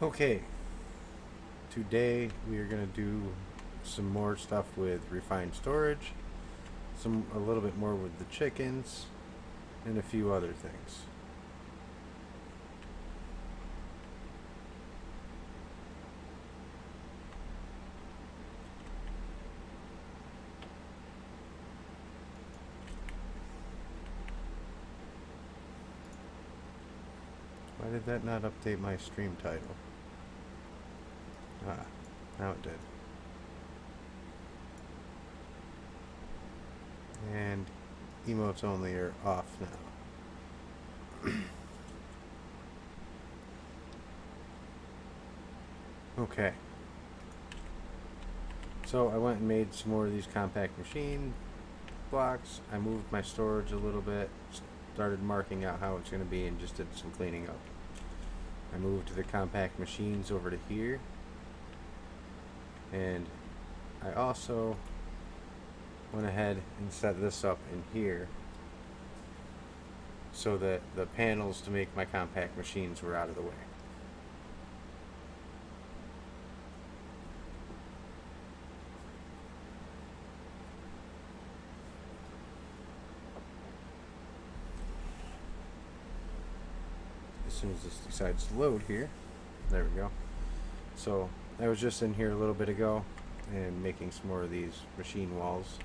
Okay, today we are going to do some more stuff with refined storage, a little bit more with the chickens, and a few other things. Why did that not update my stream title? Ah, now it did. And emotes only are off now. Okay. So I went and made some more of these compact machine blocks. I moved my storage a little bit, started marking out how it's going to be, and just did some cleaning up. I moved the compact machines over to here, and I also went ahead and set this up in here so that the panels to make my compact machines were out of the way. As soon as this decides to load here, there we go. So I was just in here a little bit ago and making some more of these machine walls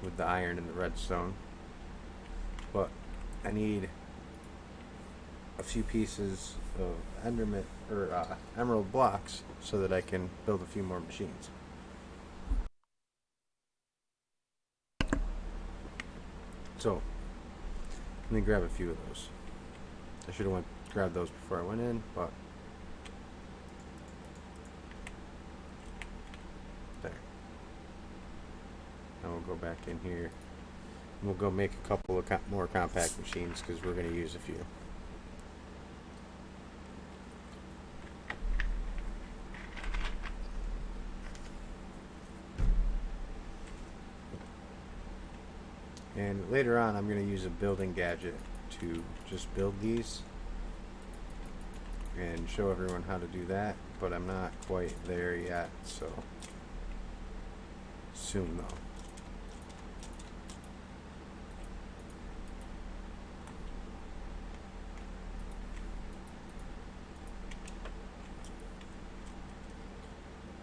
with the iron and the redstone, but I need a few pieces of emerald blocks so that I can build a few more machines. So let me grab a few of those. I should have grabbed those before I went in, but there. Now we'll go back in here and we'll go make a couple of more compact machines because we're going to use a few. And later on I'm going to use a building gadget to just build these and show everyone how to do that, but I'm not quite there yet, so soon though.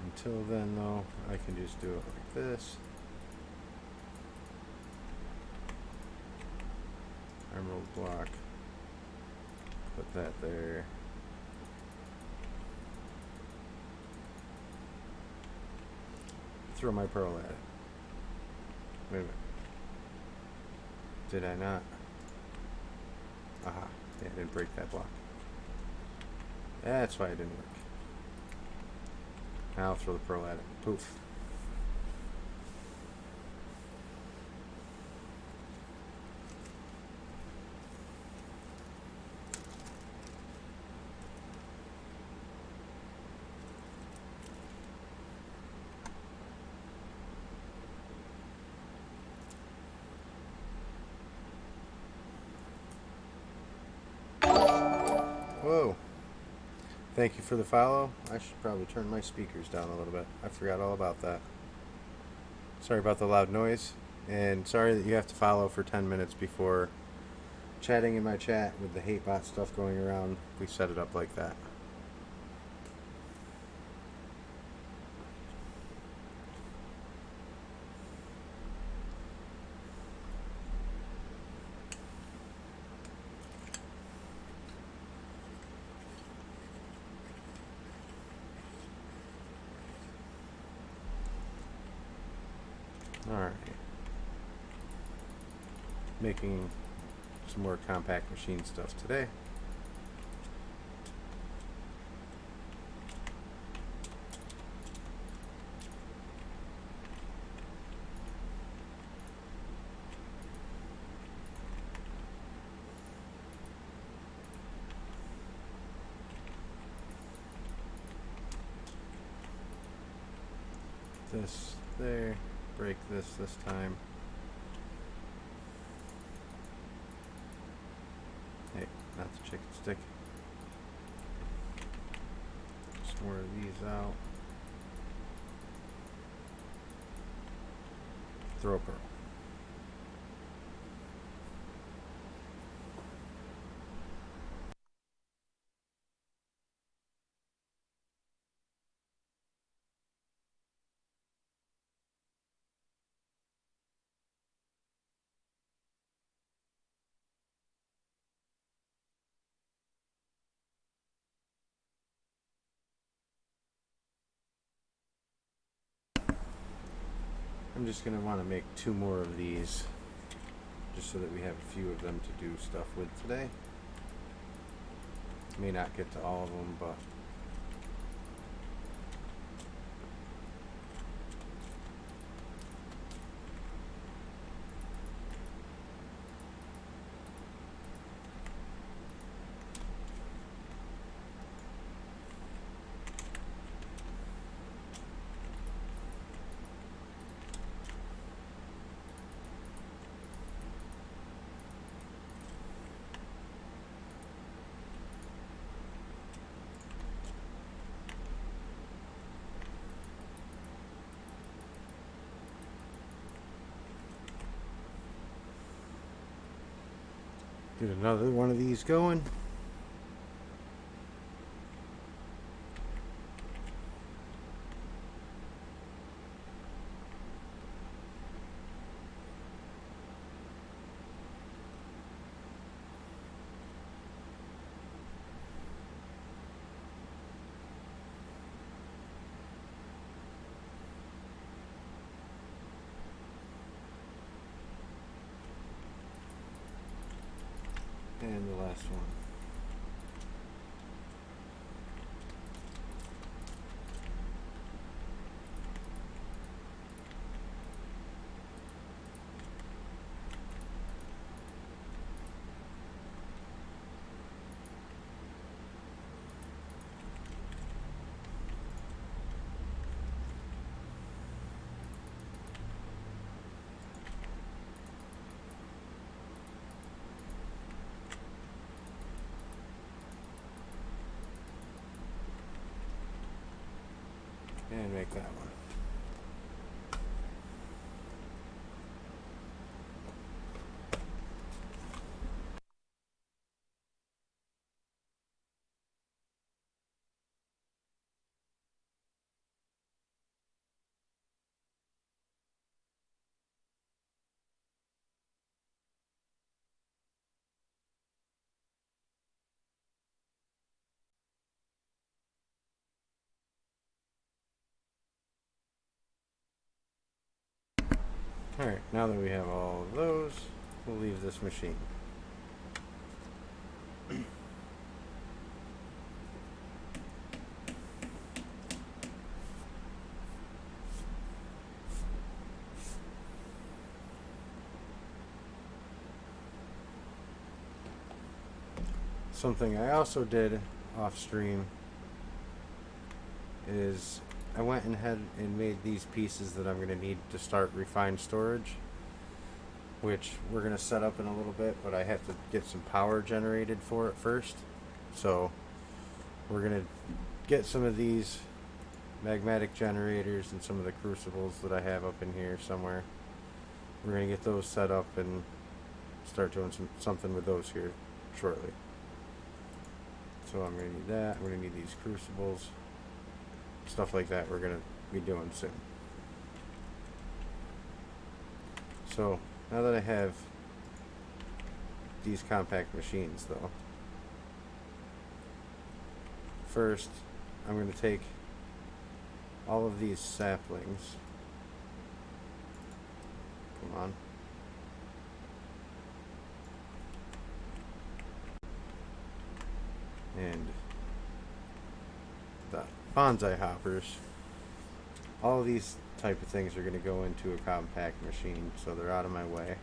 Until then though, I can just do it like this. Emerald block, put that there. Throw my pearl at it. Wait a minute. Did I not? Aha. Yeah, I didn't break that block. That's why it didn't work. Now I'll throw the pearl at it. Poof. Whoa. Thank you for the follow. I should probably turn my speakers down a little bit. I forgot all about that. Sorry about the loud noise. And sorry that you have to follow for 10 minutes before chatting in my chat with the hate bot stuff going around. We set it up like that. Alright. Making some more compact machine stuff today. This there. Break this time. Hey, not the chicken stick. more of these out. Throw a pearl. I'm just going to want to make 2 more of these just so that we have a few of them to do stuff with today. May not get to all of them, but get another one of these going. And the last one. And make that one. Alright, now that we have all of those, we'll leave this machine. Something I also did off stream is I went ahead and made these pieces that I'm going to need to start refined storage, which we're going to set up in a little bit, but I have to get some power generated for it first. So we're going to get some of these magmatic generators and some of the crucibles that I have up in here somewhere. We're going to get those set up and start doing something with those here shortly. So I'm going to need that. I'm going to need these crucibles. Stuff like that we're going to be doing soon. So now that I have these compact machines though, first I'm going to take all of these saplings. Come on. And the bonsai hoppers. All of these type of things are going to go into a compact machine, so they're out of my way.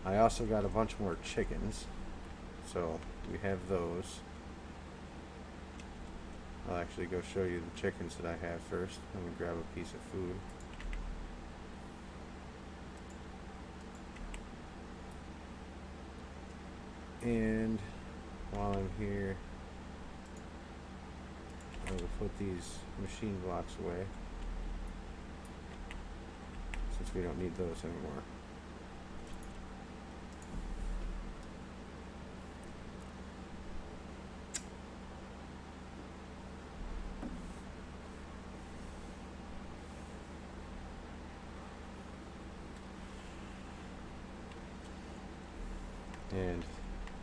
I also got a bunch more chickens, so we have those. I'll actually go show you the chickens that I have first. I'm going to grab a piece of food. And while I'm here, I will put these machine blocks away, since we don't need those anymore. And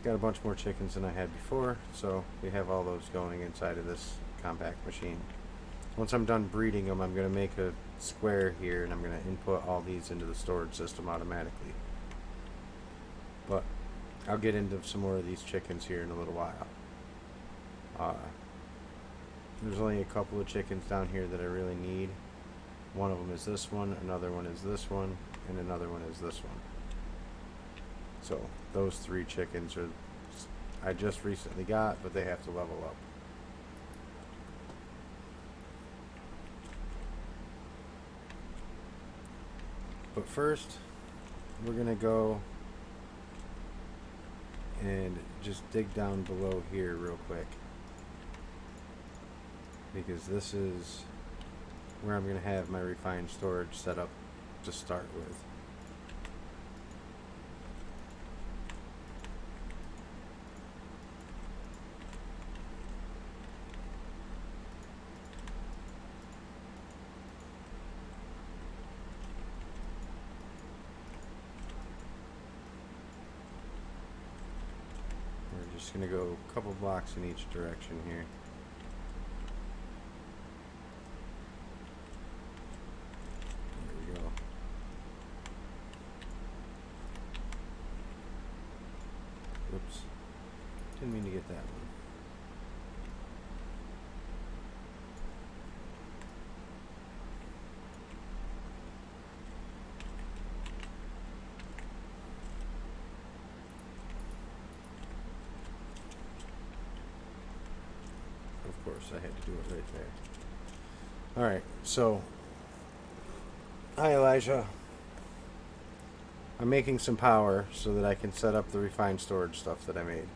got a bunch more chickens than I had before, so we have all those going inside of this compact machine. Once I'm done breeding them, I'm going to make a square here, and I'm going to input all these into the storage system automatically. But I'll get into some more of these chickens here in a little while. There's only a couple of chickens down here that I really need. One of them is this one, another one is this one, and another one is this one. So those 3 chickens are I just recently got, but they have to level up. But first, we're gonna go and just dig down below here real quick, because this is where I'm gonna have my refined storage set up to start with. We're just gonna go a couple blocks in each direction here. Whoops. Didn't mean to get that one. Of course, I had to do it right there. Alright, so hi Elijah. I'm making some power so that I can set up the refined storage stuff that I made.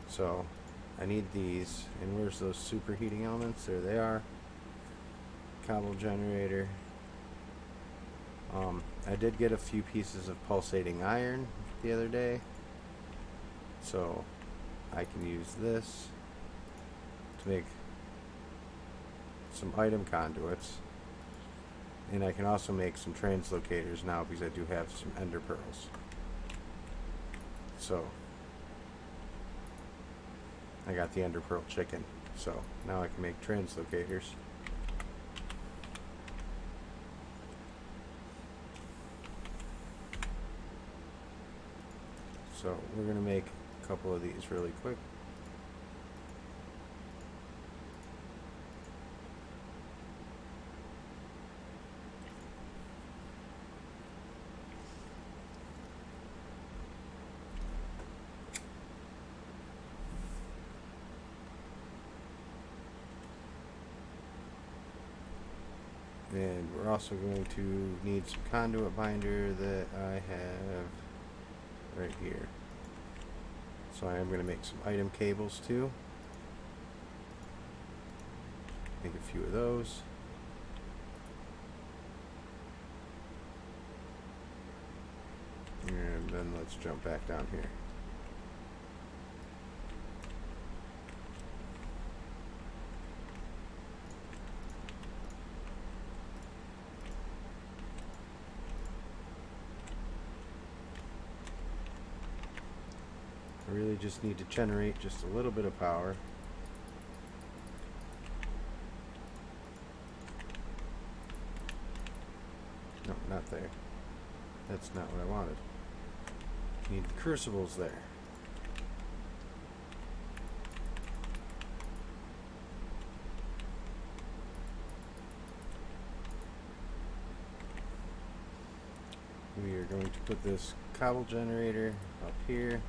So I need these. And where's those superheating elements? There they are. Cobble generator. I did get a few pieces of pulsating iron the other day, so I can use this to make some item conduits. And I can also make some translocators now, because I do have some ender pearls. So I got the ender pearl chicken, so now I can make translocators. So we're going to make a couple of these really quick. And we're also going to need some conduit binder that I have right here. So I am going to make some item cables too. Make a few of those. And then let's jump back down here. I really just need to generate just a little bit of power. No, not there. That's not what I wanted. Need the crucibles there. We are going to put this cobble generator up here.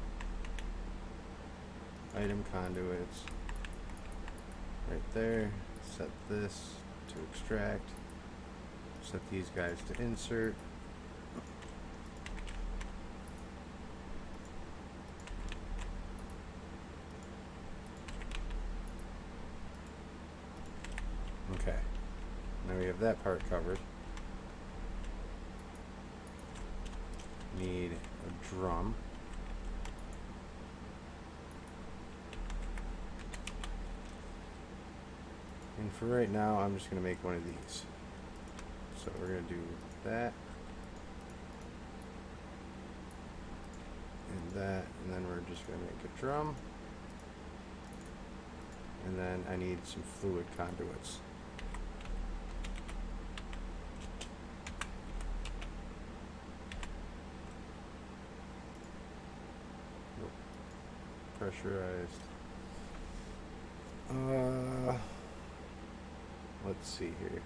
Item conduits right there. Set this to extract. Set these guys to insert. Now we have that part covered. Need a drum. And for right now, I'm just going to make one of these. So we're going to do that. And that. And then we're just going to make a drum. And then I need some fluid conduits. Pressurized. Let's see here.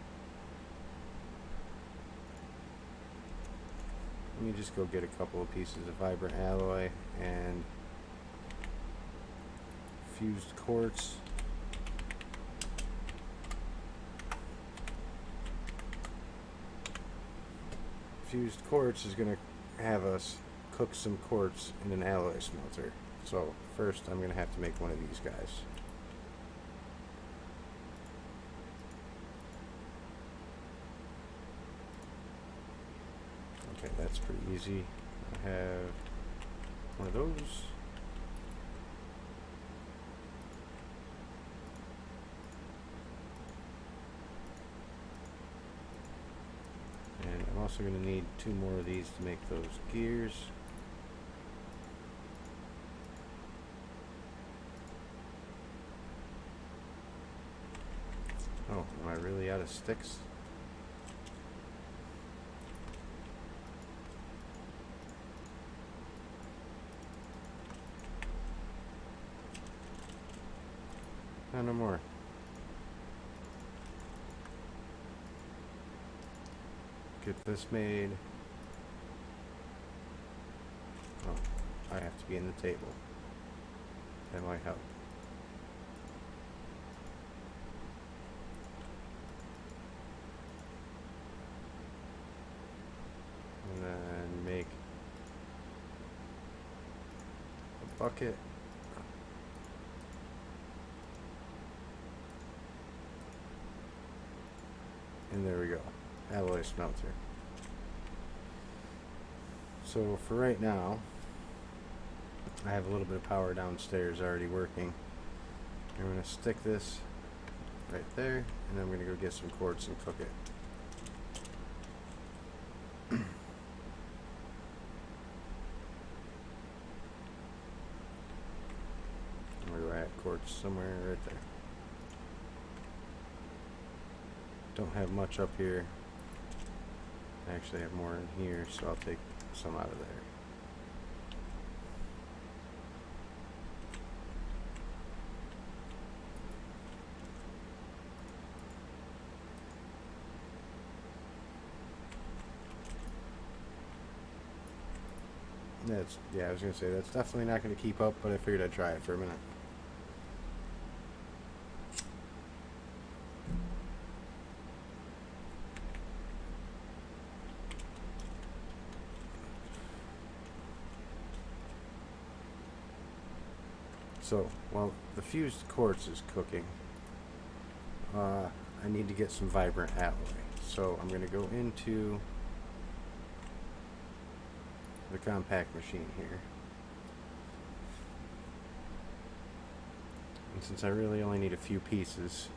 Let me just go get a couple of pieces of vibrant alloy and fused quartz. Fused quartz is going to have us cook some quartz in an alloy smelter. So first I'm going to have to make one of these guys. Okay, that's pretty easy. I have one of those. And I'm also going to need 2 more of these to make those gears. Oh, am I really out of sticks? No more. Get this made. Oh, I have to be in the table. That might help. And then make a bucket. And there we go. Alloy smelter. So for right now, I have a little bit of power downstairs already working. I'm going to stick this right there, and I'm going to go get some quartz and cook it. Where do I have quartz? Somewhere right there. Don't have much up here. I actually have more in here, so I'll take some out of there. Yeah, I was gonna say that's definitely not gonna keep up, but I figured I'd try it for a minute. So, while the fused quartz is cooking, I need to get some vibrant alloy. So I'm going to go into the compact machine here. And since I really only need a few pieces,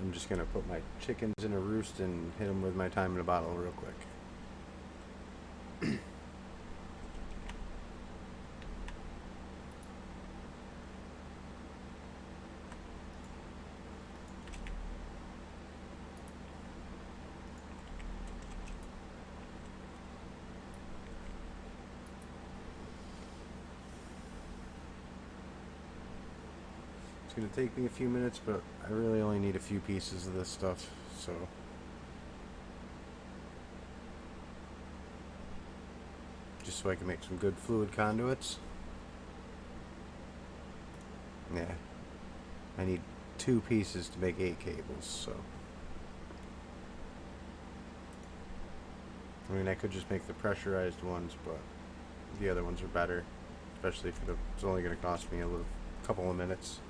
I'm just going to put my chickens in a roost and hit them with my time in a bottle real quick. It's going to take me a few minutes, but I really only need a few pieces of this stuff, so just so I can make some good fluid conduits. Yeah, I need 2 pieces to make 8 cables, so I mean I could just make the pressurized ones, but the other ones are better, especially if it's only going to cost me a couple of minutes.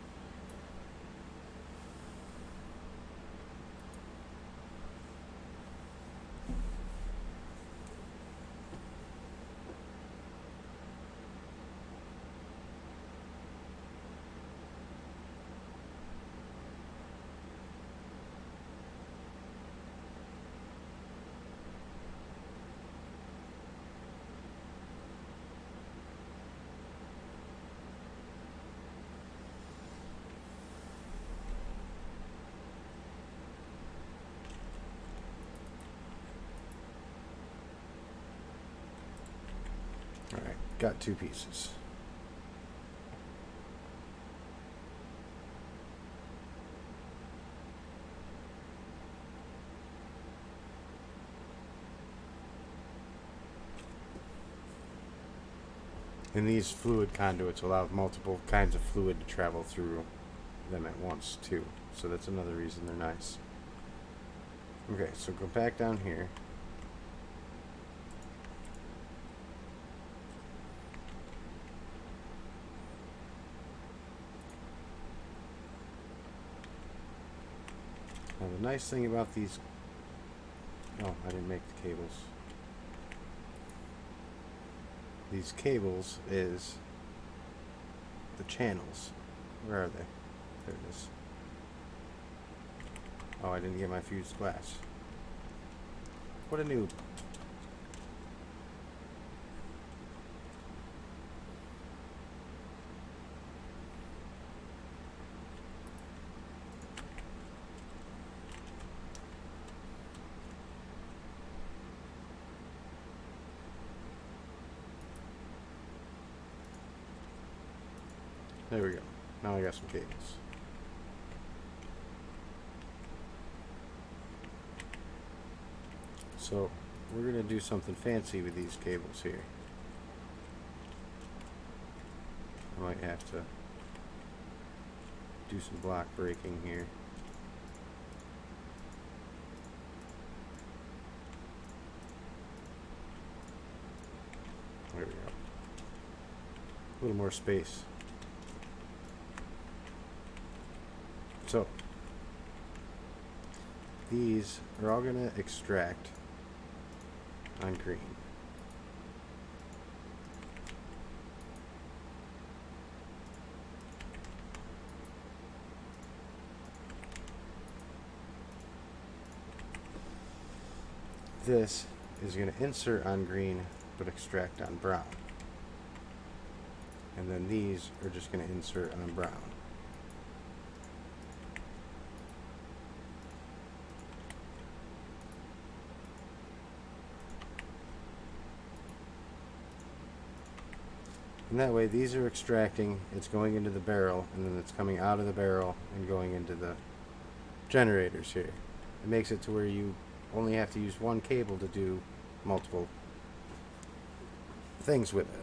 Alright, got 2 pieces. And these fluid conduits allow multiple kinds of fluid to travel through them at once too. So that's another reason they're nice. Okay, so go back down here. Now the nice thing about these... Oh, I didn't make the cables. These cables is the channels. Where are they? There it is. Oh, I didn't get my fused glass. What a noob. There we go. Now I got some cables. So we're going to do something fancy with these cables here. I might have to do some block breaking here. There we go. A little more space. So these are all going to extract on green. This is going to insert on green but extract on brown. And then these are just going to insert on brown. And that way these are extracting, it's going into the barrel, and then it's coming out of the barrel and going into the generators here. It makes it to where you only have to use one cable to do multiple things with it.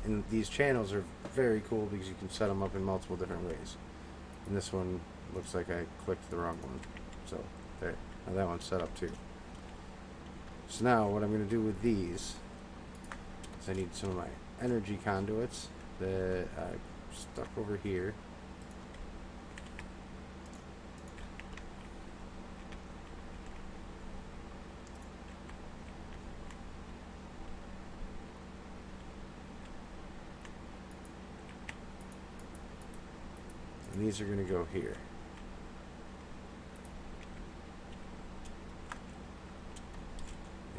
And these channels are very cool because you can set them up in multiple different ways. And this one looks like I clicked the wrong one. So there, now that one's set up too. So now what I'm going to do with these is I need some of my energy conduits that I stuck over here. And these are going to go here.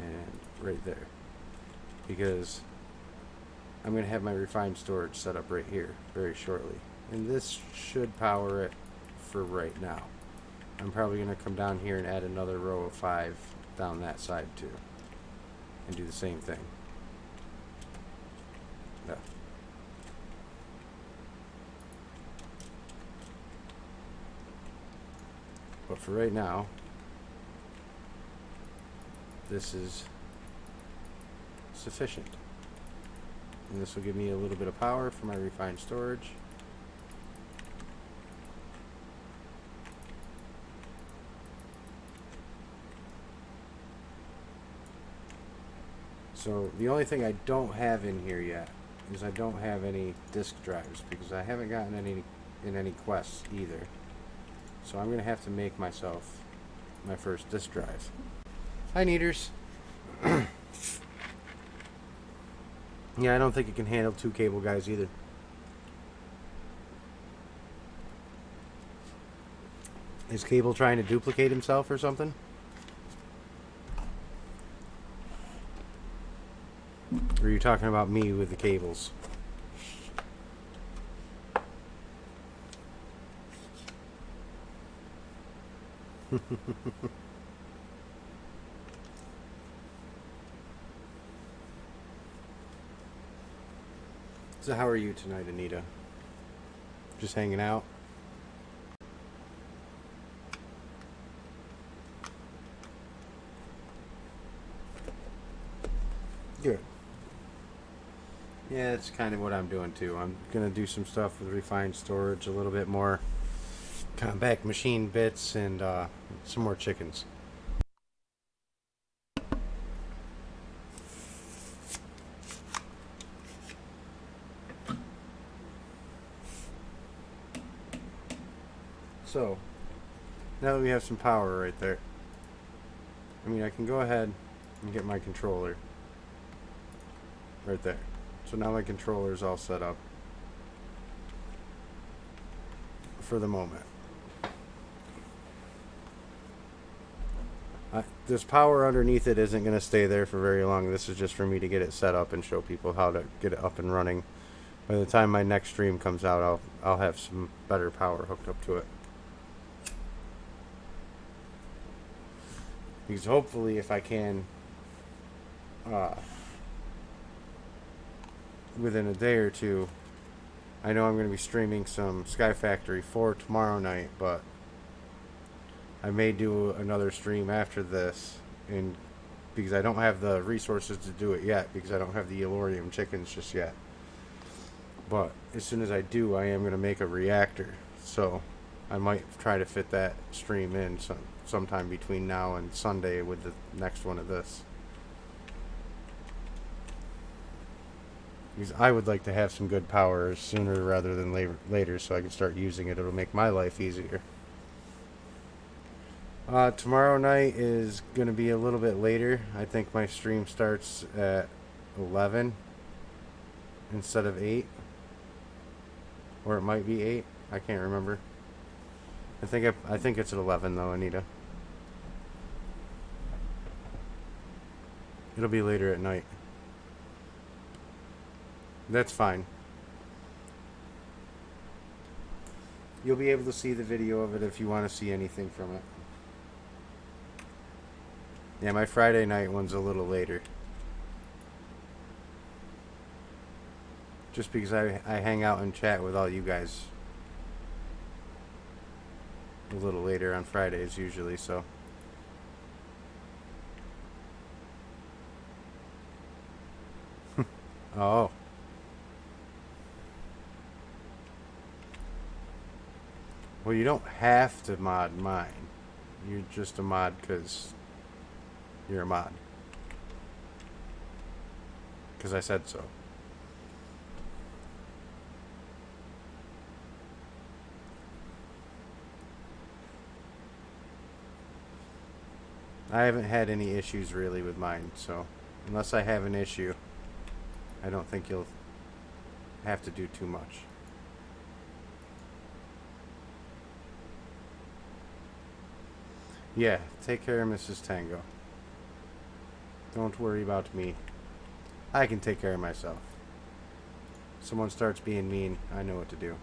And right there. Because I'm going to have my refined storage set up right here very shortly. And this should power it for right now. I'm probably going to come down here and add another row of 5 down that side too. And do the same thing. Yeah. But for right now, this is sufficient. And this will give me a little bit of power for my refined storage. So the only thing I don't have in here yet is I don't have any disk drives because I haven't gotten any in any quests either. So I'm going to have to make myself my first disk drive. Hi, Neaters. Yeah, I don't think it can handle 2 cable guys either. Is Cable trying to duplicate himself or something? Or are you talking about me with the cables? So how are you tonight, Anita? Just hanging out? Good. Yeah, it's kind of what I'm doing too. I'm gonna do some stuff with refined storage, a little bit more compact machine bits, and some more chickens. So, now that we have some power right there, I mean, I can go ahead and get my controller right there. So now my controller is all set up for the moment. This power underneath it isn't going to stay there for very long. This is just for me to get it set up and show people how to get it up and running. By the time my next stream comes out, I'll have some better power hooked up to it. Because hopefully, if I can, within a day or two, I know I'm going to be streaming some Sky Factory 4 tomorrow night, but I may do another stream after this, and because I don't have the resources to do it yet, because I don't have the Elorium chickens just yet. But as soon as I do, I am going to make a reactor, so I might try to fit that stream in sometime between now and Sunday with the next one of this. Because I would like to have some good power sooner rather than later, so I can start using it. It'll make my life easier. Tomorrow night is going to be a little bit later. I think my stream starts at 11 instead of 8. Or it might be 8. I can't remember. I think it's at 11 though, Anita. It'll be later at night. That's fine. You'll be able to see the video of it if you want to see anything from it. Yeah, my Friday night one's a little later. Just because I hang out and chat with all you guys a little later on Fridays usually, so. Oh. Well, you don't have to mod mine. You're just a mod because you're a mod. Because I said so. I haven't had any issues really with mine, so unless I have an issue, I don't think you'll have to do too much. Yeah, take care of Mrs. Tango. Don't worry about me. I can take care of myself. Someone starts being mean, I know what to do.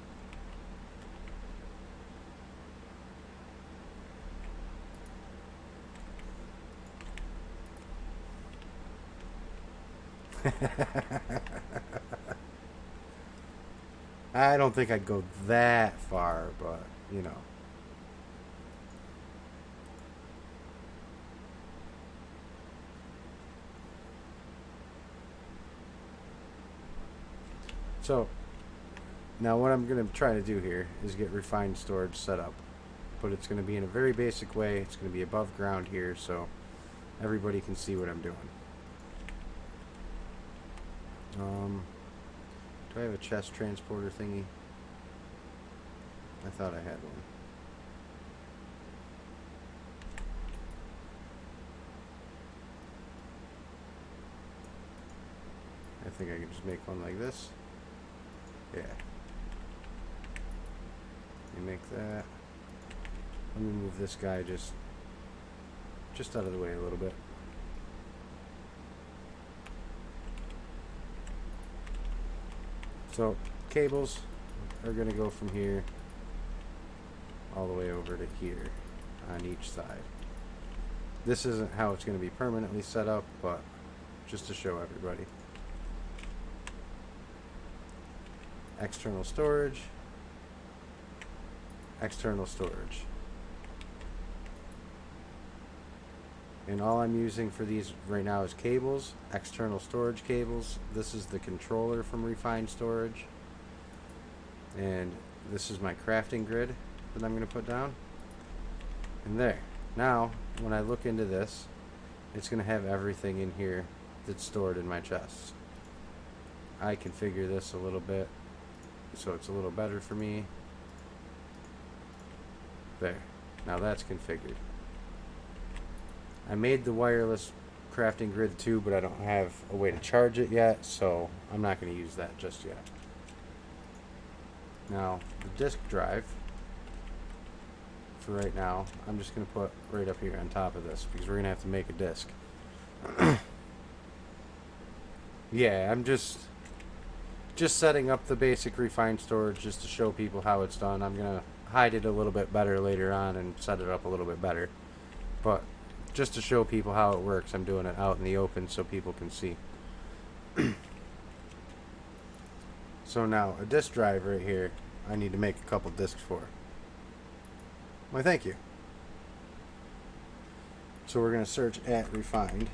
I don't think I'd go that far, but, you know. So, now what I'm going to try to do here is get refined storage set up. But it's going to be in a very basic way. It's going to be above ground here, so everybody can see what I'm doing. Do I have a chest transporter thingy? I thought I had one. I think I can just make one like this. Yeah. Let me make that. Let me move this guy just out of the way a little bit. So, cables are going to go from here all the way over to here on each side. This isn't how it's going to be permanently set up, but just to show everybody. external storage, external storage. And all I'm using for these right now is cables, external storage cables. This is the controller from Refined Storage. And this is my crafting grid that I'm going to put down. And there. Now, when I look into this, it's going to have everything in here that's stored in my chests. I configure this a little bit so it's a little better for me. There. Now that's configured. I made the wireless crafting grid too, but I don't have a way to charge it yet, so I'm not going to use that just yet. Now, the disk drive, for right now, I'm just going to put right up here on top of this, because we're going to have to make a disk. Yeah, I'm just setting up the basic Refined Storage just to show people how it's done. I'm going to hide it a little bit better later on and set it up a little bit better. But just to show people how it works, I'm doing it out in the open so people can see. So now, a disk drive right here, I need to make a couple disks for. Why, thank you. So we're going to search at Refined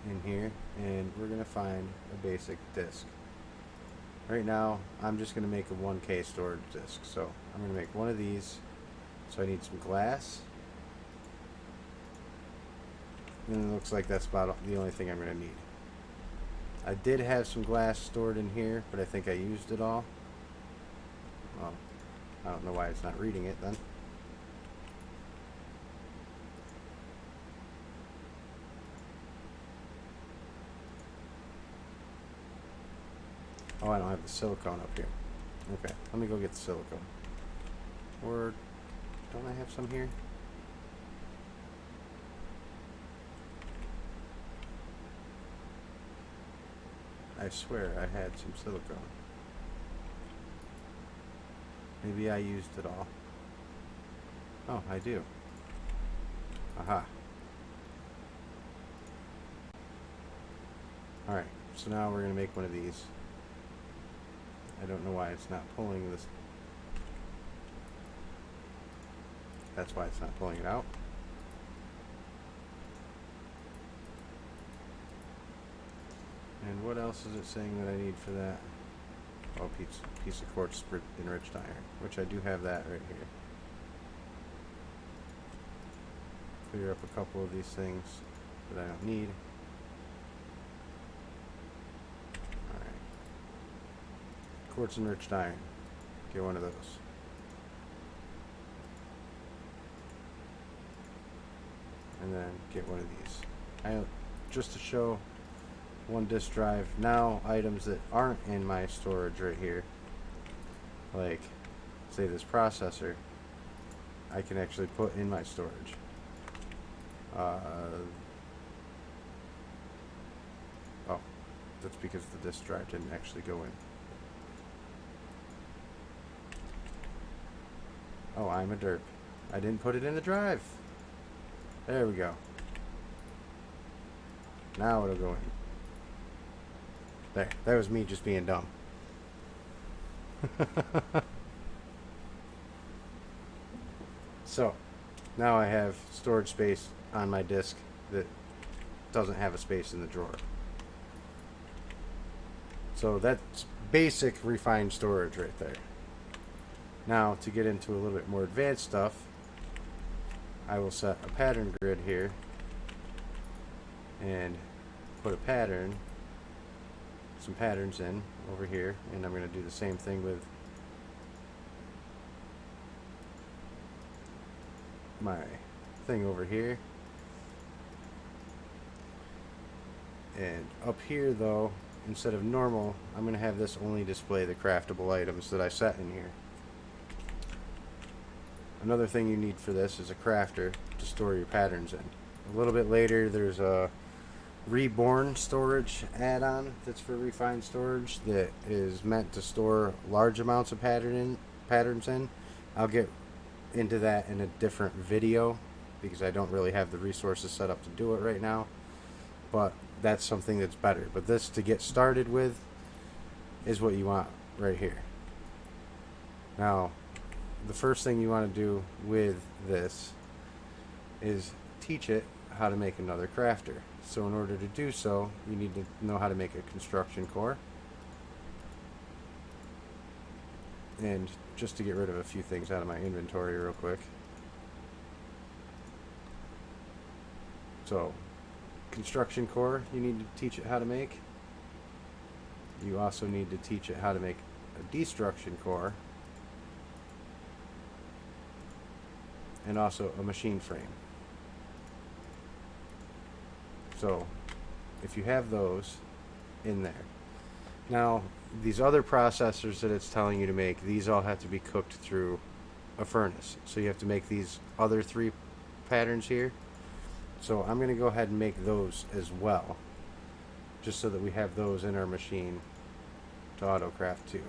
in here, and we're going to find a basic disk. Right now, I'm just going to make a 1K storage disk. So I'm going to make one of these. So I need some glass. And it looks like that's about the only thing I'm going to need. I did have some glass stored in here, but I think I used it all. Well, I don't know why it's not reading it then. Oh, I don't have the silicone up here. Okay, let me go get the silicone. Or don't I have some here? I swear I had some silicone. Maybe I used it all. Oh, I do. Aha. Alright, so now we're going to make one of these. I don't know why it's not pulling this. That's why it's not pulling it out. And what else is it saying that I need for that? Oh, piece of quartz enriched iron, which I do have that right here. Clear up a couple of these things that I don't need. Alright. Quartz enriched iron. Get one of those. And then get one of these. Just to show one disk drive. Now items that aren't in my storage right here, like say this processor, I can actually put in my storage. Oh, that's because the disk drive didn't actually go in. Oh, I'm a derp. I didn't put it in the drive. There we go. Now it'll go in. There. That was me just being dumb. So, now I have storage space on my disk that doesn't have a space in the drawer. So that's basic Refined Storage right there. Now, to get into a little bit more advanced stuff, I will set a pattern grid here and put a pattern, some patterns in over here, and I'm going to do the same thing with my thing over here. And up here though, instead of normal, I'm going to have this only display the craftable items that I set in here. Another thing you need for this is a crafter to store your patterns in. A little bit later there's a Reborn storage add-on that's for Refined Storage that is meant to store large amounts of patterns in. I'll get into that in a different video because I don't really have the resources set up to do it right now, but that's something that's better. But this to get started with, is what you want right here. Now, the first thing you want to do with this is teach it how to make another crafter. So in order to do so, you need to know how to make a construction core. And just to get rid of a few things out of my inventory real quick. So, construction core, you need to teach it how to make. You also need to teach it how to make a destruction core. And also a machine frame. So, if you have those in there. Now, these other processors that it's telling you to make, these all have to be cooked through a furnace. So you have to make these other 3 patterns here. So I'm going to go ahead and make those as well, just so that we have those in our machine to autocraft too.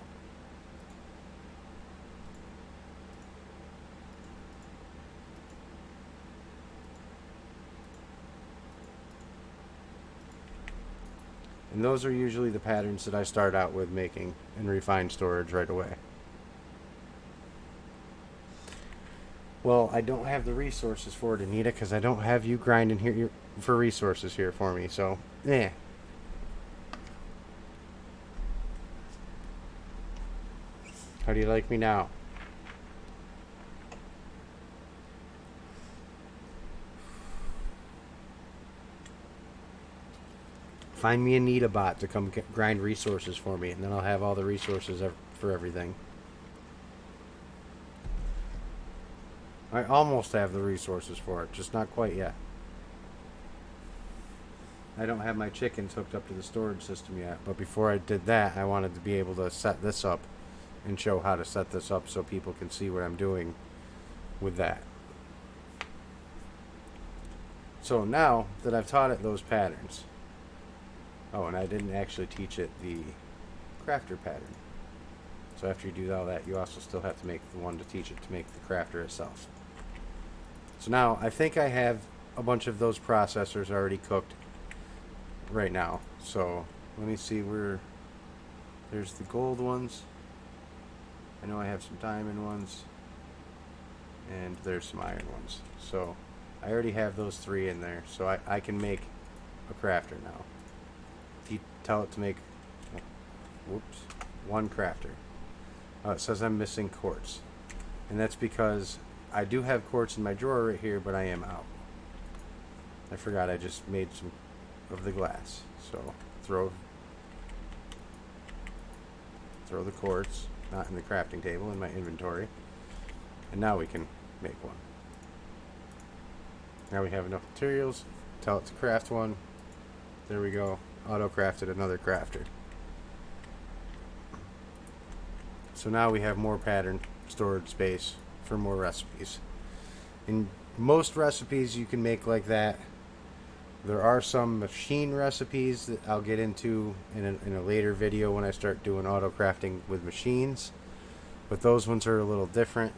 And those are usually the patterns that I start out with making and refine storage right away. Well, I don't have the resources for it, Anita, because I don't have you grinding here for resources here for me, so, How do you like me now? Find me a Nita bot to come grind resources for me, and then I'll have all the resources for everything. I almost have the resources for it, just not quite yet. I don't have my chickens hooked up to the storage system yet, but before I did that, I wanted to be able to set this up and show how to set this up so people can see what I'm doing with that. So now that I've taught it those patterns, oh, and I didn't actually teach it the crafter pattern. So after you do all that, you also still have to make the one to teach it to make the crafter itself. So now I think I have a bunch of those processors already cooked right now. So let me see where there's the gold ones. I know I have some diamond ones, and there's some iron ones. So I already have those 3 in there, so I can make a crafter now. If you tell it to make, one crafter. It says I'm missing quartz, and that's because I do have quartz in my drawer right here, but I am out. I forgot I just made some of the glass. So throw the quartz, not in the crafting table, in my inventory. And now we can make one. Now we have enough materials. Tell it to craft one. There we go. Auto-crafted another crafter. So now we have more pattern storage space for more recipes. In most recipes you can make like that. There are some machine recipes that I'll get into in a later video when I start doing auto crafting with machines, but those ones are a little different.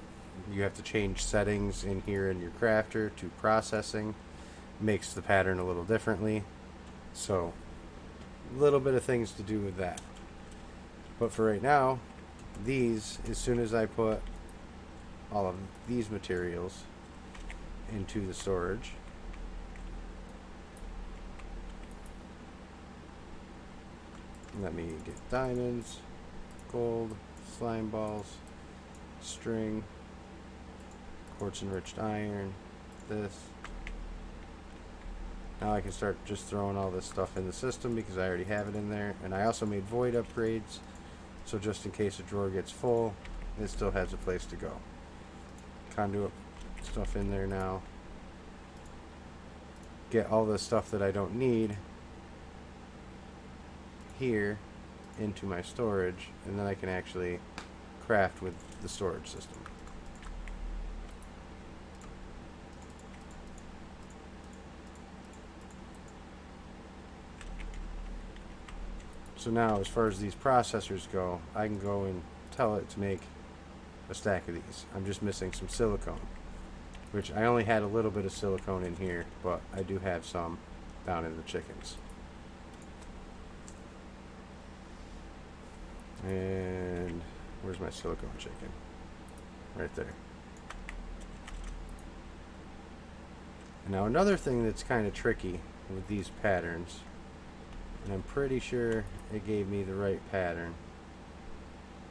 You have to change settings in here in your crafter to processing. Makes the pattern a little differently, so a little bit of things to do with that. But for right now, these, as soon as I put all of these materials into the storage, let me get diamonds, gold, slime balls, string, quartz enriched iron, this. Now I can start just throwing all this stuff in the system because I already have it in there. And I also made void upgrades, so just in case a drawer gets full, it still has a place to go. Conduit stuff in there now. Get all the stuff that I don't need here into my storage, and then I can actually craft with the storage system. So now, as far as these processors go, I can go and tell it to make a stack of these. I'm just missing some silicone, which I only had a little bit of silicone in here, but I do have some down in the chickens. And where's my silicone chicken? Right there. Now another thing that's kind of tricky with these patterns, and I'm pretty sure it gave me the right pattern,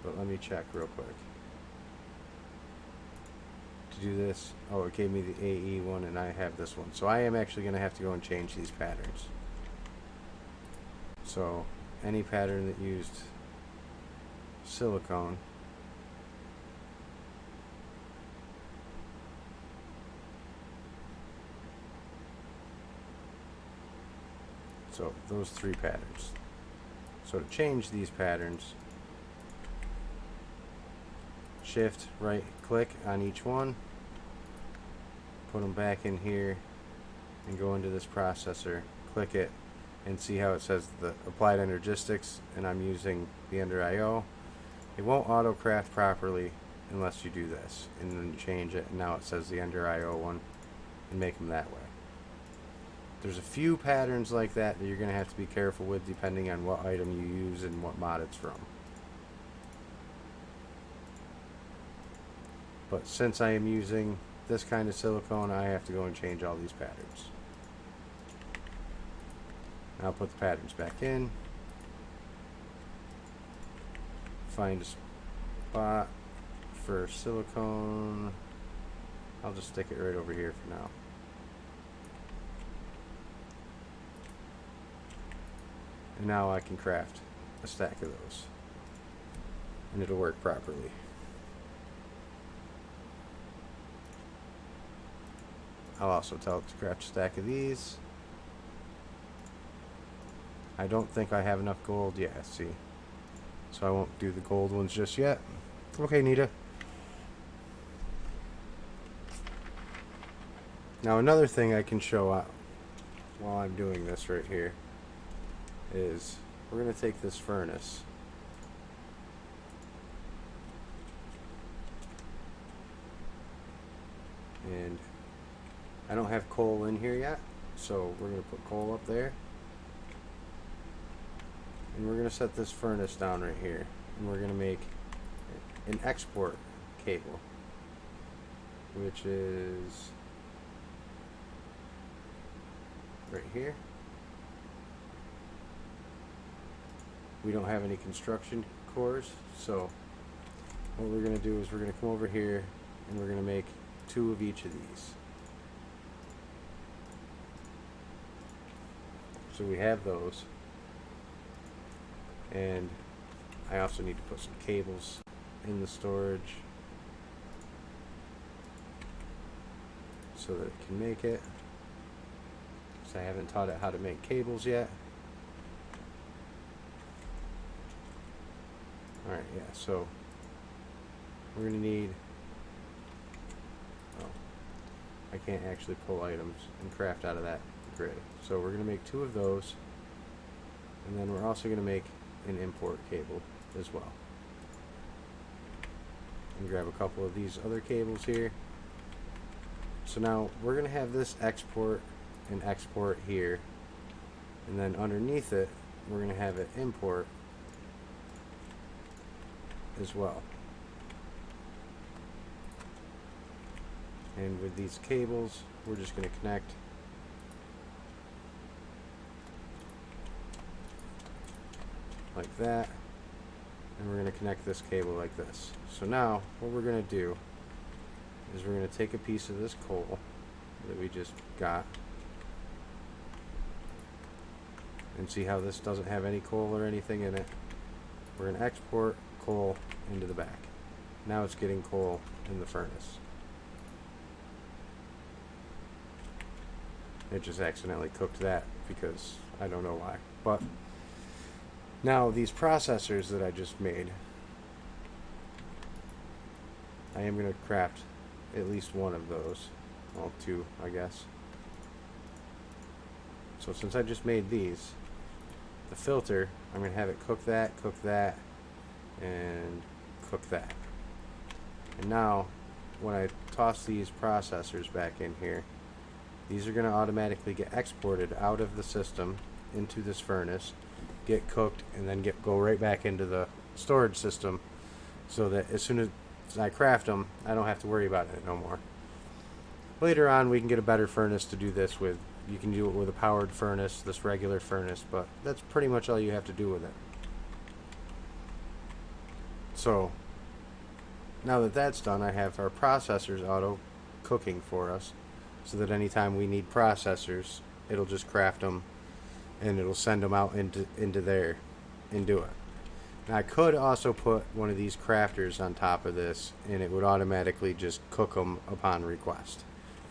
but let me check real quick. To do this, oh, it gave me the AE one and I have this one. So I am actually going to have to go and change these patterns. So any pattern that used silicone, so those three patterns. So to change these patterns, shift right click on each one, put them back in here, and go into this processor, click it, and see how it says the applied energistics, and I'm using the under IO. It won't auto craft properly unless you do this, and then change it, and now it says the under IO one, and make them that way. There's a few patterns like that that you're going to have to be careful with depending on what item you use and what mod it's from. But since I am using this kind of silicone, I have to go and change all these patterns. Now I'll put the patterns back in. Find a spot for silicone. I'll just stick it right over here for now. And now I can craft a stack of those, and it'll work properly. I'll also tell it to craft a stack of these. I don't think I have enough gold. Yeah, see. So I won't do the gold ones just yet. Okay, Nita. Now another thing I can show out while I'm doing this right here is we're going to take this furnace and I don't have coal in here yet, so we're going to put coal up there, and we're going to set this furnace down right here, and we're going to make an export cable, which is right here. We don't have any construction cores, so what we're going to do is we're going to come over here and we're going to make 2 of each of these. So we have those, and I also need to put some cables in the storage so that it can make it, because I haven't taught it how to make cables yet. Alright, yeah, so we're going to need, oh, I can't actually pull items and craft out of that grid. So we're going to make 2 of those, and then we're also going to make an import cable as well. And grab a couple of these other cables here. So now we're going to have this export and export here, and then underneath it we're going to have it import as well. And with these cables, we're just going to connect like that, and we're going to connect this cable like this. So now what we're going to do is we're going to take a piece of this coal that we just got, and see how this doesn't have any coal or anything in it. We're going to export coal into the back. Now it's getting coal in the furnace. It just accidentally cooked that because I don't know why. But now these processors that I just made, I am going to craft at least 1 of those. Well, 2, I guess. So since I just made these, the filter, I'm going to have it cook that, and cook that. And now when I toss these processors back in here, these are going to automatically get exported out of the system into this furnace, get cooked, and then go right back into the storage system, so that as soon as I craft them, I don't have to worry about it no more. Later on, we can get a better furnace to do this with. You can do it with a powered furnace, this regular furnace, but that's pretty much all you have to do with it. So, now that that's done, I have our processors auto cooking for us, so that anytime we need processors, it'll just craft them, and it'll send them out into there and do it. Now, I could also put one of these crafters on top of this, and it would automatically just cook them upon request.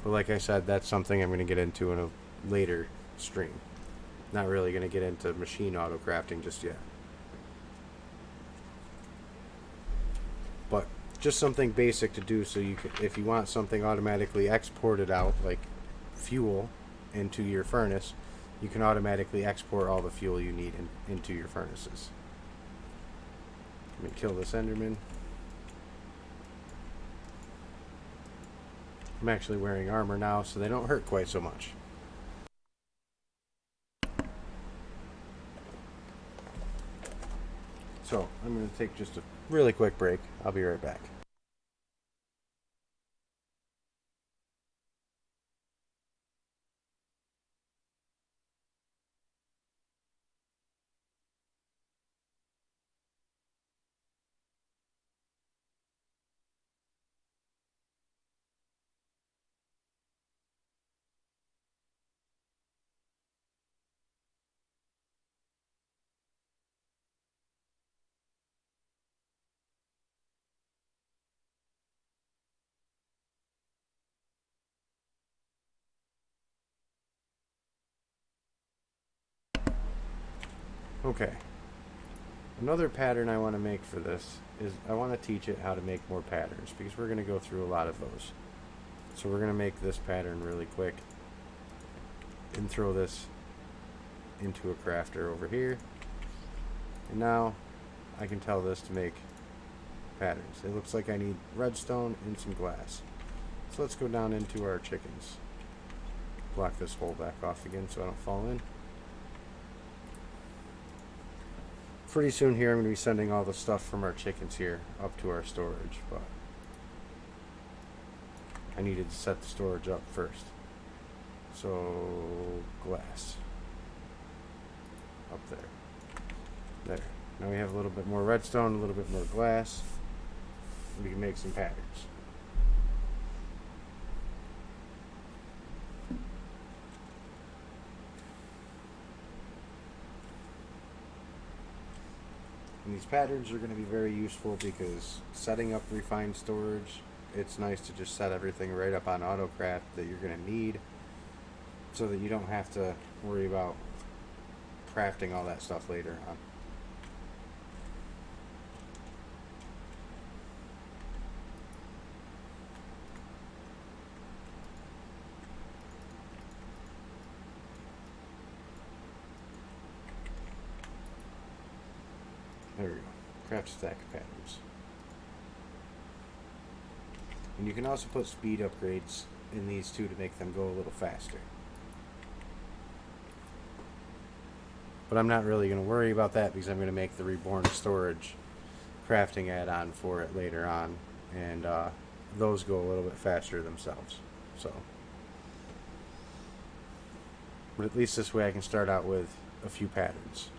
But like I said, that's something I'm going to get into in a later stream. Not really going to get into machine auto crafting just yet. But just something basic to do, so you can, if you want something automatically exported out, like fuel, into your furnace, you can automatically export all the fuel you need into your furnaces. Let me kill this Enderman. I'm actually wearing armor now, so they don't hurt quite so much. So, I'm going to take just a really quick break. I'll be right back. Okay. Another pattern I want to make for this is I want to teach it how to make more patterns, because we're going to go through a lot of those. So we're going to make this pattern really quick and throw this into a crafter over here. And now I can tell this to make patterns. It looks like I need redstone and some glass. So let's go down into our chickens. Block this hole back off again so I don't fall in. Pretty soon here I'm going to be sending all the stuff from our chickens here up to our storage, but I needed to set the storage up first. So glass up there. There. Now we have a little bit more redstone, a little bit more glass. We can make some patterns. And these patterns are going to be very useful because setting up refined storage, it's nice to just set everything right up on AutoCraft that you're going to need, so that you don't have to worry about crafting all that stuff later on. There we go. Craft stack patterns. And you can also put speed upgrades in these too to make them go a little faster. But I'm not really going to worry about that because I'm going to make the Reborn Storage crafting add-on for it later on. And those go a little bit faster themselves. So, but at least this way I can start out with a few patterns.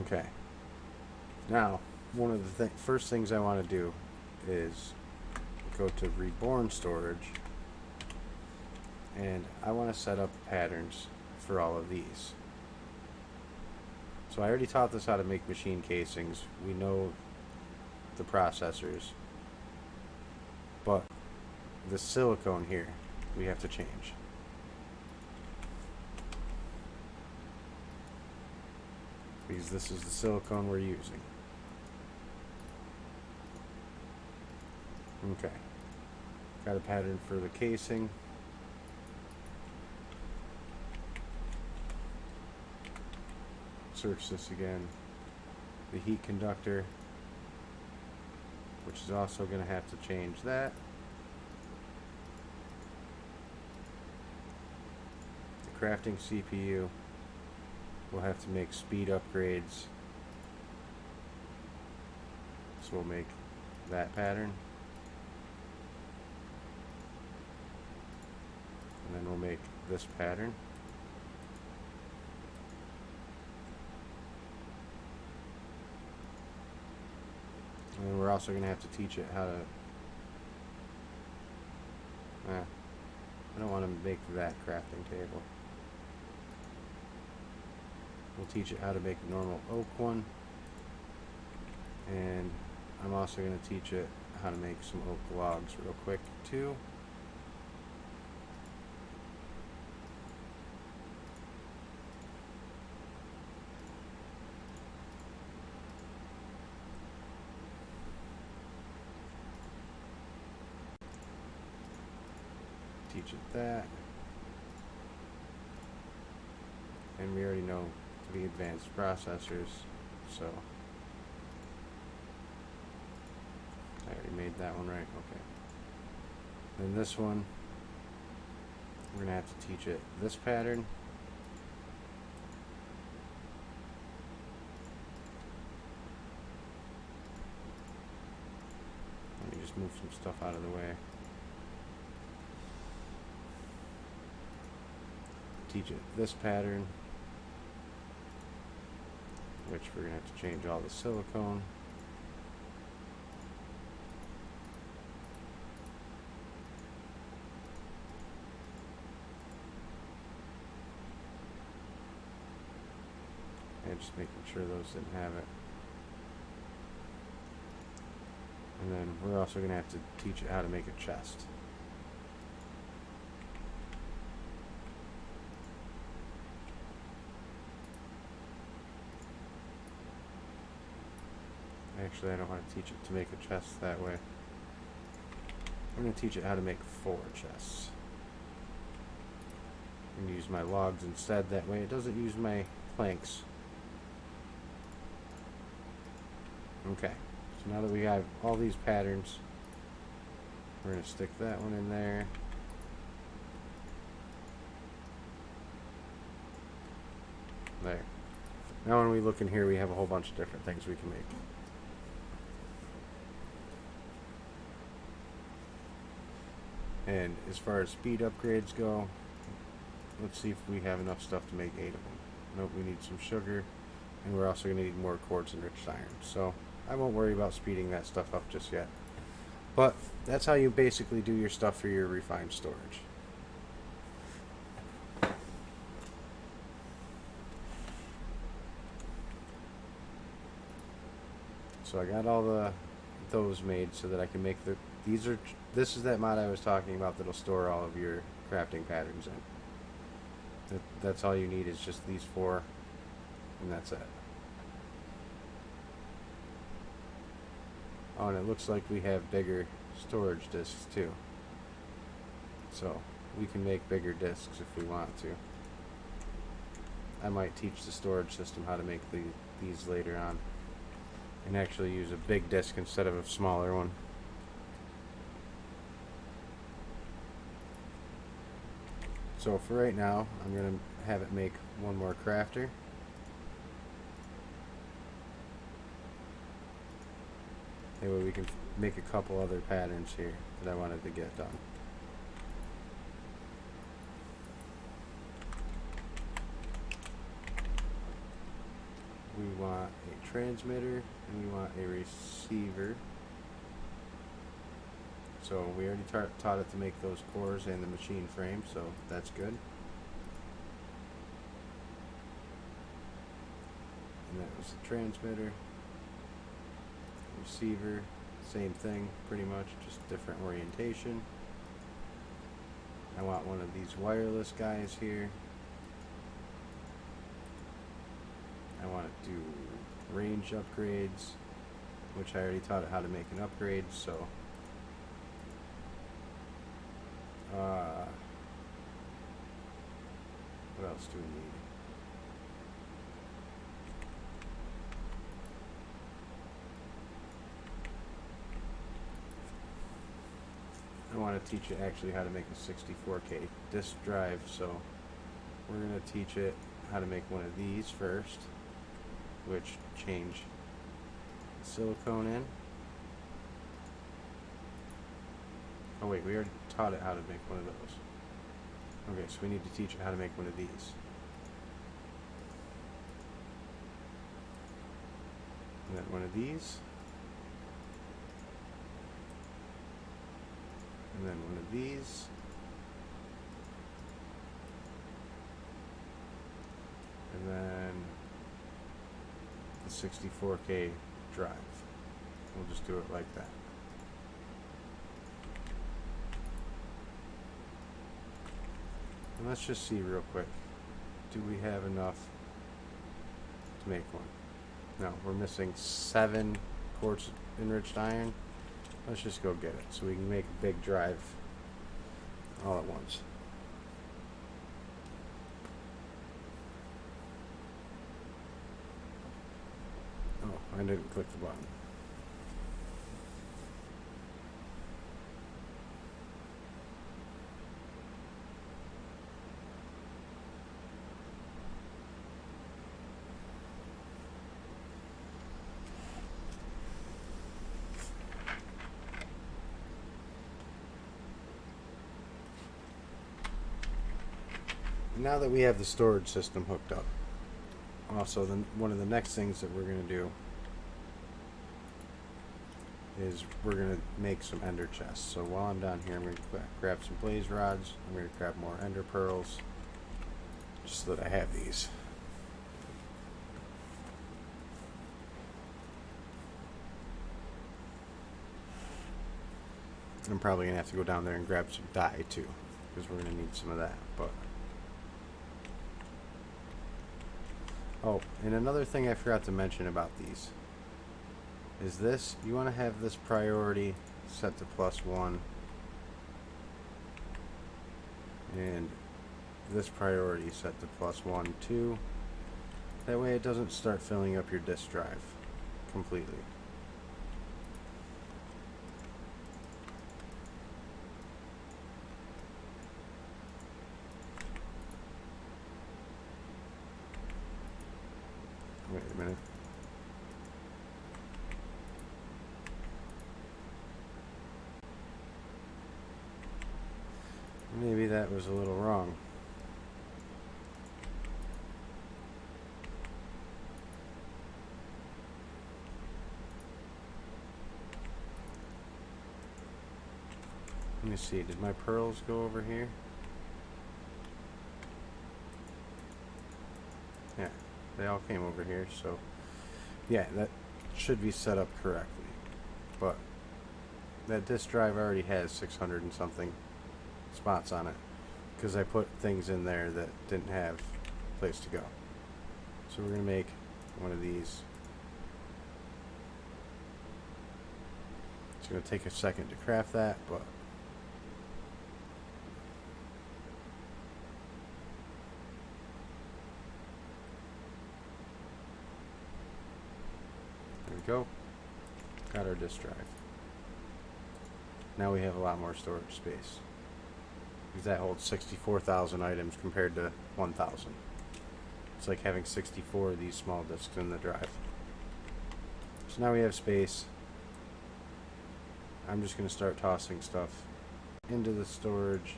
Okay. Now, one of the first things I want to do is go to Reborn Storage, and I want to set up patterns for all of these. So I already taught this how to make machine casings. We know the processors, but the silicone here we have to change. Because this is the silicone we're using. Okay. Got a pattern for the casing. Search this again. The heat conductor, which is also going to have to change that. crafting CPU, we'll have to make speed upgrades. So we'll make that pattern. And then we'll make this pattern. And then we're also going to have to teach it how to... I don't want to make that crafting table. We'll teach it how to make a normal oak one. And I'm also going to teach it how to make some oak logs real quick too. Teach it that. And we already know the advanced processors, so I already made that one right. Okay. Then this one, we're gonna have to teach it this pattern. Let me just move some stuff out of the way. Teach it this pattern, which we're going to have to change all the silicone. And just making sure those didn't have it. And then we're also going to have to teach it how to make a chest. Actually, I don't want to teach it to make a chest that way. I'm going to teach it how to make 4 chests. I'm going to use my logs instead. That way it doesn't use my planks. Okay. So now that we have all these patterns, we're going to stick that one in there. There. Now when we look in here, we have a whole bunch of different things we can make. And as far as speed upgrades go, let's see if we have enough stuff to make 8 of them. Nope, we need some sugar, and we're also going to need more quartz enriched iron. So I won't worry about speeding that stuff up just yet. But that's how you basically do your stuff for your refined storage. So I got all those made so that I can make this is that mod I was talking about that'll store all of your crafting patterns in. That's all you need is just these 4, and that's it. Oh, and it looks like we have bigger storage disks too. So we can make bigger disks if we want to. I might teach the storage system how to make these later on, and actually use a big disk instead of a smaller one. So for right now, I'm going to have it make one more crafter. That way we can make a couple other patterns here that I wanted to get done. We want a transmitter and we want a receiver. So we already taught it to make those cores and the machine frame, so that's good. And that was the transmitter. Receiver, same thing pretty much, just different orientation. I want one of these wireless guys here. I want to do range upgrades, which I already taught it how to make an upgrade, so what else do we need? I want to teach you actually how to make a 64K disk drive, so we're going to teach it how to make one of these first, which change silicone in. Oh wait, we already taught it how to make one of those. Okay, so we need to teach it how to make one of these. And then one of these. And then one of these. And then the 64K drive. We'll just do it like that. And let's just see real quick. Do we have enough to make one? No, we're missing 7 quartz enriched iron. Let's just go get it so we can make a big drive all at once. Oh, I didn't click the button. Now that we have the storage system hooked up, also one of the next things that we're going to do is we're going to make some ender chests. So while I'm down here, I'm going to grab some blaze rods. I'm going to grab more ender pearls just so that I have these. I'm probably going to have to go down there and grab some dye too, because we're going to need some of that. But oh, and another thing I forgot to mention about these is this. You want to have this priority set to +1 and this priority set to +1 too. That way it doesn't start filling up your disk drive completely. Wait a minute. Maybe that was a little wrong. Let me see, did my pearls go over here? Yeah, they all came over here, so yeah, that should be set up correctly. But that disk drive already has 600 and something spots on it because I put things in there that didn't have a place to go. So we're going to make one of these. It's going to take a second to craft that, but there we go. Got our disk drive. Now we have a lot more storage space. Because that holds 64,000 items compared to 1,000. It's like having 64 of these small disks in the drive. So now we have space. I'm just going to start tossing stuff into the storage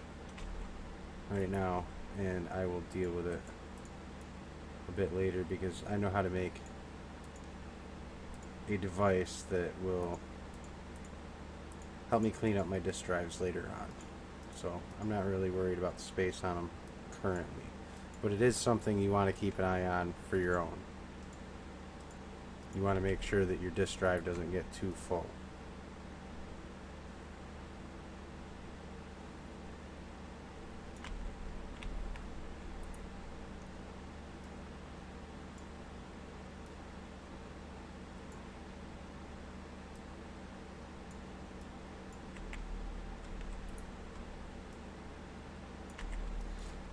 right now, and I will deal with it a bit later because I know how to make a device that will help me clean up my disk drives later on. So I'm not really worried about the space on them currently, but it is something you want to keep an eye on for your own. You want to make sure that your disk drive doesn't get too full.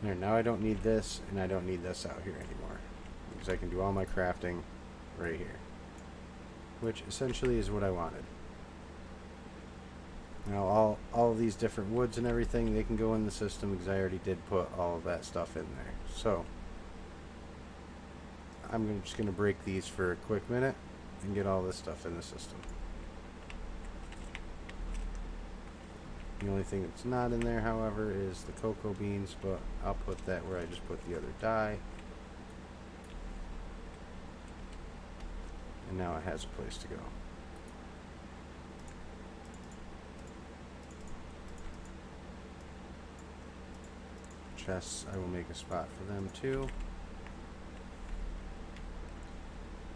There, now I don't need this, and I don't need this out here anymore, because I can do all my crafting right here, which essentially is what I wanted. Now all of these different woods and everything, they can go in the system because I already did put all of that stuff in there. So I'm just going to break these for a quick minute and get all this stuff in the system. The only thing that's not in there, however, is the cocoa beans, but I'll put that where I just put the other dye. And now it has a place to go. Chests, I will make a spot for them too.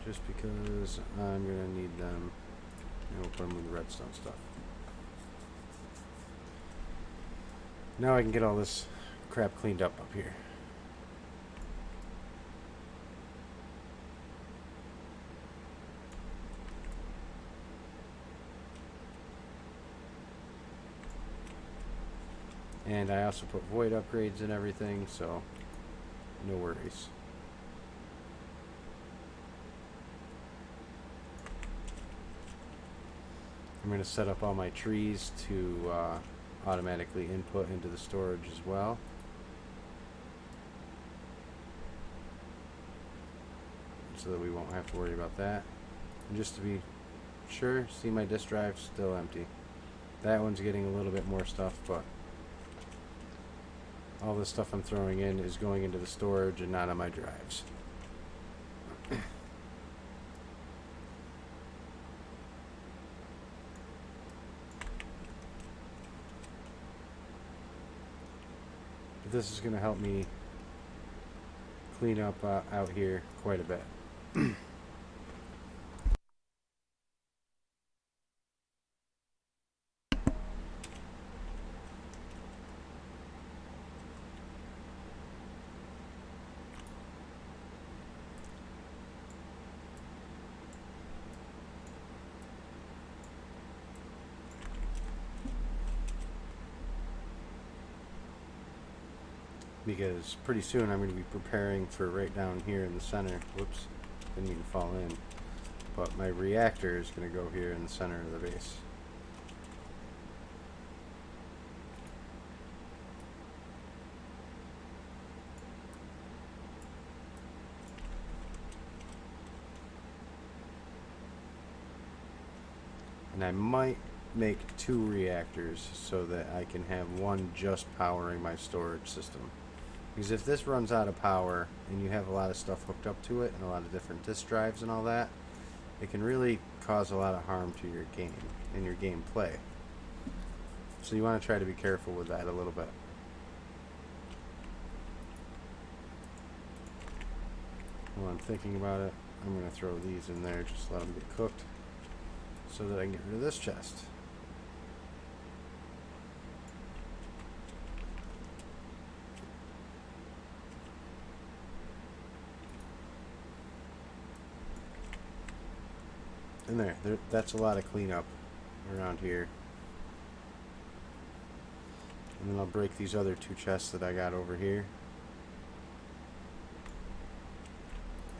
Just because I'm going to need them. And we'll put them with the redstone stuff. Now I can get all this crap cleaned up here. And I also put void upgrades and everything, so no worries. I'm going to set up all my trees to automatically input into the storage as well. So that we won't have to worry about that. And just to be sure, see my disk drive's still empty. That one's getting a little bit more stuff, but all the stuff I'm throwing in is going into the storage and not on my drives. But this is going to help me clean up out here quite a bit. Because pretty soon I'm going to be preparing for right down here in the center. Whoops, didn't even fall in. But my reactor is going to go here in the center of the base. And I might make 2 reactors so that I can have one just powering my storage system. Because if this runs out of power and you have a lot of stuff hooked up to it and a lot of different disk drives and all that, it can really cause a lot of harm to your game and your gameplay. So you want to try to be careful with that a little bit. While I'm thinking about it, I'm going to throw these in there, just let them get cooked so that I can get rid of this chest. And there, that's a lot of cleanup around here. And then I'll break these other 2 chests that I got over here.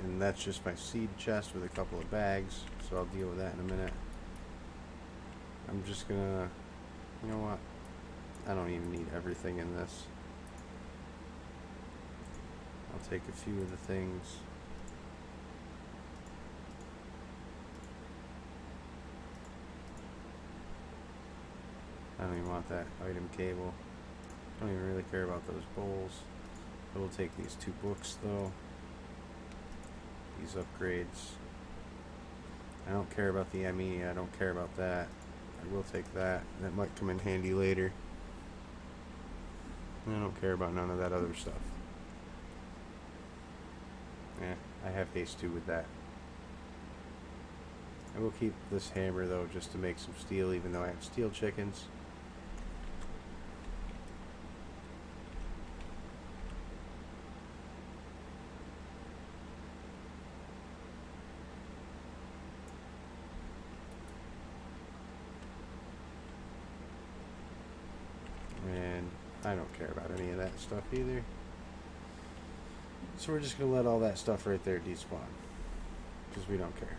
And that's just my seed chest with a couple of bags, so I'll deal with that in a minute. I'm just gonna, you know what, I don't even need everything in this. I'll take a few of the things. I don't even want that item cable. I don't even really care about those bowls. I will take these 2 books though. These upgrades. I don't care about the ME. I don't care about that. I will take that. That might come in handy later. I don't care about none of that other stuff. Yeah, I have haste too with that. I will keep this hammer though just to make some steel, even though I have steel chickens. I don't care about any of that stuff either. So we're just going to let all that stuff right there despawn. Because we don't care.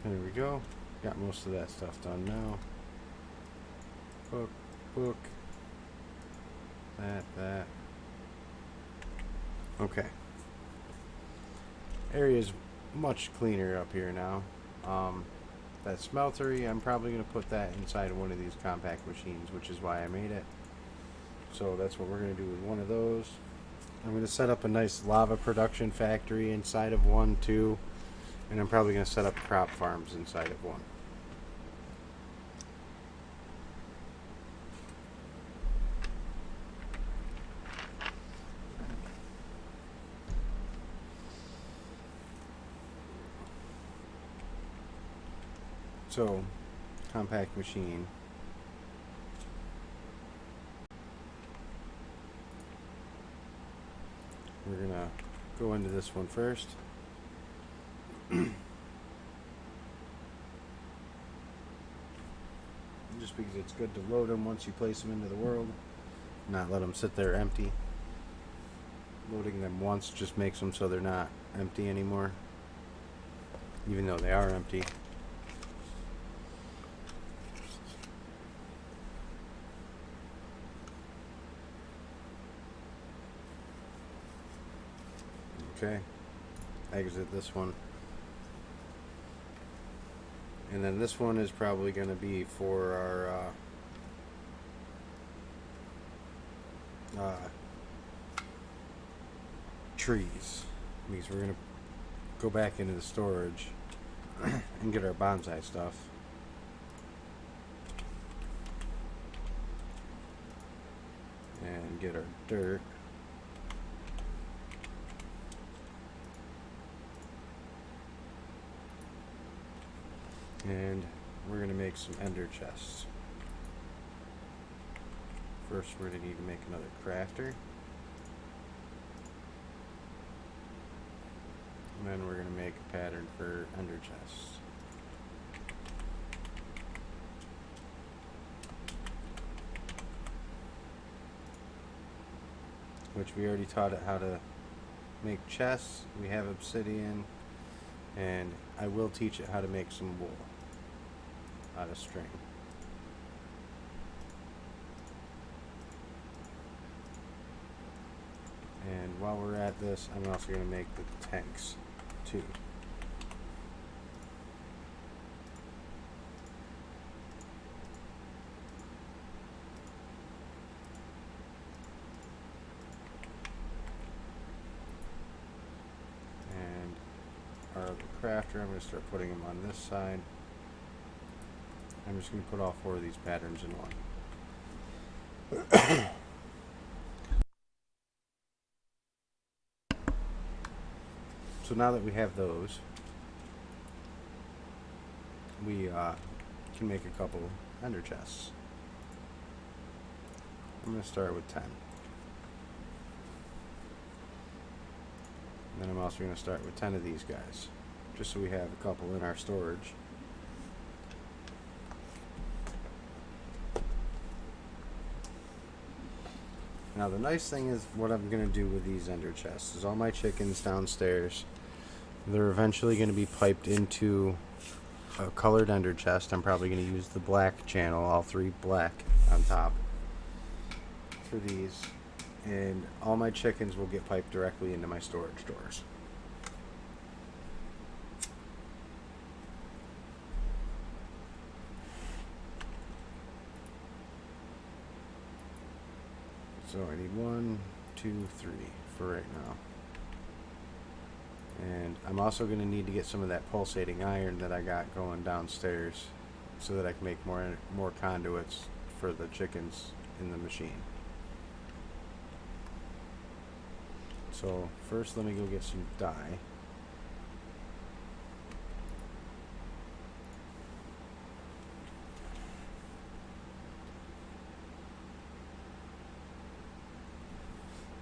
There we go. Got most of that stuff done now. Book. That. Okay. Area's much cleaner up here now. That smeltery, I'm probably going to put that inside of one of these compact machines, which is why I made it. So that's what we're going to do with one of those. I'm going to set up a nice lava production factory inside of one too, and I'm probably going to set up crop farms inside of one. So, compact machine. We're gonna go into this one first. Just because it's good to load them once you place them into the world, not let them sit there empty. Loading them once just makes them so they're not empty anymore, even though they are empty. Okay, exit this one. And then this one is probably going to be for our trees. Because we're going to go back into the storage and get our bonsai stuff. And get our dirt. And we're going to make some ender chests. First, we're going to need to make another crafter. And then we're going to make a pattern for ender chests. Which we already taught it how to make chests. We have obsidian. And I will teach it how to make some wool out of string. And while we're at this, I'm also going to make the tanks too. And our other crafter, I'm going to start putting them on this side. I'm just going to put all 4 of these patterns in one. So now that we have those, we can make a couple ender chests. I'm going to start with 10. And then I'm also going to start with 10 of these guys, just so we have a couple in our storage. Now the nice thing is what I'm going to do with these ender chests is all my chickens downstairs, they're eventually going to be piped into a colored ender chest. I'm probably going to use the black channel, all 3 black on top for these, and all my chickens will get piped directly into my storage doors. So I need 1, 2, 3 for right now. And I'm also going to need to get some of that pulsating iron that I got going downstairs so that I can make more conduits for the chickens in the machine. So first let me go get some dye.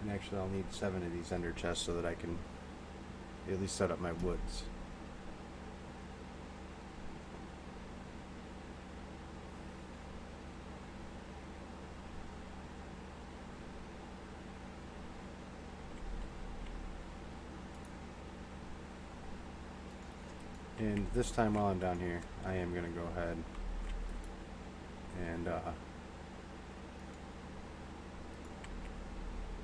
And actually I'll need 7 of these ender chests so that I can at least set up my woods. And this time while I'm down here, I am going to go ahead and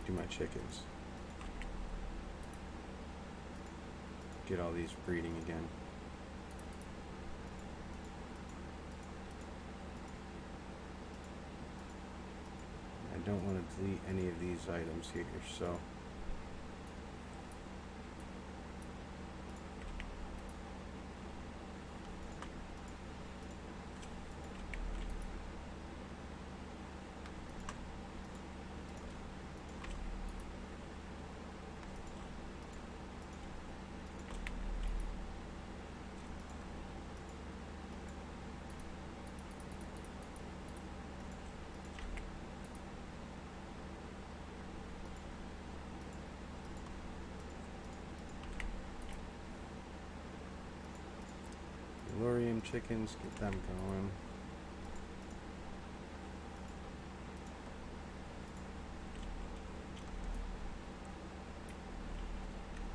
do my chickens. Get all these breeding again. I don't want to delete any of these items here, so Lorium chickens, get them going.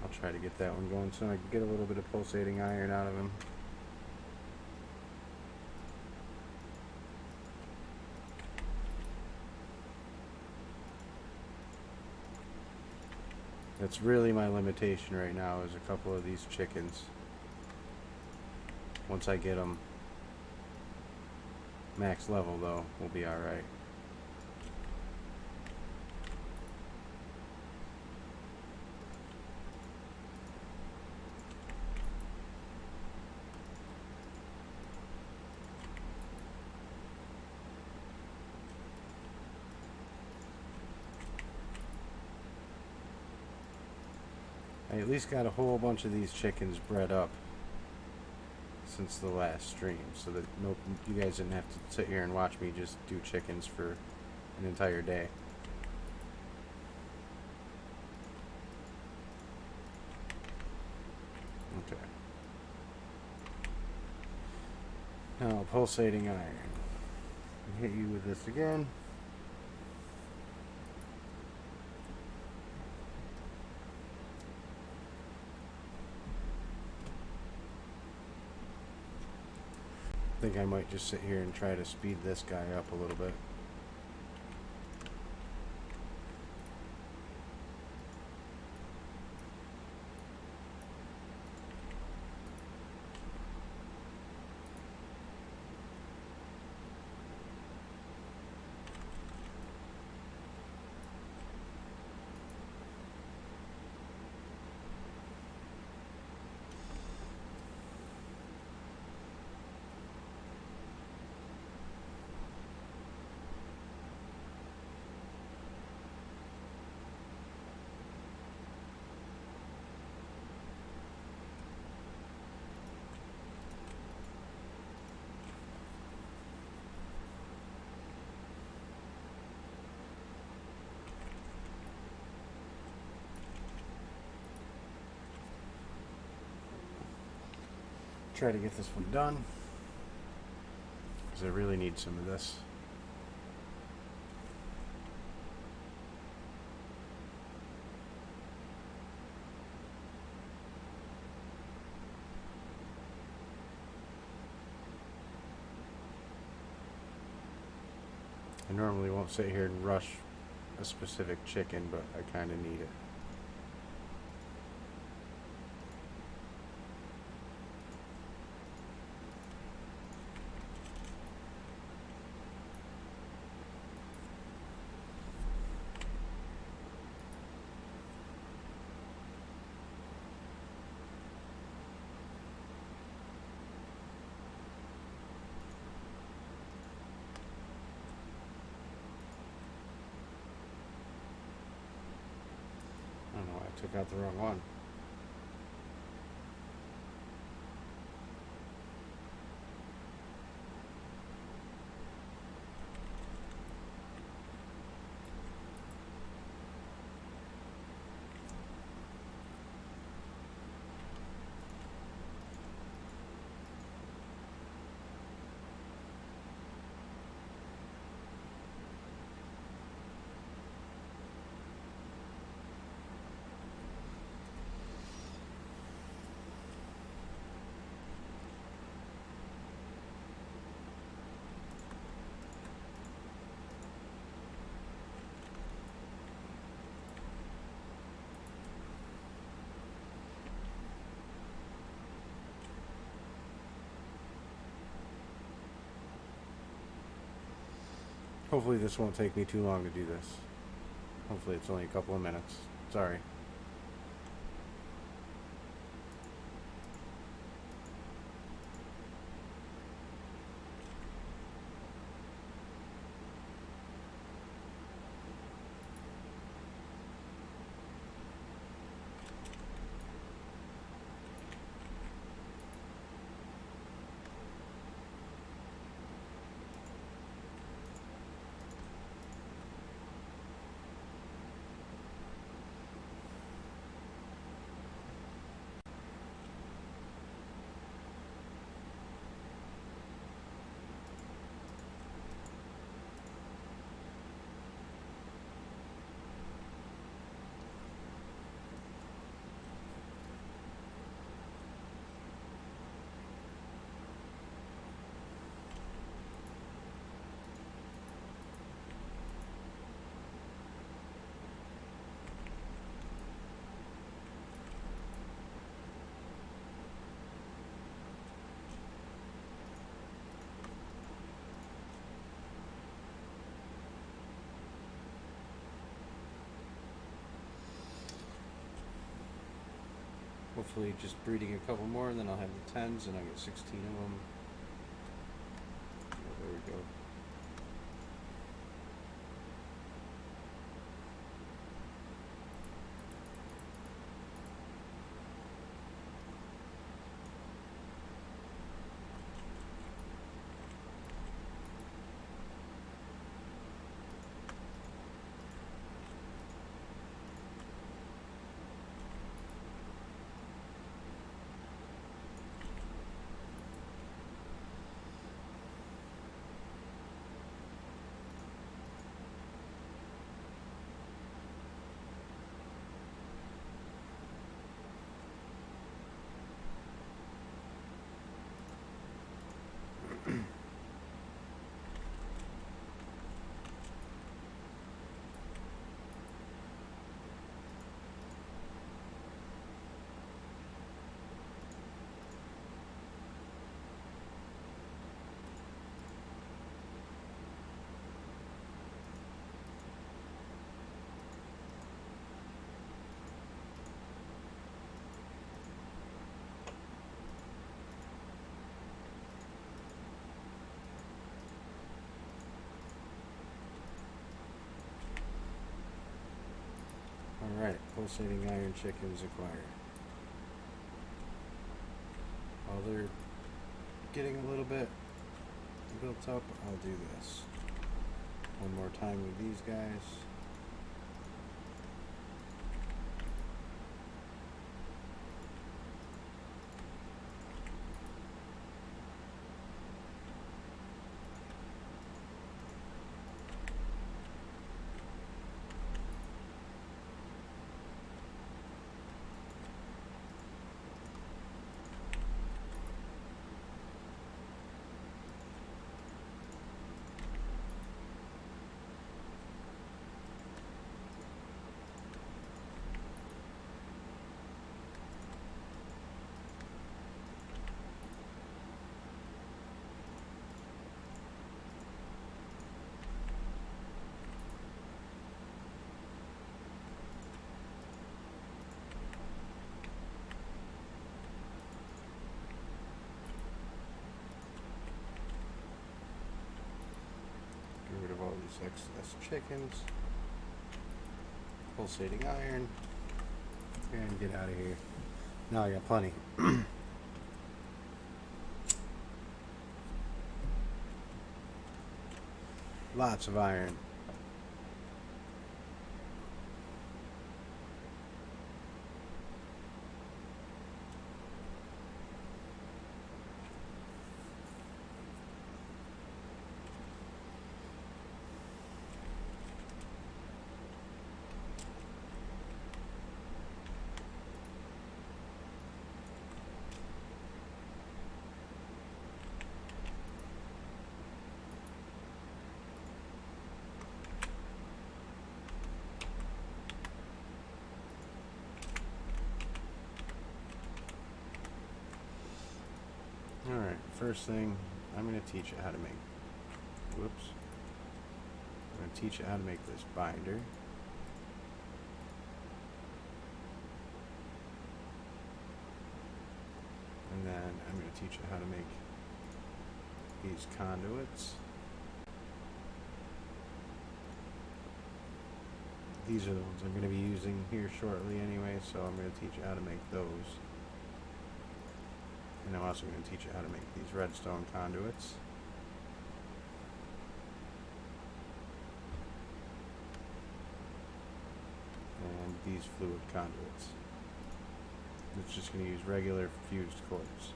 I'll try to get that one going so I can get a little bit of pulsating iron out of him. That's really my limitation right now, is a couple of these chickens. Once I get them max level though, we'll be alright. I at least got a whole bunch of these chickens bred up since the last stream, so that you guys didn't have to sit here and watch me just do chickens for an entire day. Okay. Now, pulsating iron. Hit you with this again. I think I might just sit here and try to speed this guy up a little bit. Try to get this one done, because I really need some of this. I normally won't sit here and rush a specific chicken, but I kind of need it. I don't know why I took out the wrong one. Hopefully this won't take me too long to do this. Hopefully it's only a couple of minutes. Sorry. Hopefully just breeding a couple more and then I'll have the 10s and I'll get 16 of them. Oh, there we go. Alright, pulsating iron chickens acquired. While they're getting a little bit built up, I'll do this. One more time with these guys. Get rid of all these excess chickens. Pulsating iron. And get out of here. Now I got plenty. Lots of iron. Alright, first thing, I'm going to teach you how to make, whoops, going to teach you how to make this binder. And then I'm going to teach you how to make these conduits. These are the ones I'm going to be using here shortly anyway, so I'm going to teach you how to make those. And I'm also going to teach you how to make these redstone conduits. And these fluid conduits. It's just going to use regular fused quartz.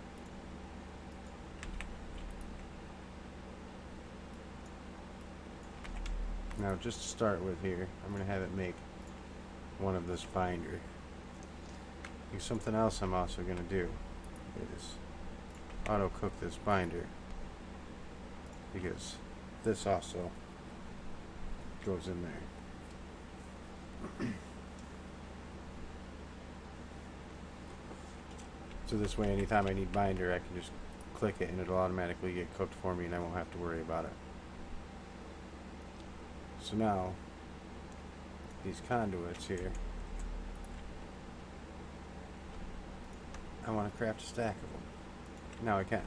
Now, just to start with here, I'm going to have it make one of this binder. Because something else I'm also going to do is auto cook this binder, because this also goes in there. So this way, anytime I need binder, I can just click it and it'll automatically get cooked for me and I won't have to worry about it. So now, these conduits here, I want to craft a stack of them. Now I can.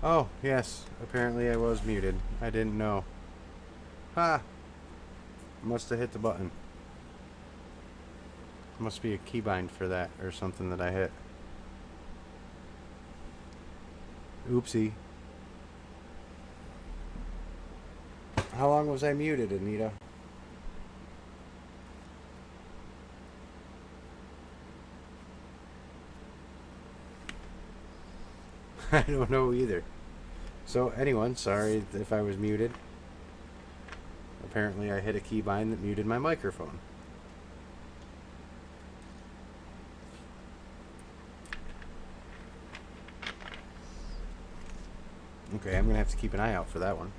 Oh, yes, apparently I was muted. I didn't know. Ha! Must have hit the button. Must be a keybind for that or something that I hit. Oopsie. How long was I muted, Anita? I don't know either. So, anyone, sorry if I was muted. Apparently I hit a keybind that muted my microphone. Okay, I'm going to have to keep an eye out for that one.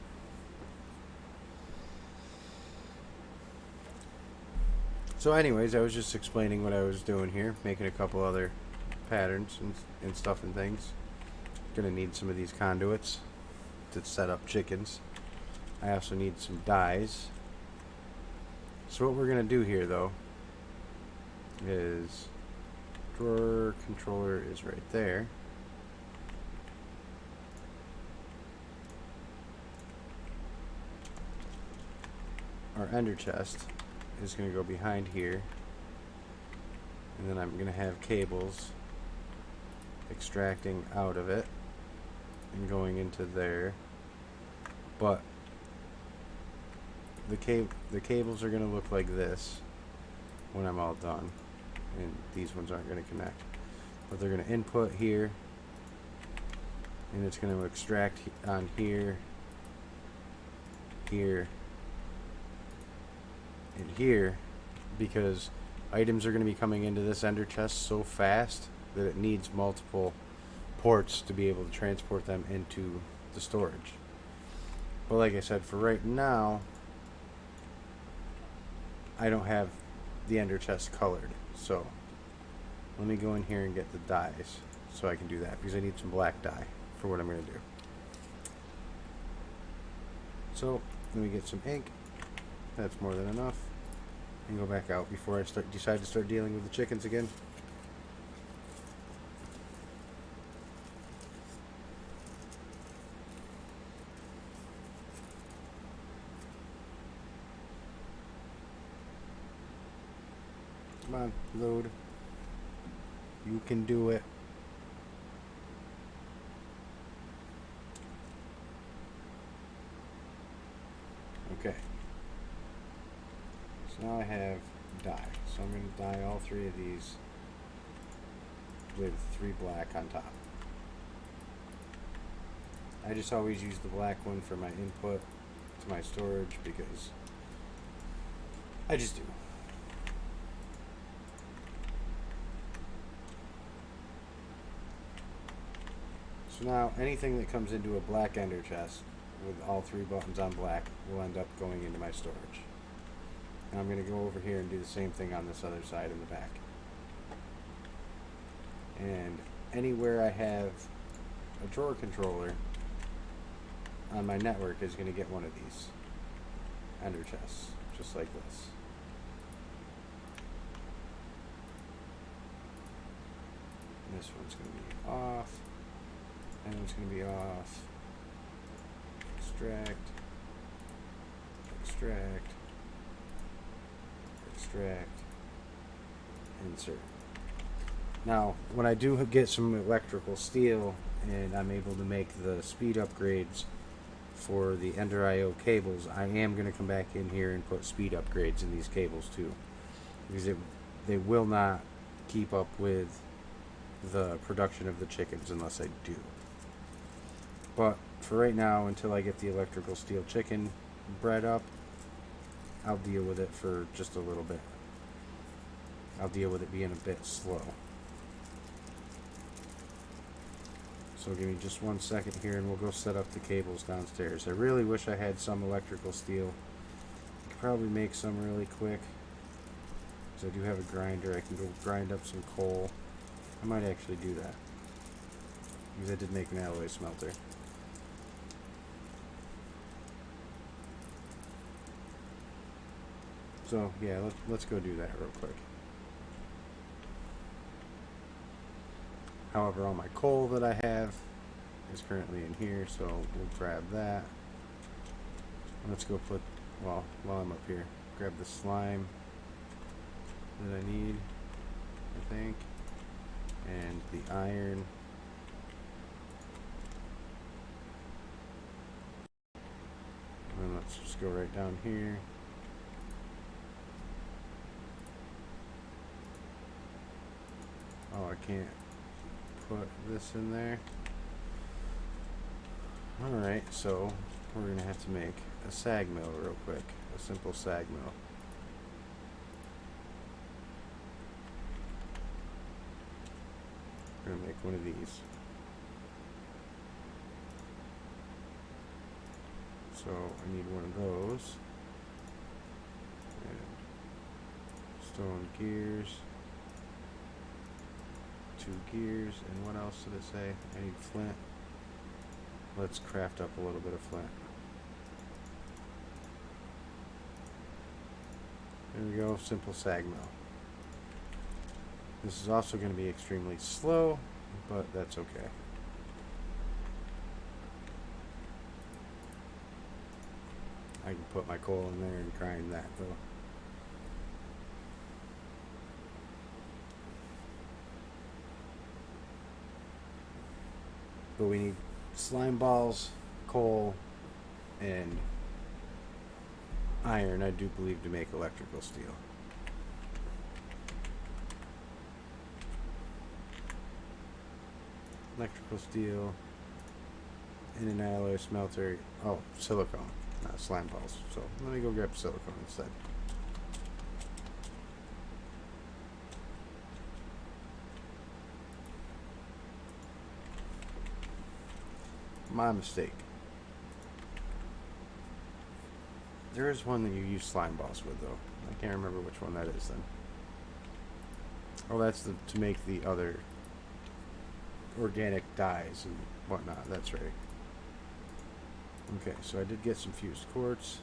So anyways, I was just explaining what I was doing here, making a couple other patterns and stuff and things. Gonna need some of these conduits to set up chickens. I also need some dyes. So what we're gonna do here though is drawer controller is right there. Our ender chest is going to go behind here, and then I'm going to have cables extracting out of it and going into there, but the cables are going to look like this when I'm all done, and these ones aren't going to connect. but they're going to input here, and it's going to extract on here, here, and here, because items are going to be coming into this ender chest so fast that it needs multiple ports to be able to transport them into the storage. But like I said, for right now, I don't have the ender chest colored, so let me go in here and get the dyes so I can do that, because I need some black dye for what I'm going to do. So let me get some ink. That's more than enough. And go back out before I decide to start dealing with the chickens again. Come on, load. You can do it. Okay. So now I have dye. So I'm going to dye all three of these with 3 black on top. I just always use the black one for my input to my storage because I just do. So now anything that comes into a black ender chest with all 3 buttons on black will end up going into my storage. And I'm going to go over here and do the same thing on this other side in the back. And anywhere I have a drawer controller on my network is going to get one of these ender chests, just like this. And this one's going to be off. And one's going to be off. Extract. Extract. Extract. Insert. Now, when I do get some electrical steel and I'm able to make the speed upgrades for the Ender IO cables, I am going to come back in here and put speed upgrades in these cables too, because they will not keep up with the production of the chickens unless I do. But for right now, until I get the electrical steel chicken bred up, I'll deal with it for just a little bit. I'll deal with it being a bit slow. So give me just 1 second here and we'll go set up the cables downstairs. I really wish I had some electrical steel. I could probably make some really quick, because I do have a grinder. I can go grind up some coal. I might actually do that, because I did make an alloy smelter. So yeah, let's go do that real quick. However, all my coal that I have is currently in here, so we'll grab that. Let's go put, well, while I'm up here, grab the slime that I need, I think, and the iron. And then let's just go right down here. Oh, I can't put this in there. Alright, so we're going to have to make a sag mill real quick. A simple sag mill. We're going to make one of these. So I need one of those. And stone gears. 2 gears, and what else did it say? I need flint. Let's craft up a little bit of flint. There we go, simple sag mill. This is also going to be extremely slow, but that's okay. I can put my coal in there and grind that though. But we need slime balls, coal, and iron, I do believe, to make electrical steel. electrical steel, in an alloy smelter. Oh, silicone, not slime balls. So let me go grab silicone instead. My mistake. There is one that you use slime balls with, though. I can't remember which one that is then. Oh, that's to make the other organic dyes and whatnot. That's right. Okay, so I did get some fused quartz.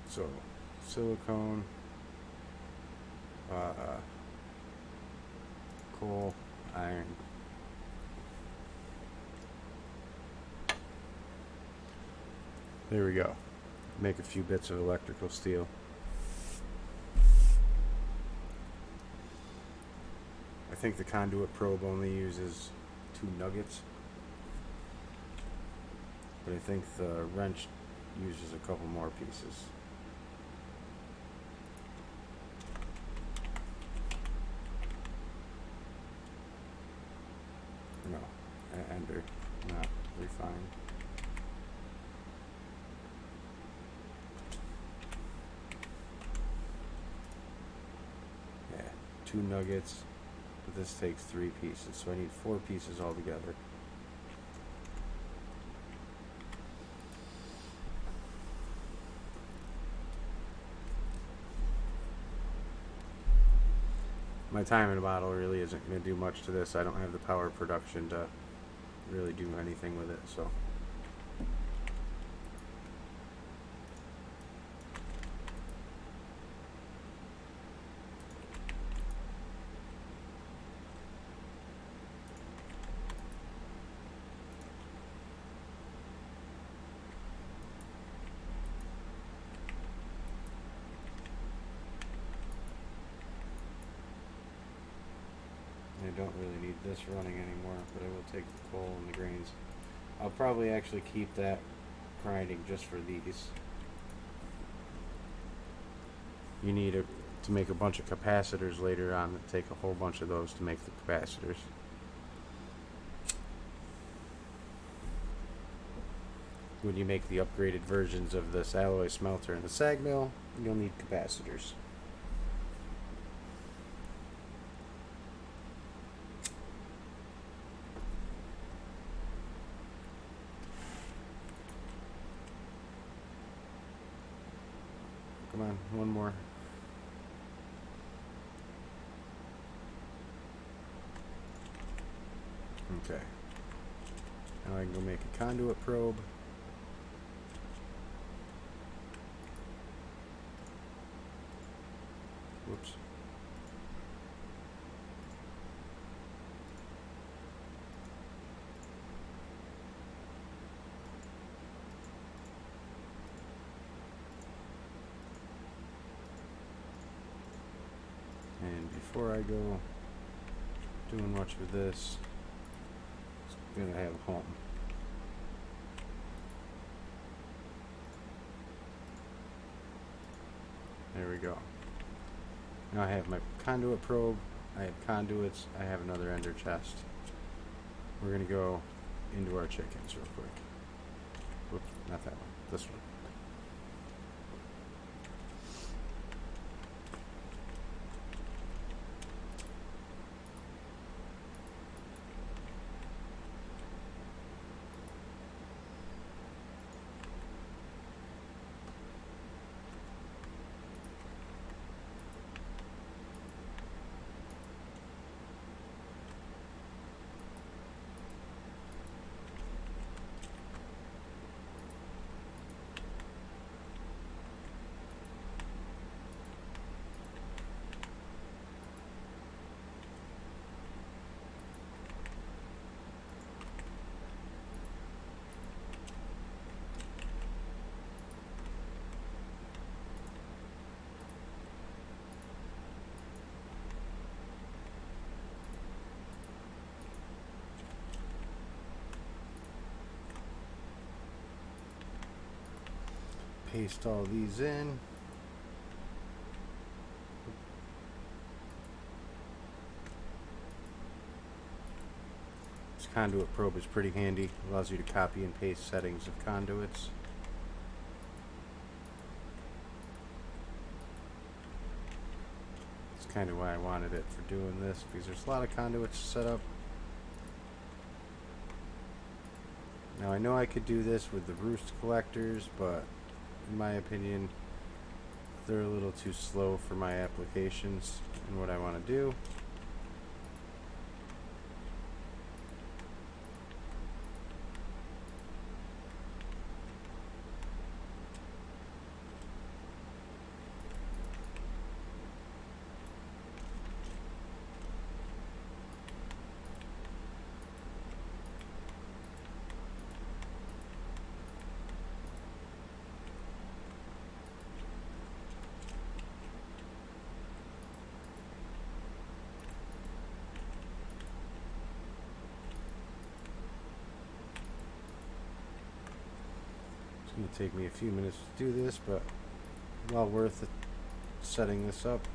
So, silicone, coal, iron. There we go. Make a few bits of electrical steel. I think the conduit probe only uses 2 nuggets, but I think the wrench uses a couple more pieces. No, ender, not refined. Yeah, 2 nuggets. But this takes 3 pieces, so I need 4 pieces altogether. My time in a bottle really isn't going to do much to this. I don't have the power production to really do anything with it, so. I don't really need this running anymore, but I will take the coal and the grains. I'll probably actually keep that grinding just for these. You need to make a bunch of capacitors later on, and take a whole bunch of those to make the capacitors. When you make the upgraded versions of this alloy smelter and the sag mill, you'll need capacitors. Come on, one more. Okay. Now I can go make a conduit probe. Whoops. And before I go doing much with this, it's gonna have a home. There we go. Now I have my conduit probe, I have conduits, I have another ender chest. We're gonna go into our chickens real quick. Whoops, not that one, this one. Paste all these in. This conduit probe is pretty handy. Allows you to copy and paste settings of conduits. That's kind of why I wanted it for doing this, because there's a lot of conduits to set up. Now I know I could do this with the roost collectors, but in my opinion they're a little too slow for my applications and what I want to do. It's going to take me a few minutes to do this, but well worth it setting this up.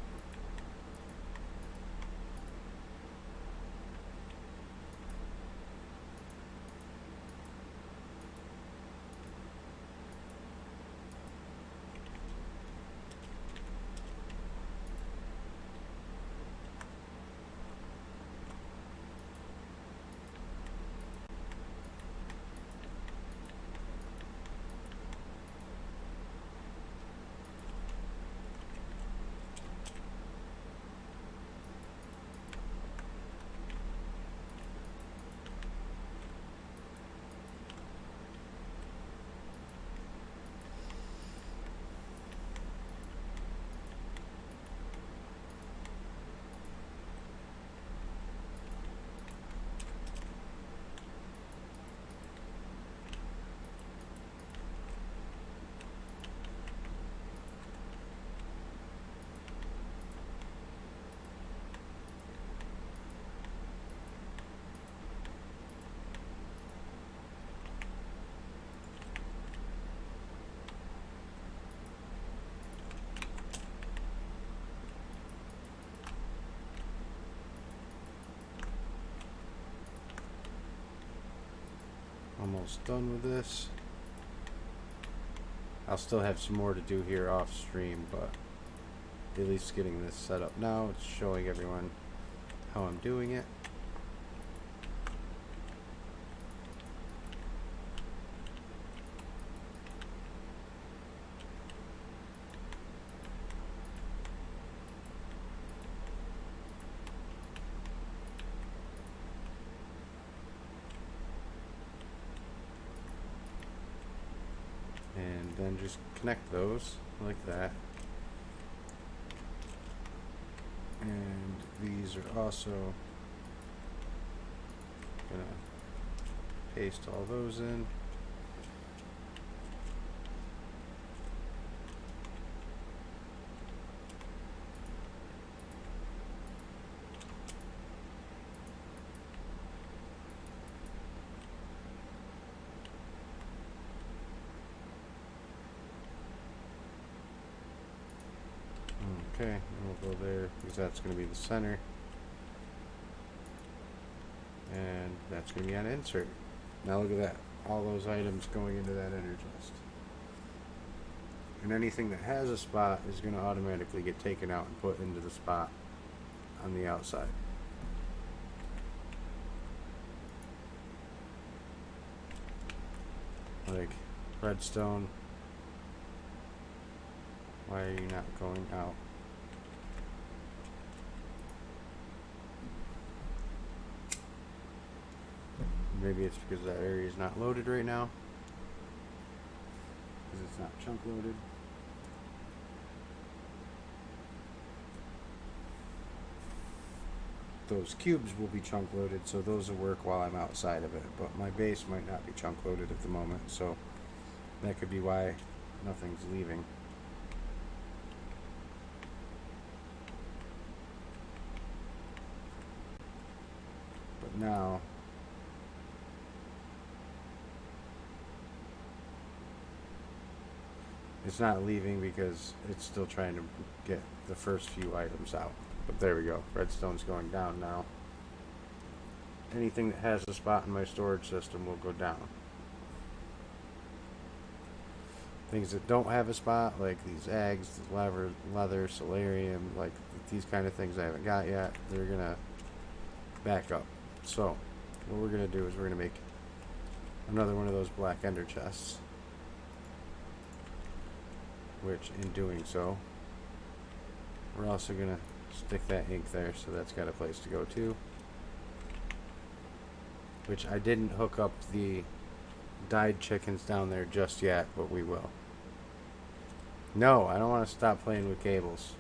Almost done with this. I'll still have some more to do here off stream, but at least getting this set up now, it's showing everyone how I'm doing it. And then just connect those like that. And these are also gonna paste all those in. Okay, and we'll go there because that's going to be the center. And that's going to be on insert. Now look at that. All those items going into that inner chest. And anything that has a spot is going to automatically get taken out and put into the spot on the outside. Like redstone. Why are you not going out? Maybe it's because that area is not loaded right now. Because it's not chunk loaded. Those cubes will be chunk loaded, so those will work while I'm outside of it. But my base might not be chunk loaded at the moment, so that could be why nothing's leaving. But now it's not leaving because it's still trying to get the first few items out. But there we go. Redstone's going down now. anything that has a spot in my storage system will go down. Things that don't have a spot, like these eggs, leather, solarium, like these kind of things I haven't got yet, they're gonna back up. So, what we're gonna do is we're gonna make another one of those black ender chests. Which, in doing so, we're also gonna stick that ink there, so that's got a place to go too. Which I didn't hook up the dyed chickens down there just yet, but we will. No, I don't want to stop playing with cables.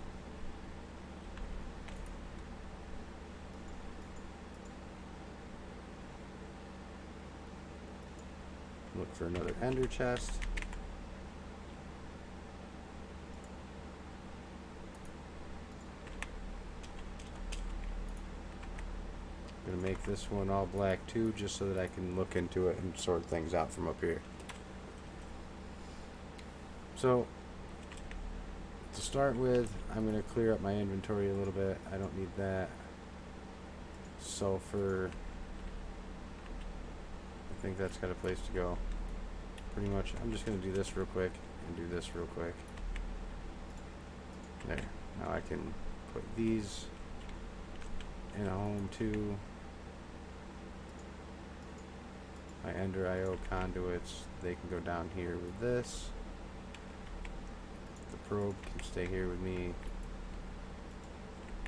Look for another ender chest. I'm going to make this one all black too, just so that I can look into it and sort things out from up here. So, to start with, I'm going to clear up my inventory a little bit. I don't need that. Sulfur. I think that's got a place to go. Pretty much, I'm just going to do this real quick and do this real quick. There. Now I can put these in a home too. My Ender IO conduits, they can go down here with this. The probe can stay here with me.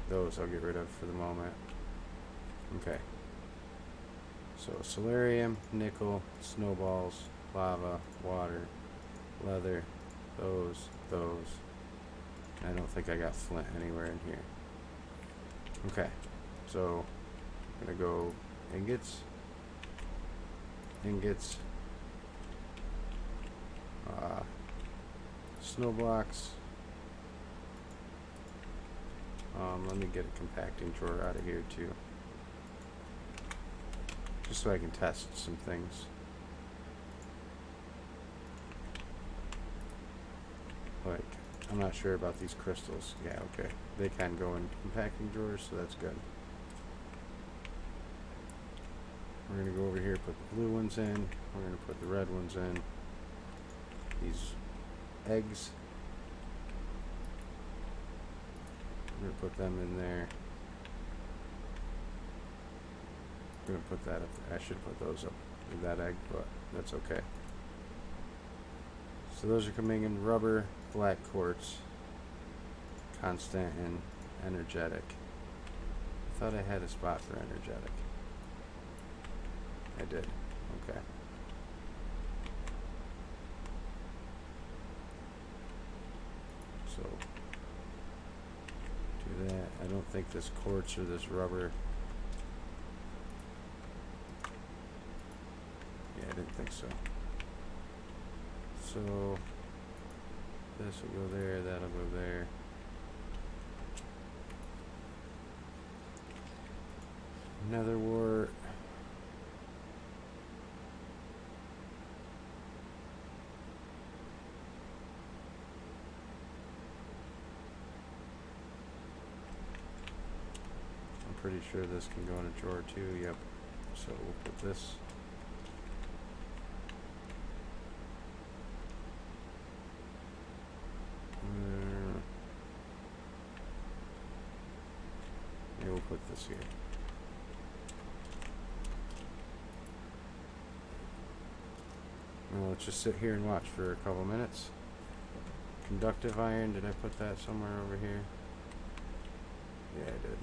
Those I'll get rid of for the moment. Okay. So solarium, nickel, snowballs, lava, water, leather, those. I don't think I got flint anywhere in here. Okay. So I'm gonna go ingots, snow blocks. Let me get a compacting drawer out of here too, just so I can test some things. Like, I'm not sure about these crystals. Yeah, okay. They can go in compacting drawers, so that's good. We're going to go over here, put the blue ones in. We're going to put the red ones in. These eggs. We're going to put them in there. We're going to put that up there. I should put those up with that egg, but that's okay. So those are coming in rubber, black quartz, constant, and energetic. I thought I had a spot for energetic. I did. Okay. So do that. I don't think this quartz or this rubber. Yeah, I didn't think so. So this will go there, that'll go there. Nether wart. I'm pretty sure this can go in a drawer too, yep. So we'll put this. Maybe we'll put this here. Well, let's just sit here and watch for a couple minutes. Conductive iron, did I put that somewhere over here? Yeah, I did.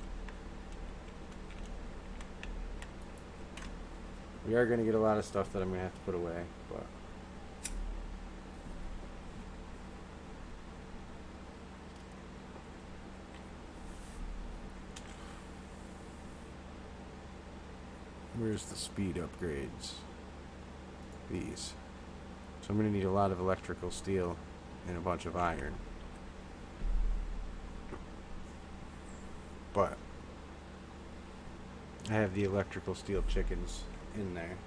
We are going to get a lot of stuff that I'm going to have to put away, but where's the speed upgrades? These. So I'm going to need a lot of electrical steel and a bunch of iron. But I have the electrical steel chickens in there.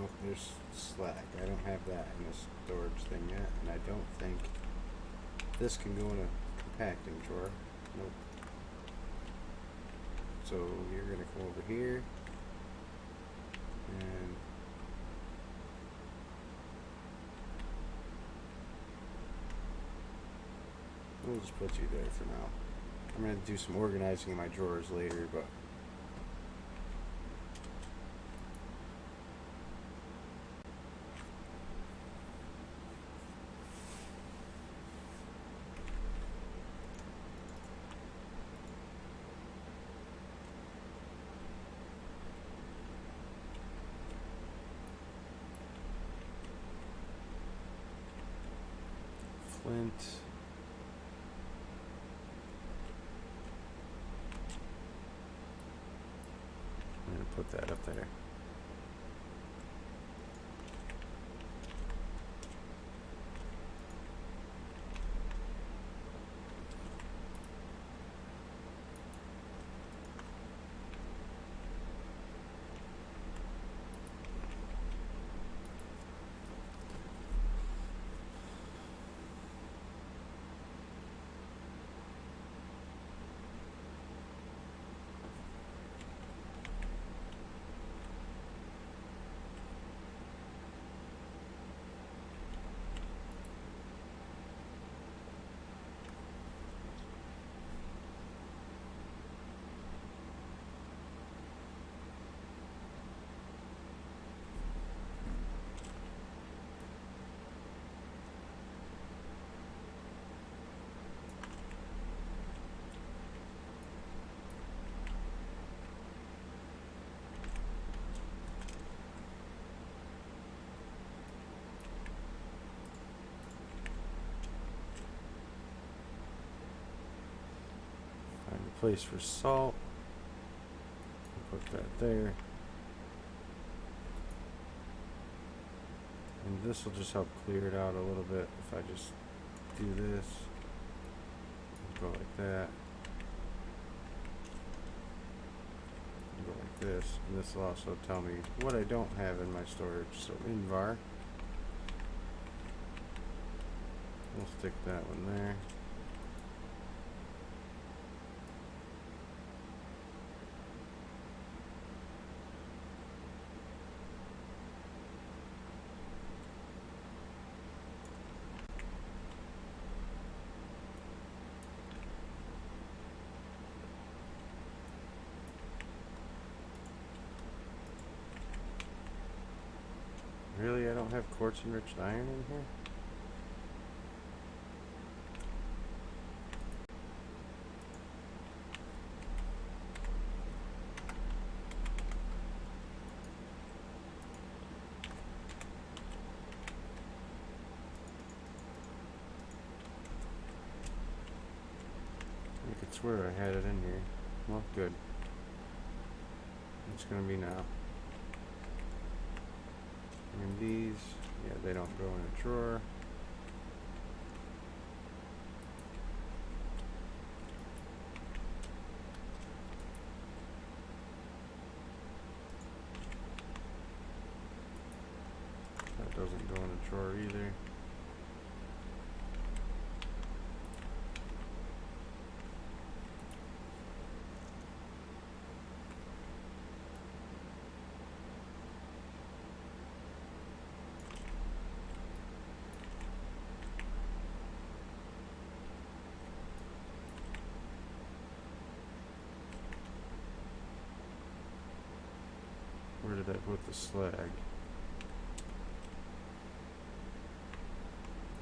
Oh, there's slag. I don't have that in this storage thing yet, and I don't think this can go in a compacting drawer. Nope. So you're gonna come over here and we'll just put you there for now. I'm gonna do some organizing in my drawers later, but flint. I'm gonna put that up there. Place for salt. Put that there. And this will just help clear it out a little bit if I just do this. Go like that. Go like this. And this will also tell me what I don't have in my storage. So in var, we'll stick that one there. Really, I don't have quartz enriched iron in here? I could swear I had it in here. Well, good. It's gonna be now. And these, yeah, they don't go in a drawer. That doesn't go in a drawer either. Where did I put the slag?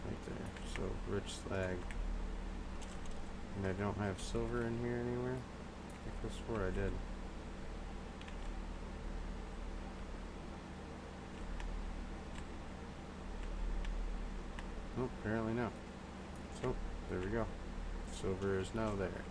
Right there. So rich slag. And I don't have silver in here anywhere. I could swear I did. Oh, apparently no. So there we go. Silver is now there.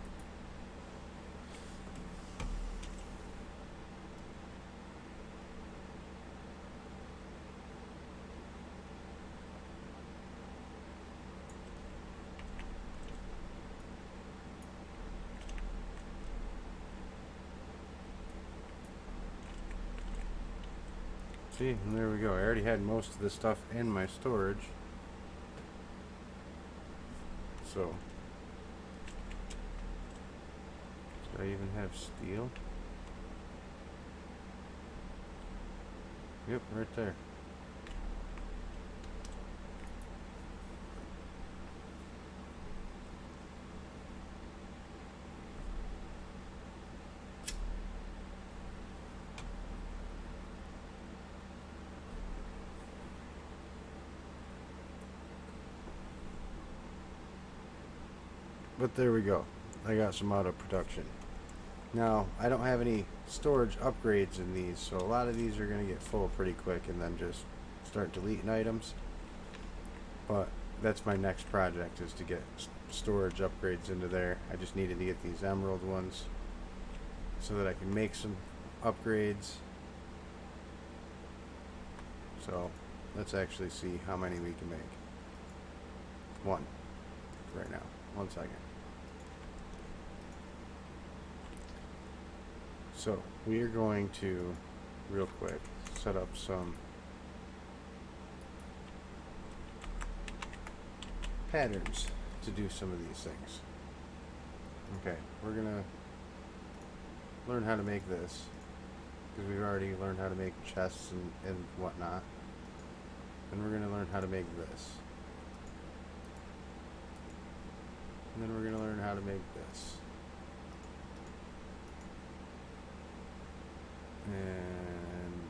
See, and there we go. I already had most of this stuff in my storage. So, do I even have steel? Yep, right there. But there we go. I got some out of production. Now, I don't have any storage upgrades in these, so a lot of these are going to get full pretty quick and then just start deleting items. But that's my next project, is to get storage upgrades into there. I just needed to get these emerald ones so that I can make some upgrades. So let's actually see how many we can make. One right now. 1 second. So we are going to, real quick, set up some patterns to do some of these things. Okay, we're gonna learn how to make this, because we've already learned how to make chests and whatnot. And we're gonna learn how to make this. And then we're gonna learn how to make this. And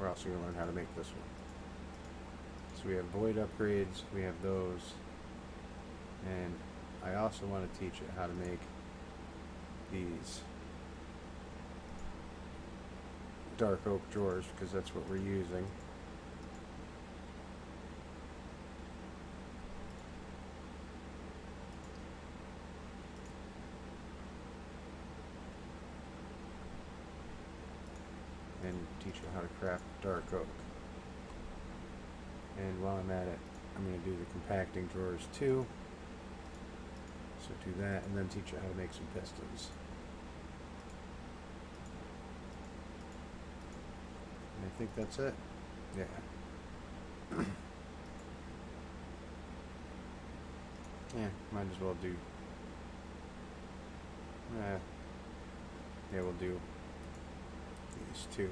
we're also going to learn how to make this one. So we have void upgrades, we have those, and I also want to teach it how to make these dark oak drawers, because that's what we're using. And teach you how to craft dark oak. And while I'm at it, I'm going to do the compacting drawers too. So do that, and then teach you how to make some pistons. And I think that's it. Yeah. Yeah, might as well do. Yeah, we'll do these two,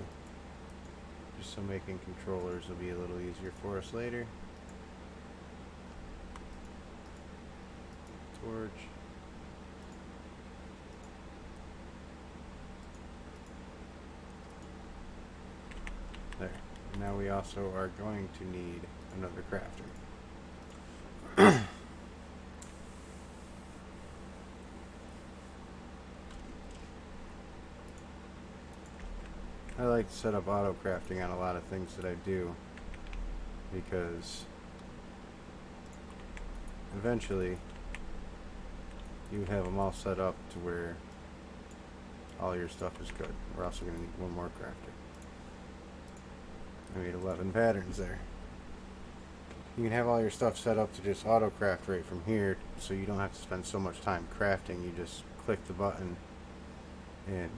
just so making controllers will be a little easier for us later. Torch. There. Now we also are going to need another crafter. I like to set up auto crafting on a lot of things that I do, because eventually you have them all set up to where all your stuff is good. We're also going to need one more crafter. I need 11 patterns there. You can have all your stuff set up to just auto craft right from here, so you don't have to spend so much time crafting. You just click the button and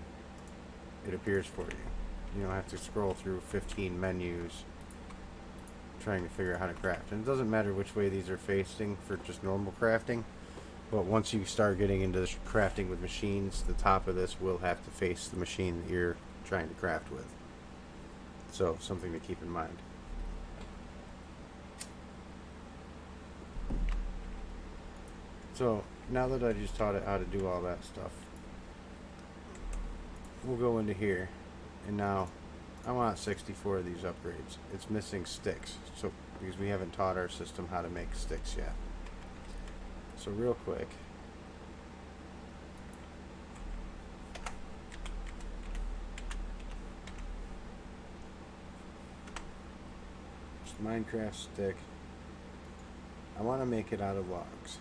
it appears for you. You don't have to scroll through 15 menus trying to figure out how to craft. And it doesn't matter which way these are facing for just normal crafting, but once you start getting into this crafting with machines, the top of this will have to face the machine that you're trying to craft with. So, something to keep in mind. So, now that I just taught it how to do all that stuff, we'll go into here. And now, I want 64 of these upgrades. It's missing sticks, so because we haven't taught our system how to make sticks yet. So real quick, just Minecraft stick. I want to make it out of logs,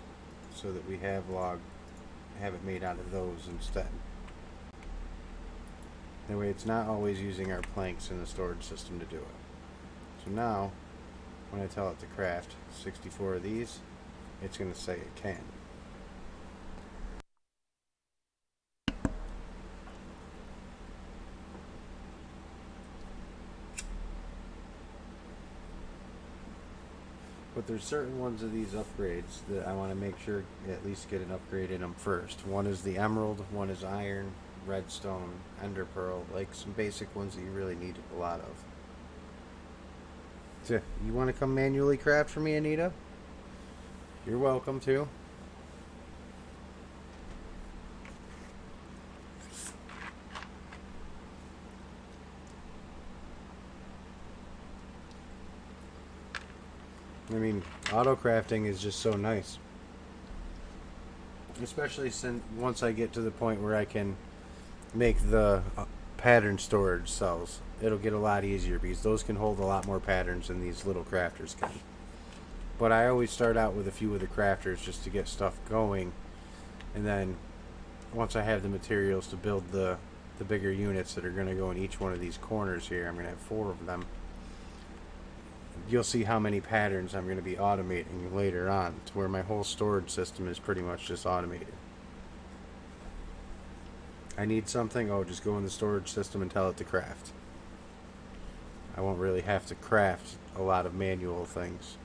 so that we have it made out of those instead. That way it's not always using our planks in the storage system to do it. So now, when I tell it to craft 64 of these, it's going to say it can. But there's certain ones of these upgrades that I want to make sure at least get an upgrade in them first. One is the emerald, one is iron, redstone, ender pearl, like some basic ones that you really need a lot of. So, you want to come manually craft for me, Anita? You're welcome to. I mean, auto crafting is just so nice. Especially since once I get to the point where I can make the pattern storage cells, it'll get a lot easier because those can hold a lot more patterns than these little crafters can. But I always start out with a few of the crafters just to get stuff going, and then once I have the materials to build the bigger units that are going to go in each one of these corners here, I'm going to have 4 of them. You'll see how many patterns I'm going to be automating later on, to where my whole storage system is pretty much just automated. I need something, oh, just go in the storage system and tell it to craft. I won't really have to craft a lot of manual things.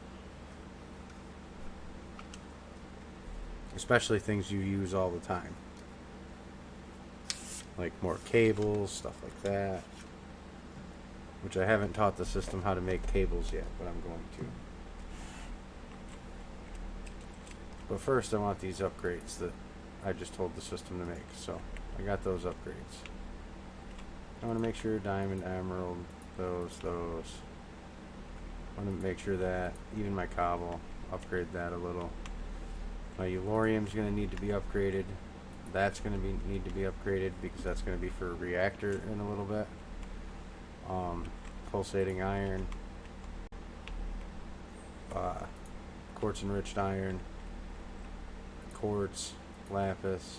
Especially things you use all the time. Like more cables, stuff like that. Which I haven't taught the system how to make cables yet, but I'm going to. But first I want these upgrades that I just told the system to make. So I got those upgrades. I want to make sure diamond, emerald, those. I want to make sure that even my cobble, upgrade that a little. My Eulorium's going to need to be upgraded. That's going to need to be upgraded because that's going to be for a reactor in a little bit. Pulsating iron, quartz enriched iron, quartz, lapis.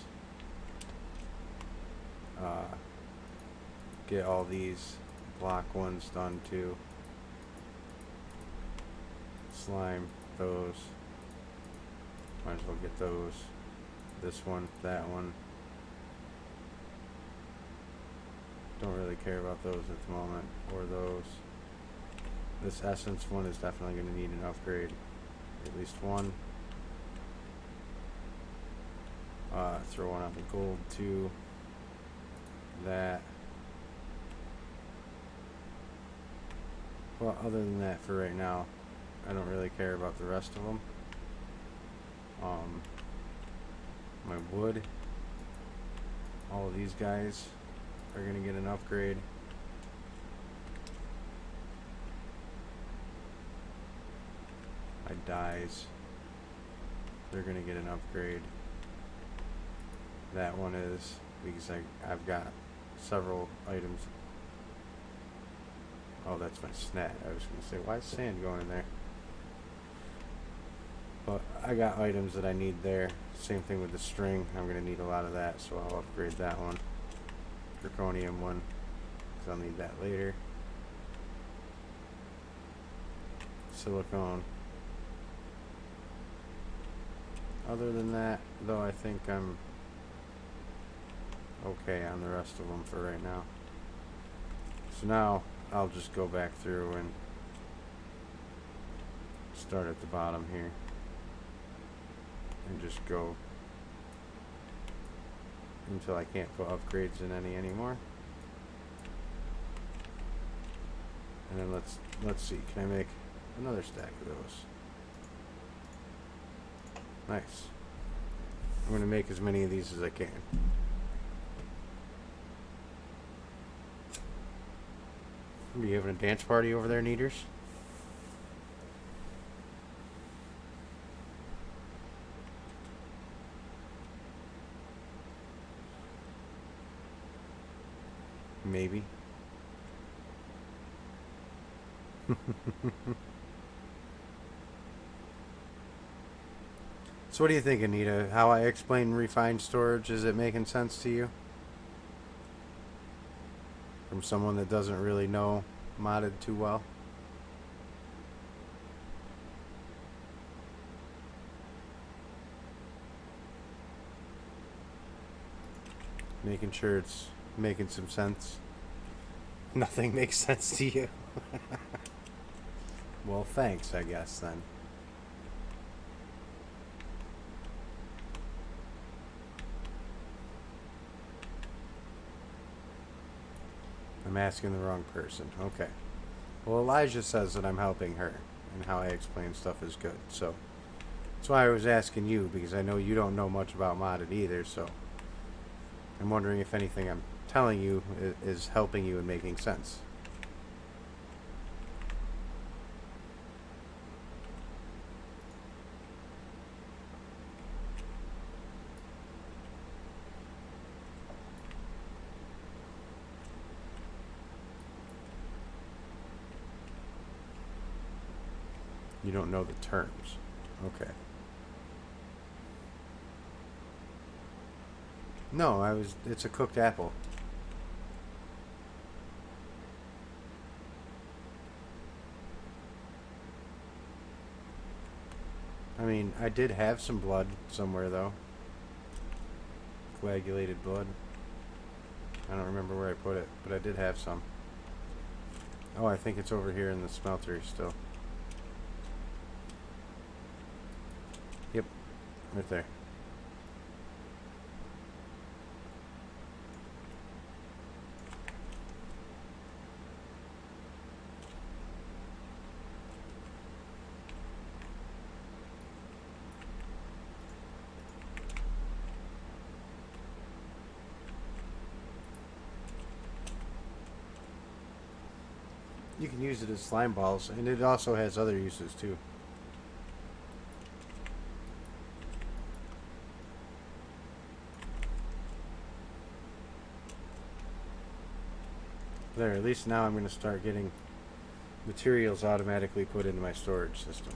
Get all these block ones done too. Slime, those. Might as well get those. This one, that one. Don't really care about those at the moment, or those. This essence one is definitely going to need an upgrade, at least one. Throw one out the gold too. That. Well, other than that, for right now, I don't really care about the rest of them. My wood. All of these guys are going to get an upgrade. My dyes, they're going to get an upgrade. That one is because I've got several items. Oh, that's my snat. I was going to say, why is sand going in there? But I got items that I need there. Same thing with the string. I'm going to need a lot of that, so I'll upgrade that one. Draconium one, because I'll need that later. Silicone. Other than that, though, I think I'm okay on the rest of them for right now. So now I'll just go back through and start at the bottom here and just go until I can't put upgrades in any anymore. And then let's see, can I make another stack of those? Nice. I'm going to make as many of these as I can. Are you having a dance party over there, Neaters? Maybe. So what do you think, Anita? How I explain refined storage, is it making sense to you? From someone that doesn't really know modded too well? Making sure it's making some sense. Nothing makes sense to you. Well, thanks, I guess, then. I'm asking the wrong person. Okay. Well, Elijah says that I'm helping her, and how I explain stuff is good. So that's why I was asking you, because I know you don't know much about modded either. So I'm wondering if anything I'm telling you is helping you and making sense. You don't know the terms. Okay. No, I was. It's a cooked apple. I mean, I did have some blood somewhere though. Coagulated blood. I don't remember where I put it, but I did have some. Oh, I think it's over here in the smeltery still. Yep, right there. You can use it as slime balls, and it also has other uses too. There, at least now I'm going to start getting materials automatically put into my storage system,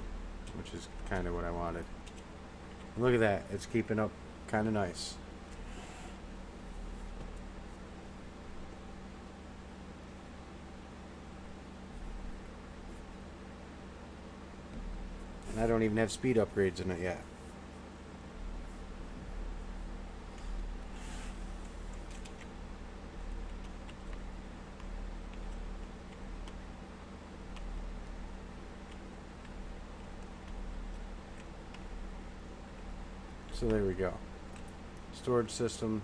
which is kind of what I wanted. And look at that, it's keeping up kind of nice. And I don't even have speed upgrades in it yet. So there we go. Storage system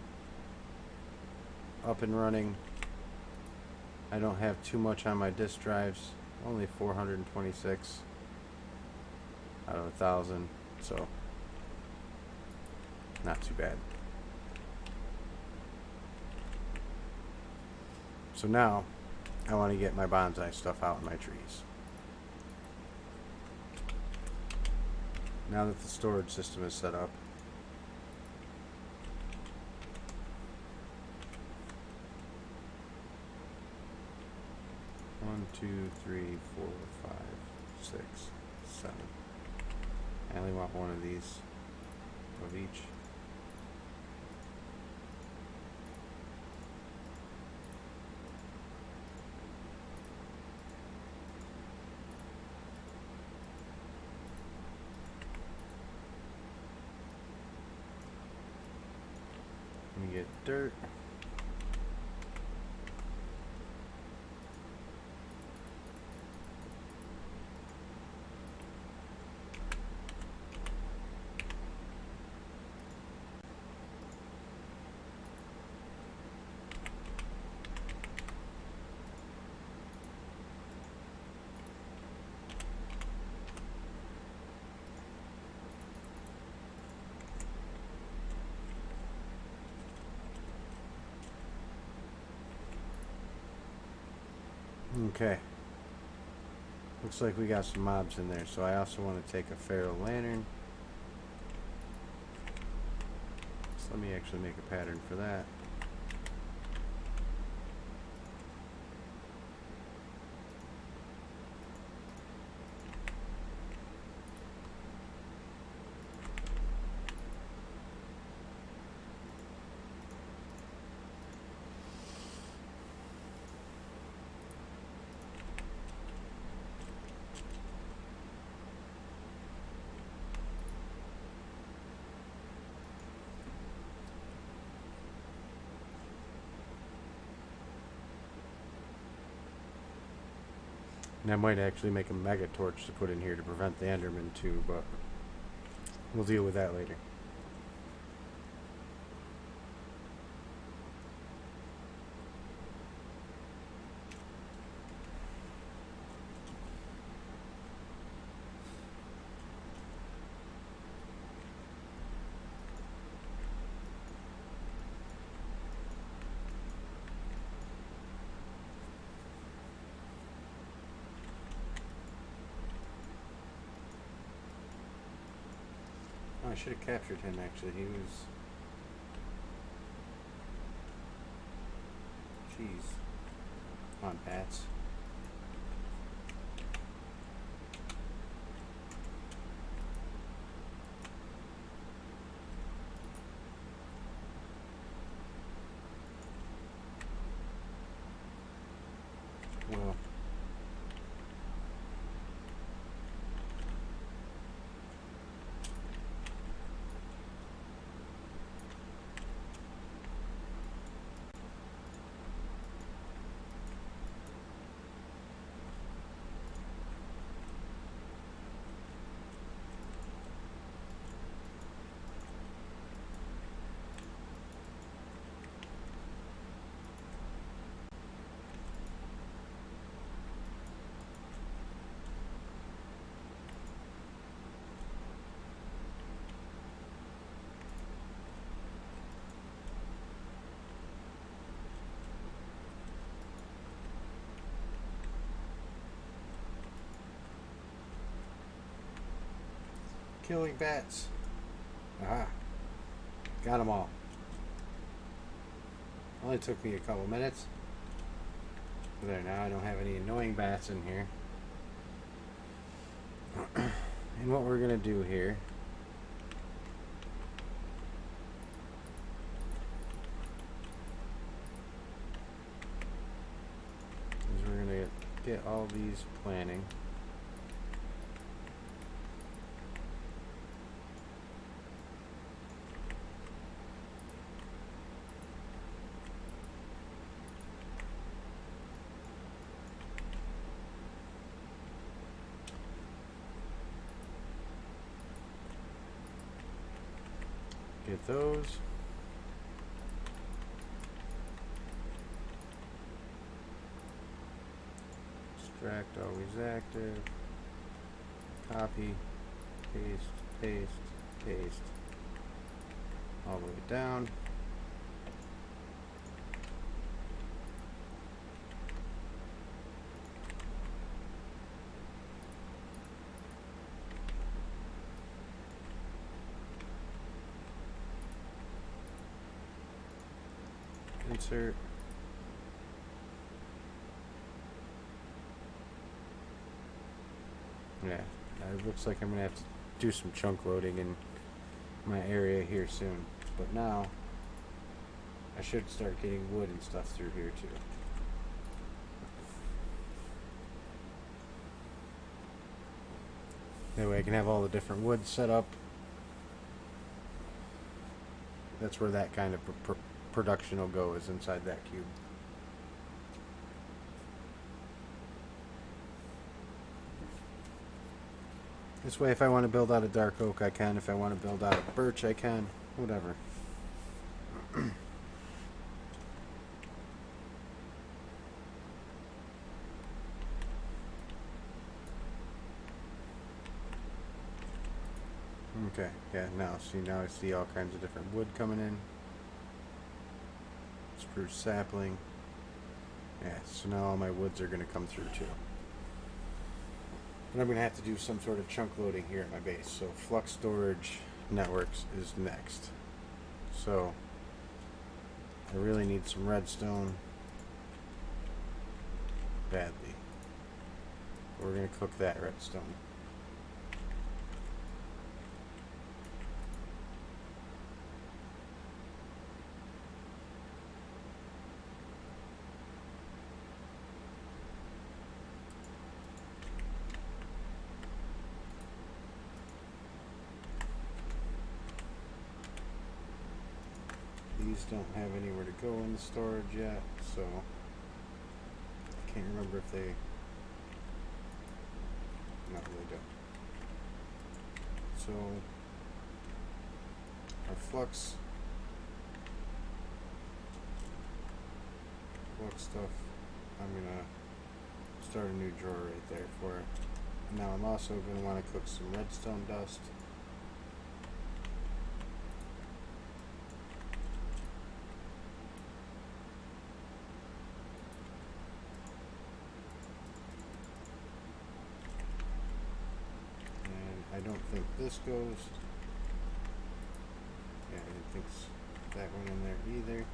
up and running. I don't have too much on my disk drives. Only 426 out of 1,000. So not too bad. So now I want to get my bonsai stuff out in my trees. Now that the storage system is set up, one, two, three, 4, 5, 6, 7. I only want one of these of each. Let me get dirt. Okay. Looks like we got some mobs in there, so I also want to take a ferro lantern. So let me actually make a pattern for that. And I might actually make a mega torch to put in here to prevent the Enderman too, but we'll deal with that later. I should have captured him actually. He was. Jeez. Come on, bats. Well. Killing bats. Aha. Got them all. Only took me a couple minutes. There, now I don't have any annoying bats in here. And what we're going to do here is we're going to get all these planting. Get those. Extract always active. Copy. Paste, paste, paste. All the way down. Insert. Yeah, it looks like I'm gonna have to do some chunk loading in my area here soon. But now I should start getting wood and stuff through here too. That way I can have all the different wood set up. That's where that kind of production will go, is inside that cube. This way, if I want to build out a dark oak, I can. If I want to build out a birch, I can. Whatever. Okay, yeah, now I see all kinds of different wood coming in. Spruce sapling. Yeah, so now all my woods are going to come through too. And I'm going to have to do some sort of chunk loading here at my base. So flux storage networks is next. So I really need some redstone badly. We're going to cook that redstone. These don't have anywhere to go in the storage yet, so I can't remember if they... No, they don't. So our flux stuff, I'm gonna start a new drawer right there for it. Now I'm also gonna want to cook some redstone dust. I don't think this goes. think that one in there either.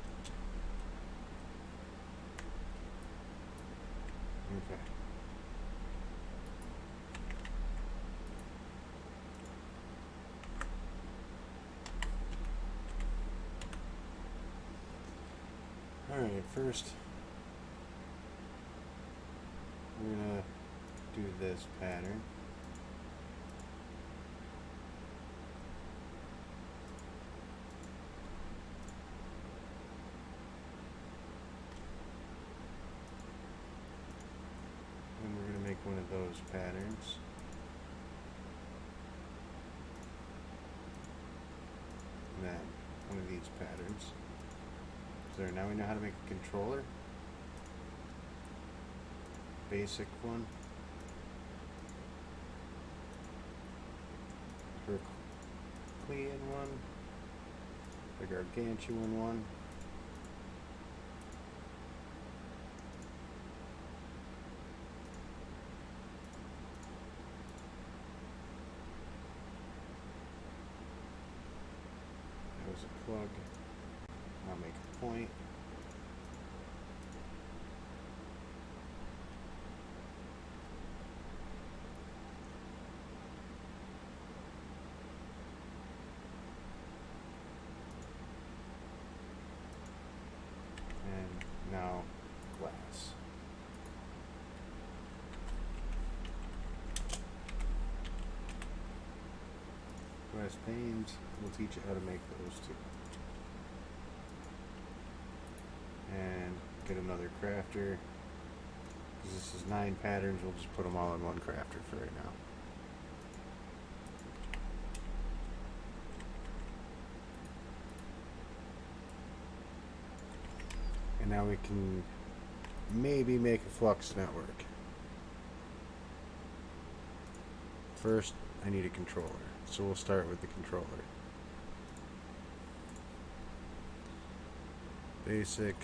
Okay. Alright, first we're gonna do this pattern. And we're gonna make one of those patterns. And then one of these patterns. So there, now we know how to make a controller. Basic one. Herculean one. The gargantuan one. That was a plug. I'll make a point. And now glass. Glass panes, we'll teach you how to make those too. And get another crafter. Because this is 9 patterns, we'll just put them all in one crafter for right now. And now we can maybe make a flux network. First, I need a controller. So we'll start with the controller. Basic,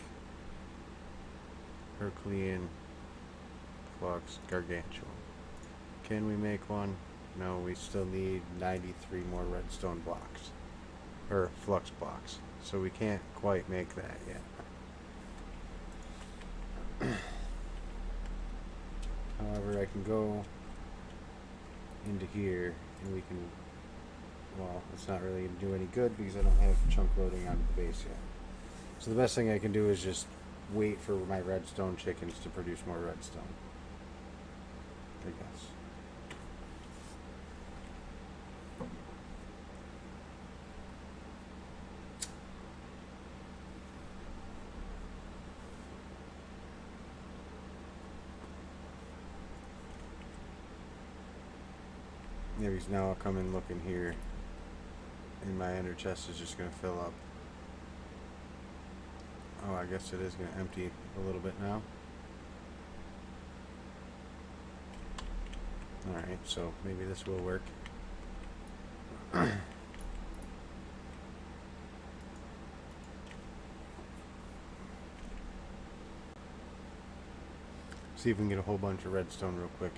Herculean, flux, gargantuan. Can we make one? No, we still need 93 more redstone blocks. Or flux blocks. So we can't quite make that yet. However, I can go into here and we can, well, it's not really going to do any good because I don't have chunk loading onto the base yet. So the best thing I can do is just wait for my redstone chickens to produce more redstone, I guess. Yeah, because now I'll come and look in here and my ender chest is just going to fill up. Oh, I guess it is going to empty a little bit now. Alright, so maybe this will work. See if we can get a whole bunch of redstone real quick.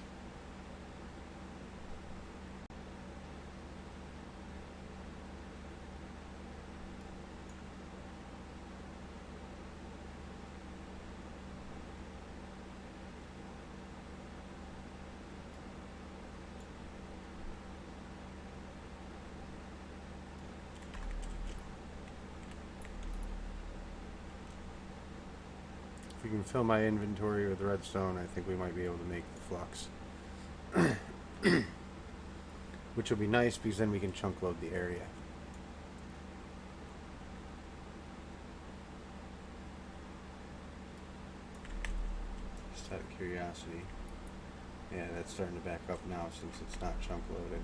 If we can fill my inventory with redstone, I think we might be able to make the flux. Which will be nice because then we can chunk load the area. Just out of curiosity. Yeah, that's starting to back up now since it's not chunk loaded.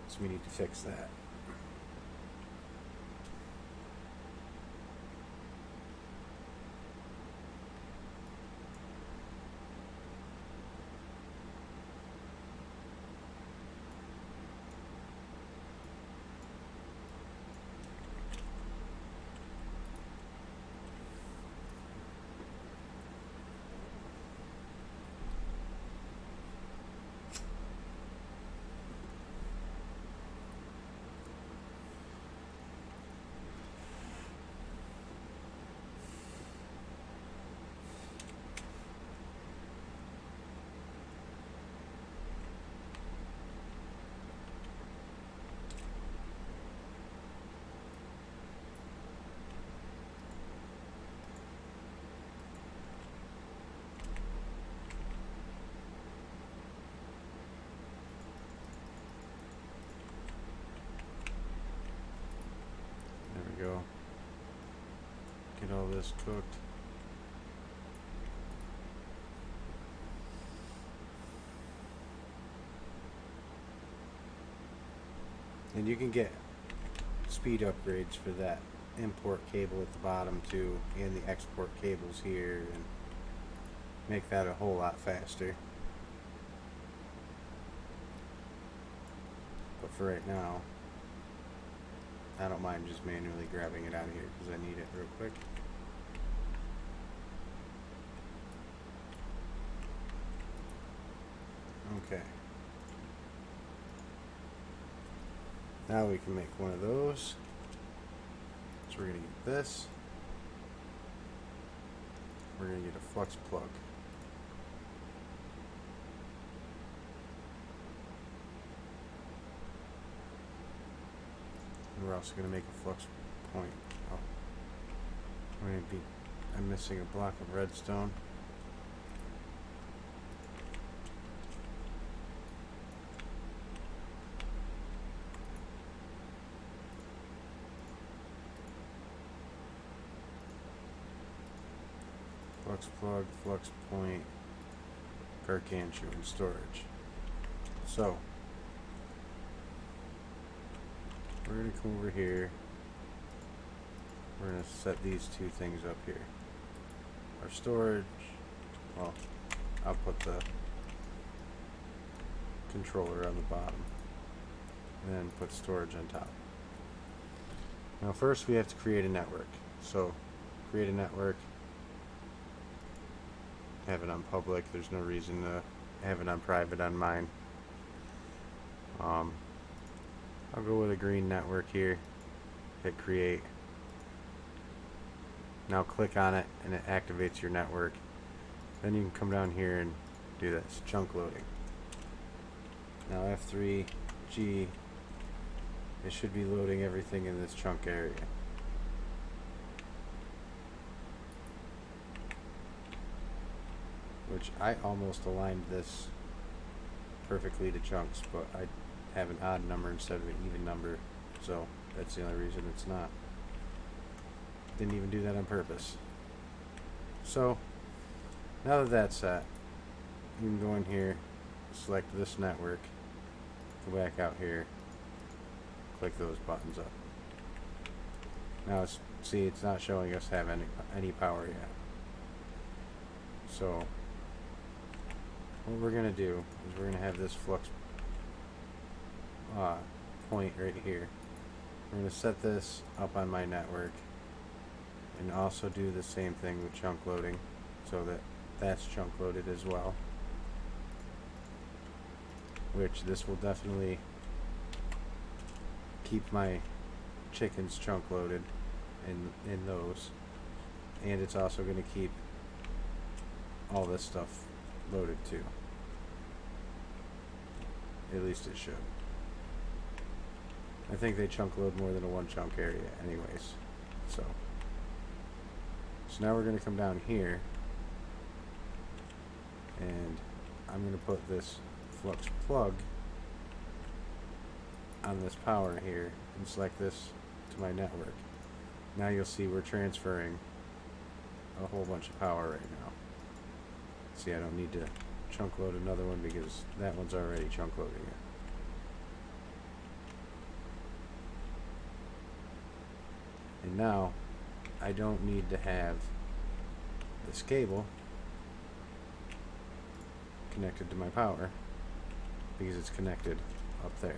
So we need to fix that. go. Get all this cooked. And you can get speed upgrades for that import cable at the bottom too, and the export cables here, and make that a whole lot faster. But for right now, I don't mind just manually grabbing it out of here because I need it real quick. Okay. Now we can make one of those. So we're going to get this. We're going to get a flux plug. And we're also going to make a flux point. Oh. I'm missing a block of redstone. Flux plug, flux point, gargantuan storage. So, we're going to come over here. We're going to set these two things up here. Our storage, well, I'll put the controller on the bottom. And then put storage on top. Now first we have to create a network. So, create a network. Have it on public. There's no reason to have it on private on mine. I'll go with a green network here. Hit create. Now click on it and it activates your network. Then you can come down here and do this chunk loading. Now F3 G, it should be loading everything in this chunk area. Which I almost aligned this perfectly to chunks, but I have an odd number instead of an even number, so that's the only reason it's not. Didn't even do that on purpose. So now that that's set, you can go in here, select this network, go back out here, click those buttons up. Now see, it's not showing us have any power yet. So what we're going to do is we're going to have this flux point right here. We're going to set this up on my network and also do the same thing with chunk loading so that that's chunk loaded as well, which this will definitely keep my chickens chunk loaded in those, and it's also going to keep all this stuff loaded too. At least it should. I think they chunk load more than a one chunk area anyways. So now we're going to come down here and I'm going to put this flux plug on this power here and select this to my network. Now you'll see we're transferring a whole bunch of power right now. See, I don't need to chunk load another one because that one's already chunk loading it. And now I don't need to have this cable connected to my power because it's connected up there.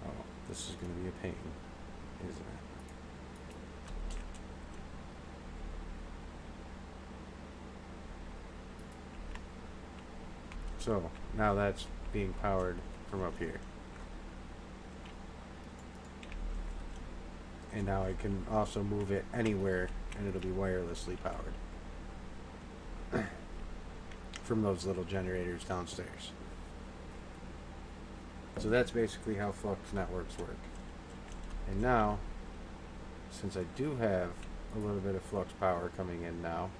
Oh, this is going to be a pain, isn't it? So now that's being powered from up here. And now I can also move it anywhere and it'll be wirelessly powered from those little generators downstairs. So that's basically how flux networks work. And now, since I do have a little bit of flux power coming in now,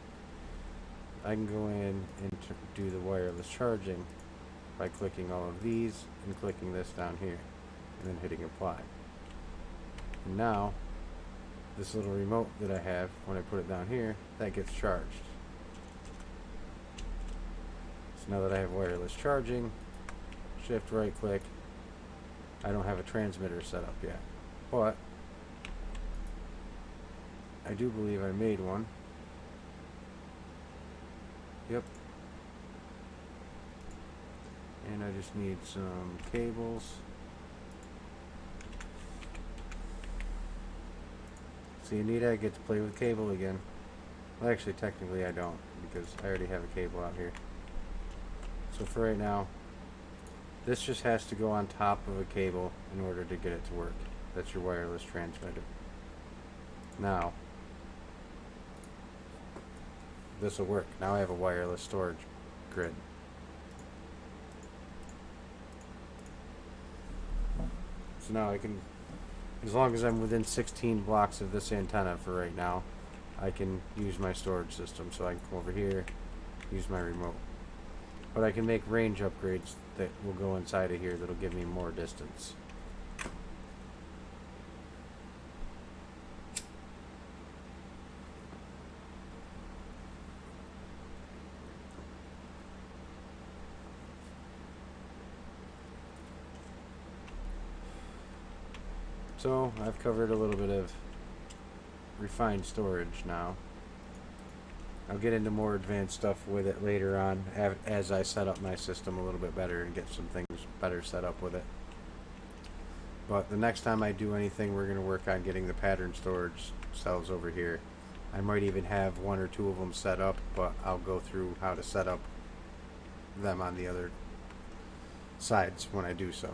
I can go in and do the wireless charging by clicking all of these and clicking this down here and then hitting apply. And now this little remote that I have, when I put it down here, that gets charged. So now that I have wireless charging, shift right click. I don't have a transmitter set up yet, but I do believe I made one. Yep. And I just need some cables. See, Anita, I get to play with cable again. Well, actually, technically I don't, because I already have a cable out here. So for right now, this just has to go on top of a cable in order to get it to work. That's your wireless transmitter. Now, this will work. Now I have a wireless storage grid. So now I can, as long as I'm within 16 blocks of this antenna for right now, I can use my storage system. So I can come over here, use my remote. But I can make range upgrades that will go inside of here that'll give me more distance. So I've covered a little bit of refined storage now. I'll get into more advanced stuff with it later on as I set up my system a little bit better and get some things better set up with it. But the next time I do anything, we're going to work on getting the pattern storage cells over here. I might even have one or two of them set up, but I'll go through how to set up them on the other sides when I do so.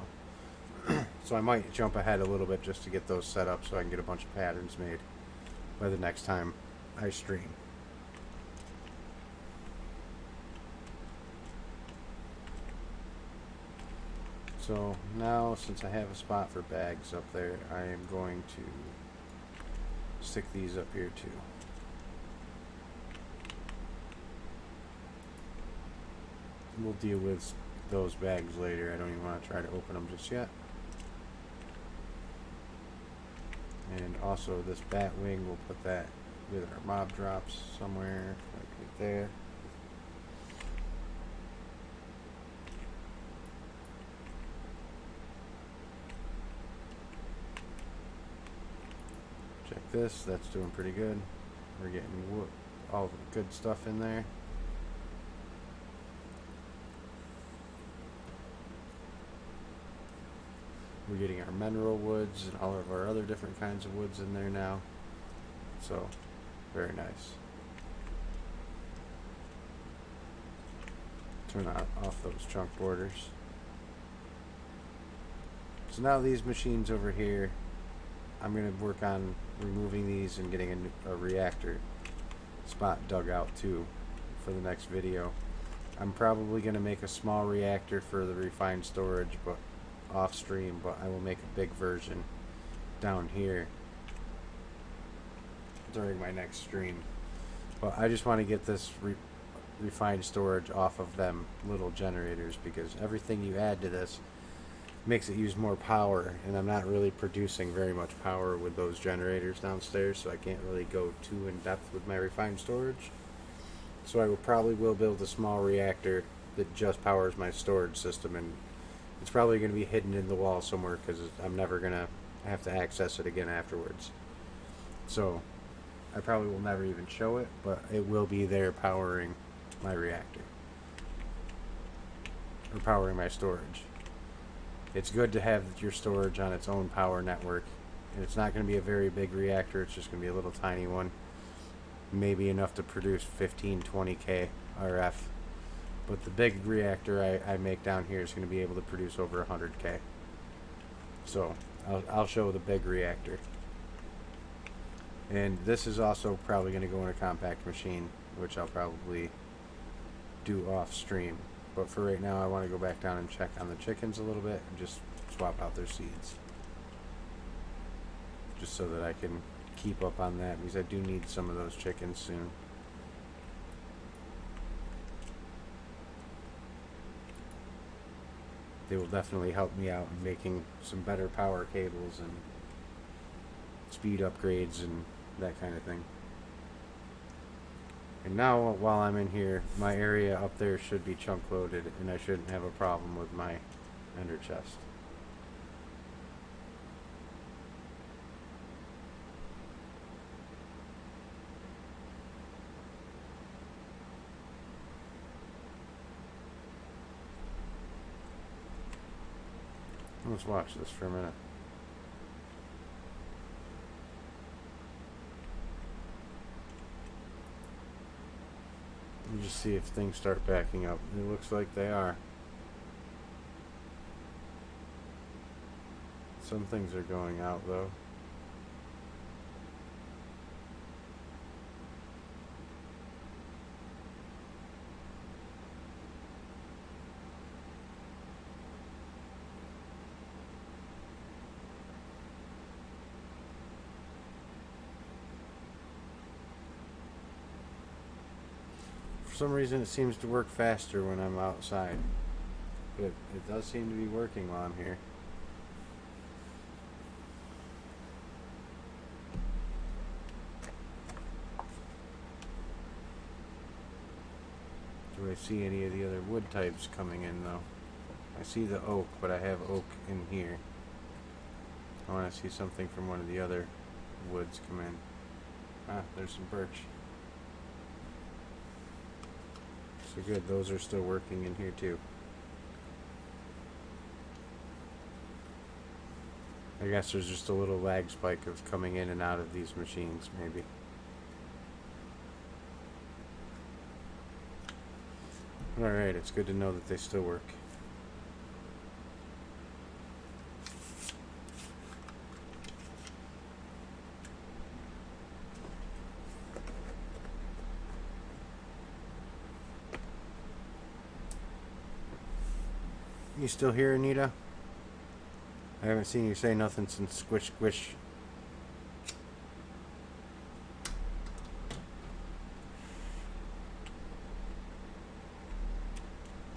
So I might jump ahead a little bit just to get those set up so I can get a bunch of patterns made by the next time I stream. So now, since I have a spot for bags up there, I am going to stick these up here too. We'll deal with those bags later. I don't even want to try to open them just yet. And also this bat wing, we'll put that with our mob drops somewhere, like right there. Check this, that's doing pretty good. We're getting all the good stuff in there. We're getting our mineral woods and all of our other different kinds of woods in there now. So, very nice. Turn off those chunk borders. So now these machines over here, I'm going to work on removing these and getting a reactor spot dug out too for the next video. I'm probably going to make a small reactor for the refined storage, but off stream, but I will make a big version down here during my next stream. But I just want to get this refined storage off of them little generators, because everything you add to this makes it use more power, and I'm not really producing very much power with those generators downstairs, so I can't really go too in depth with my refined storage. So I will build a small reactor that just powers my storage system, and it's probably going to be hidden in the wall somewhere because I'm never going to have to access it again afterwards. So I probably will never even show it, but it will be there powering my reactor, or powering my storage. It's good to have your storage on its own power network, and it's not going to be a very big reactor. It's just going to be a little tiny one, maybe enough to produce 15-20K RF. But the big reactor I make down here is going to be able to produce over 100K. So I'll show the big reactor. And this is also probably going to go in a compact machine, which I'll probably do off stream. But for right now, I want to go back down and check on the chickens a little bit and just swap out their seeds. Just so that I can keep up on that, because I do need some of those chickens soon. they will definitely help me out in making some better power cables and speed upgrades and that kind of thing. And now, while I'm in here, my area up there should be chunk loaded, and I shouldn't have a problem with my ender chest. Let's watch this for a minute. And just see if things start backing up. It looks like they are. Some things are going out though. For some reason it seems to work faster when I'm outside. But it does seem to be working while I'm here. Do I see any of the other wood types coming in though? I see the oak, but I have oak in here. I want to see something from one of the other woods come in. Ah, there's some birch. So good, those are still working in here too. I guess there's just a little lag spike of coming in and out of these machines, maybe. Alright, it's good to know that they still work. You still here, Anita? I haven't seen you say nothing since Squish Squish.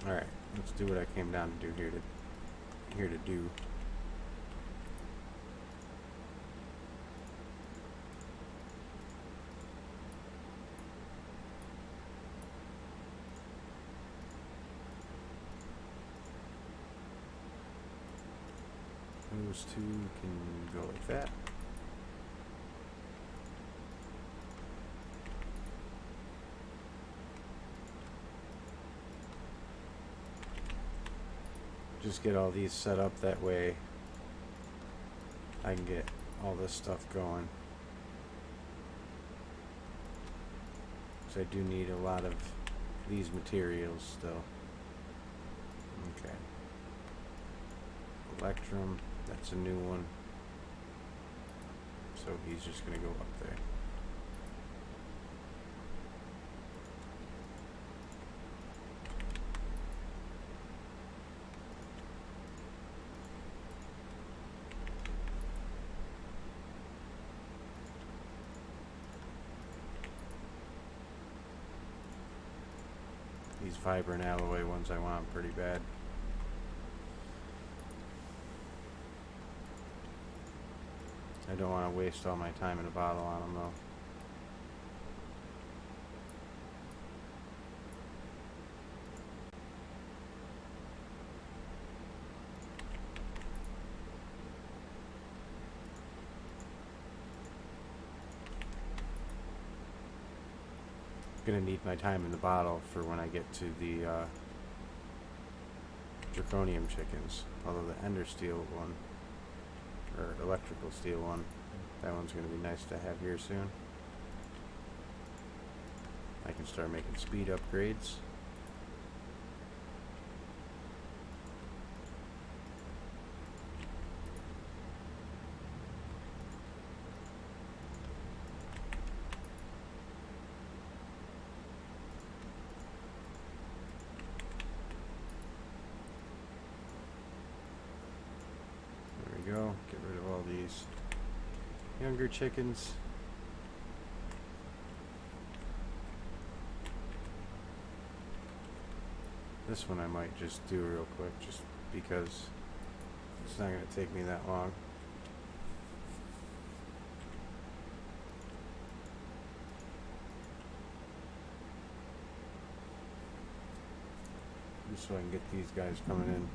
Alright, let's do what I came down to do here to do. Those two can go like that. Just get all these set up that way I can get all this stuff going. Because I do need a lot of these materials still. Okay. Electrum, that's a new one. So he's just going to go up there. These vibrant alloy ones I want pretty bad. I don't want to waste all my time in a bottle on them though. Gonna need my time in the bottle for when I get to the draconium chickens. Although the ender steel one, or electrical steel one, that one's gonna be nice to have here soon. I can start making speed upgrades. Go. Get rid of all these younger chickens. This one I might just do real quick. Just because it's not going to take me that long. Just so I can get these guys coming in.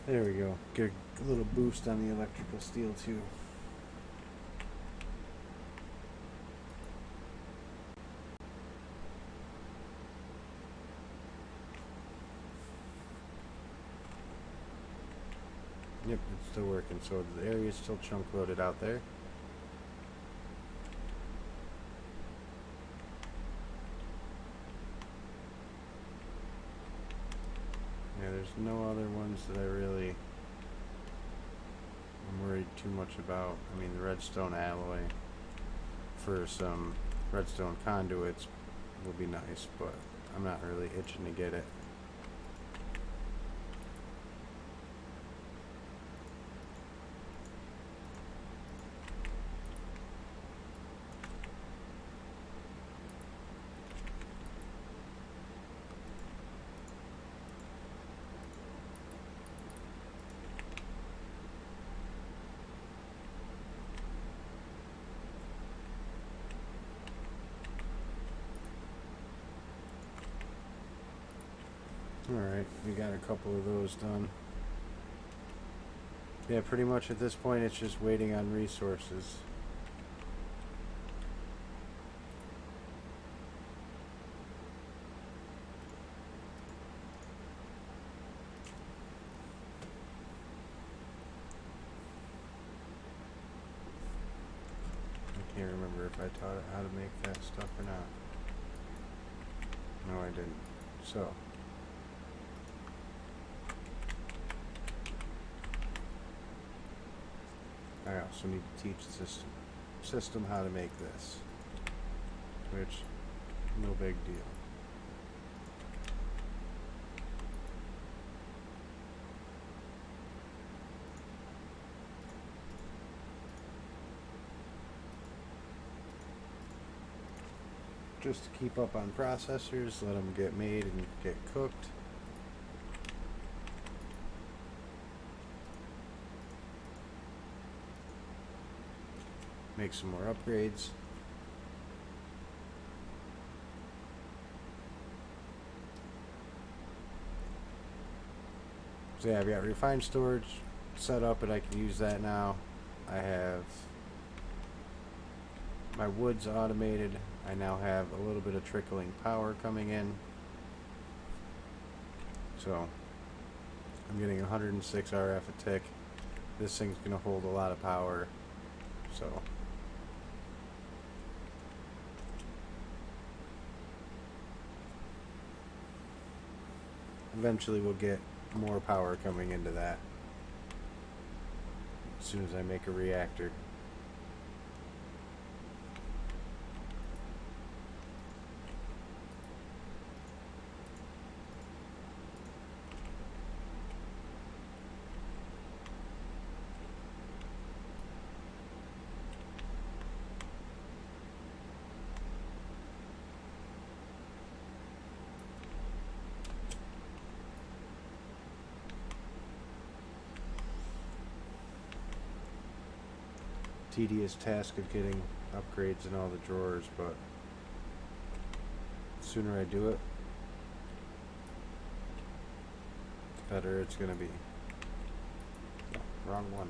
There we go. Get a little boost on the electrical steel too. Yep, it's still working. So the area is still chunk loaded out there. Yeah, there's no other ones that I really am worried too much about. I mean, the redstone alloy for some redstone conduits will be nice, but I'm not really itching to get it. Alright, we got a couple of those done. Yeah, pretty much at this point it's just waiting on resources. I can't remember if I taught it how to make that stuff or not. No, I didn't. So I also need to teach the system how to make this, which, no big deal. Just to keep up on processors, let them get made and get cooked. Make some more upgrades. So yeah, I've got refined storage set up and I can use that now. I have my woods automated. I now have a little bit of trickling power coming in. So I'm getting 106 RF a tick. This thing's going to hold a lot of power. So eventually we'll get more power coming into that as soon as I make a reactor. Tedious task of getting upgrades in all the drawers, but the sooner I do it, the better it's gonna be. No, wrong one.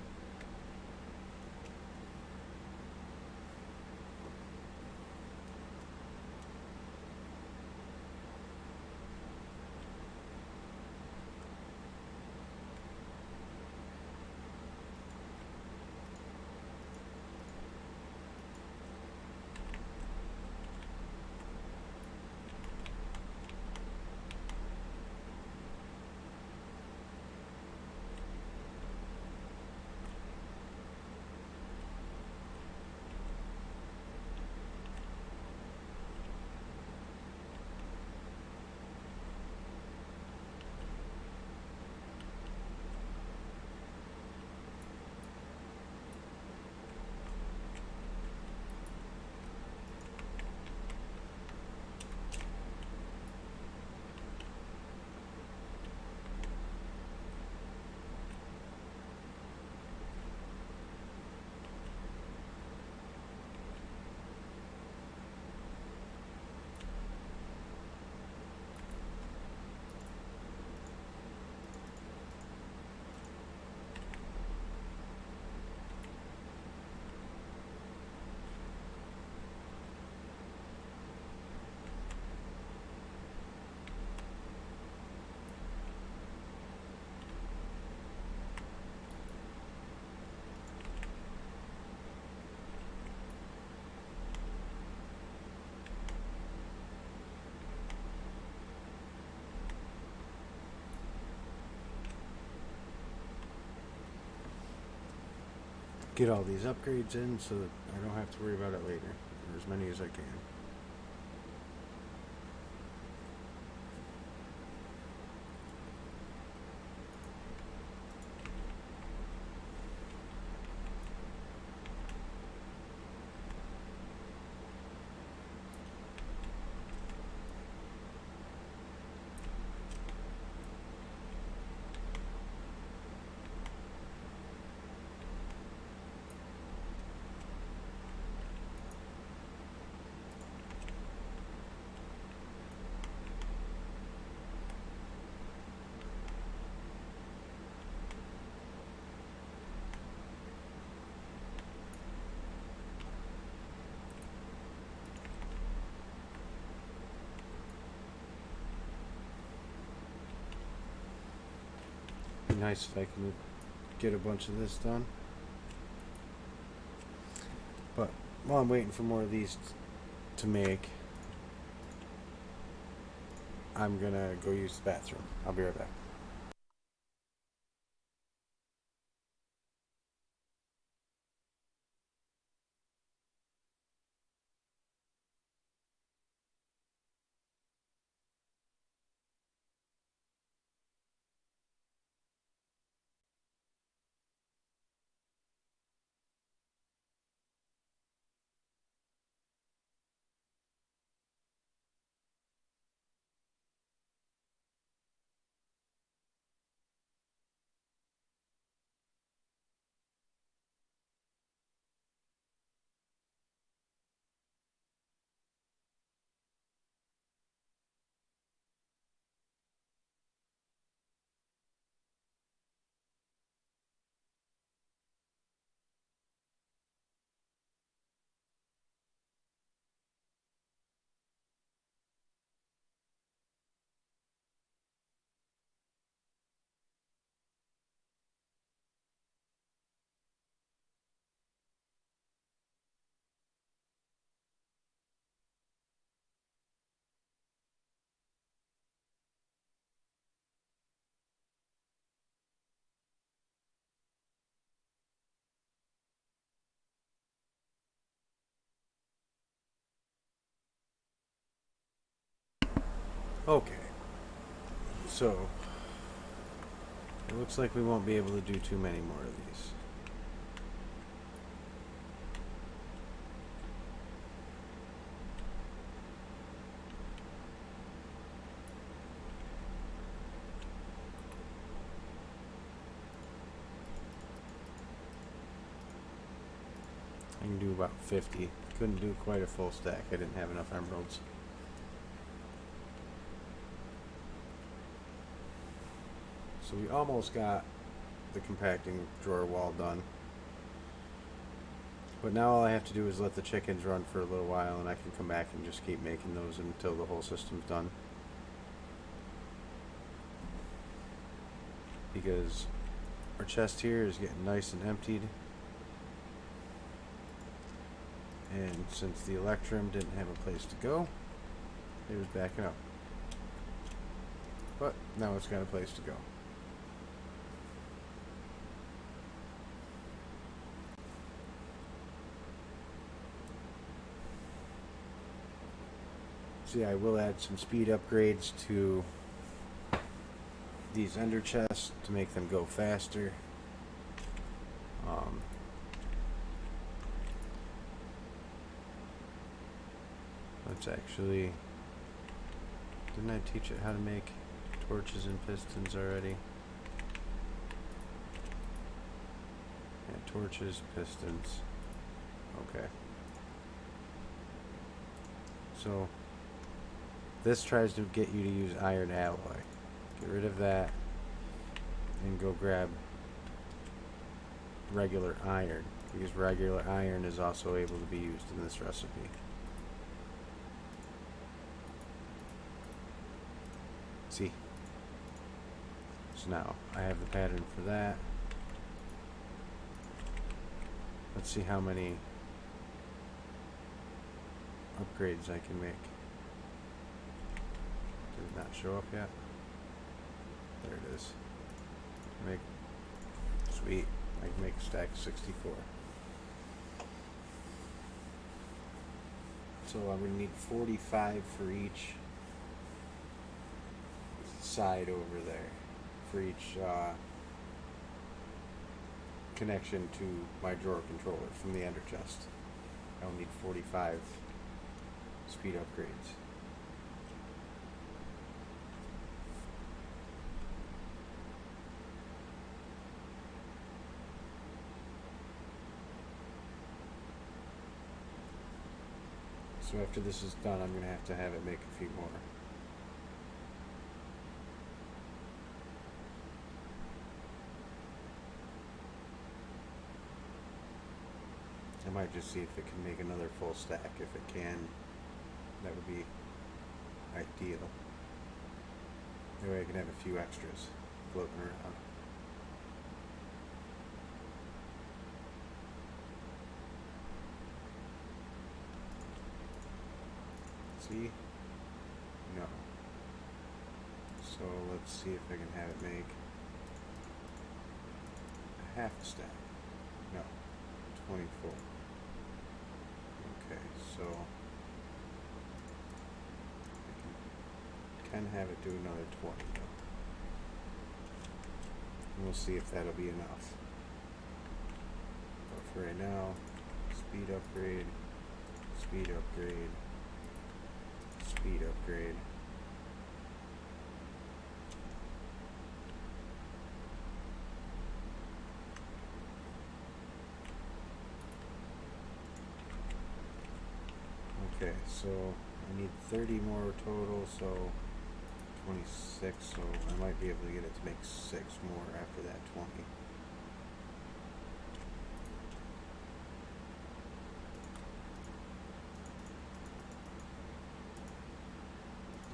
get all these upgrades in so that I don't have to worry about it later, or as many as I can. Be nice if I can get a bunch of this done. But while I'm waiting for more of these to make, I'm gonna go use the bathroom. I'll be right back. Okay, so it looks like we won't be able to do too many more of these. I can do about 50. Couldn't do quite a full stack. I didn't have enough emeralds. So we almost got the compacting drawer wall done. But now all I have to do is let the chickens run for a little while and I can come back and just keep making those until the whole system's done. Because our chest here is getting nice and emptied. And since the Electrum didn't have a place to go, it was backing up. But now it's got a place to go. See, I will add some speed upgrades to these ender chests to make them go faster. Let's actually... Didn't I teach it how to make torches and pistons already? Yeah, torches, pistons. Okay. So, this tries to get you to use iron alloy. Get rid of that and go grab regular iron, because regular iron is also able to be used in this recipe. See? So now I have the pattern for that. Let's see how many upgrades I can make. Did it not show up yet? There it is. Sweet. I can make a stack of 64. So I'm going to need 45 for each side over there, for each connection to my drawer controller from the ender chest. I'll need 45 speed upgrades. So after this is done, I'm going to have it make a few more. I might just see if it can make another full stack. If it can, that would be ideal. That way I can have a few extras floating around. See? No. So let's see if I can have it make a half a stack. No. 24. Okay, so I can have it do another 20 though. And we'll see if that'll be enough. But for right now, speed upgrade, speed upgrade, speed upgrade. Okay, so I need 30 more total, so 26, so I might be able to get it to make 6 more after that 20.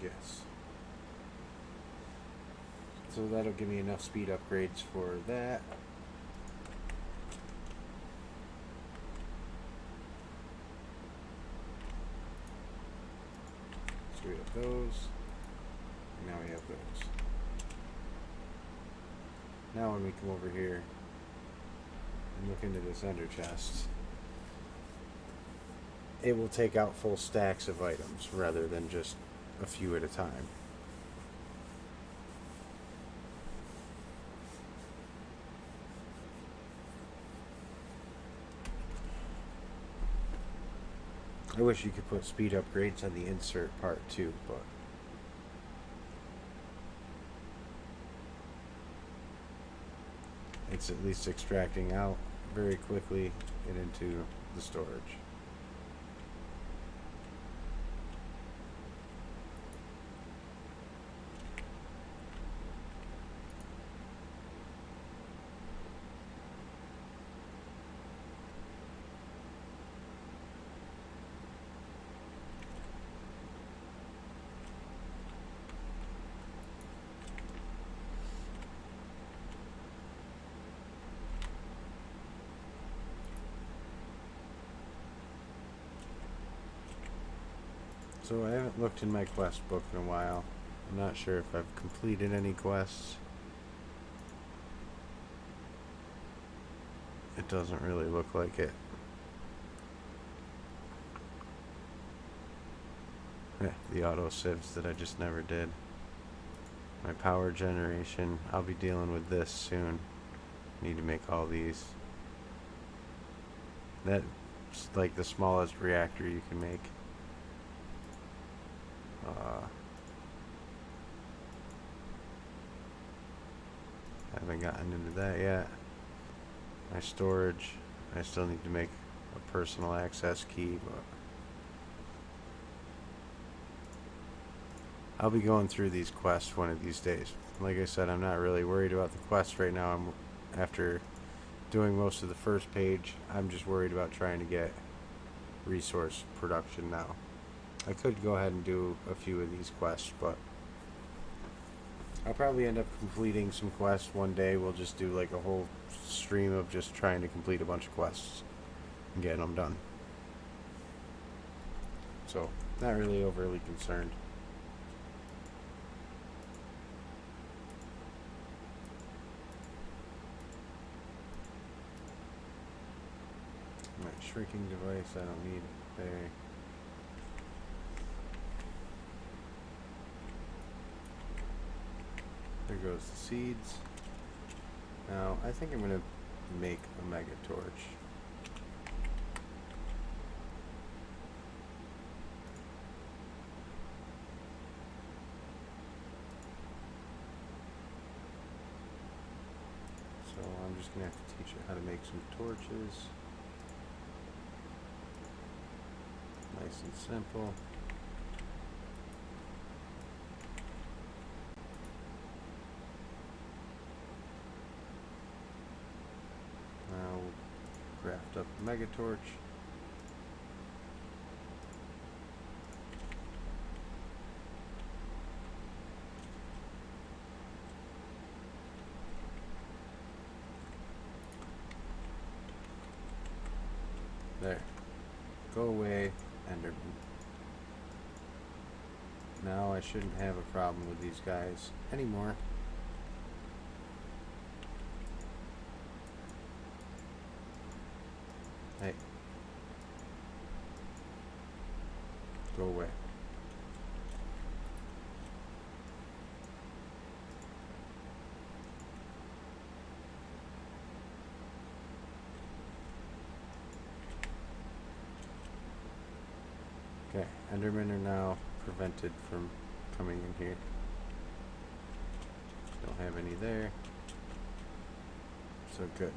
Yes. So that'll give me enough speed upgrades for that. 3 of those. And now we have those. Now when we come over here and look into this ender chest, it will take out full stacks of items rather than just a few at a time. I wish you could put speed upgrades on the insert part too, but it's at least extracting out very quickly and into the storage. So I haven't looked in my quest book in a while. I'm not sure if I've completed any quests. It doesn't really look like it. The auto sieves that I just never did. My power generation, I'll be dealing with this soon. Need to make all these. That's like the smallest reactor you can make. Haven't gotten into that yet. My storage, I still need to make a personal access key, but I'll be going through these quests one of these days. Like I said, I'm not really worried about the quest right now. After doing most of the first page, I'm just worried about trying to get resource production now. I could go ahead and do a few of these quests, but I'll probably end up completing some quests one day. We'll just do like a whole stream of just trying to complete a bunch of quests and getting them done. So, not really overly concerned. My shrinking device, I don't need there. There goes the seeds. Now, I think I'm going to make a mega torch. So I'm just going to have to teach it how to make some torches. Nice and simple. Now we'll craft up a mega torch. There. Go away, Enderman. Now I shouldn't have a problem with these guys anymore. Hey. Go away. Okay, Endermen are now prevented from coming in here. Don't have any there. So good.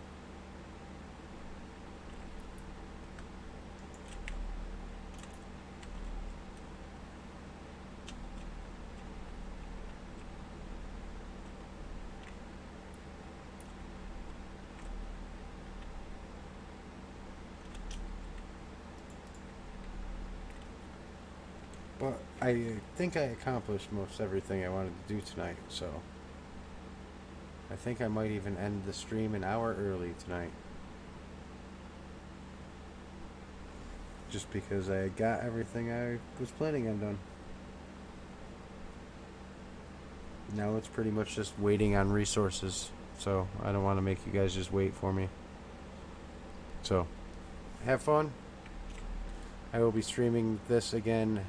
But I think I accomplished most everything I wanted to do tonight, so I think I might even end the stream an hour early tonight. Just because I got everything I was planning on done. Now it's pretty much just waiting on resources, so I don't want to make you guys just wait for me. So, have fun. I will be streaming this again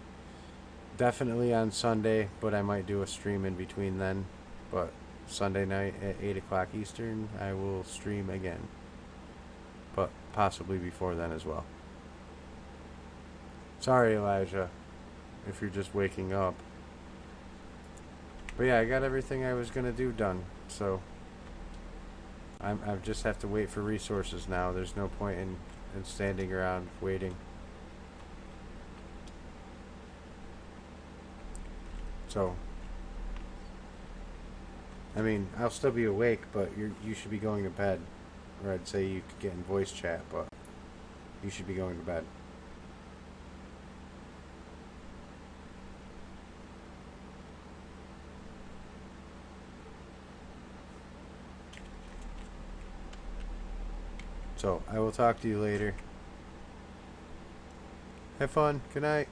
definitely on Sunday, but I might do a stream in between then. But Sunday night at 8 o'clock Eastern, I will stream again. But possibly before then as well. Sorry, Elijah, if you're just waking up. But yeah, I got everything I was going to do done. So I just have to wait for resources now. There's no point in standing around waiting. So, I mean, I'll still be awake, but you should be going to bed. Or I'd say you could get in voice chat, but you should be going to bed. So, I will talk to you later. Have fun. Good night.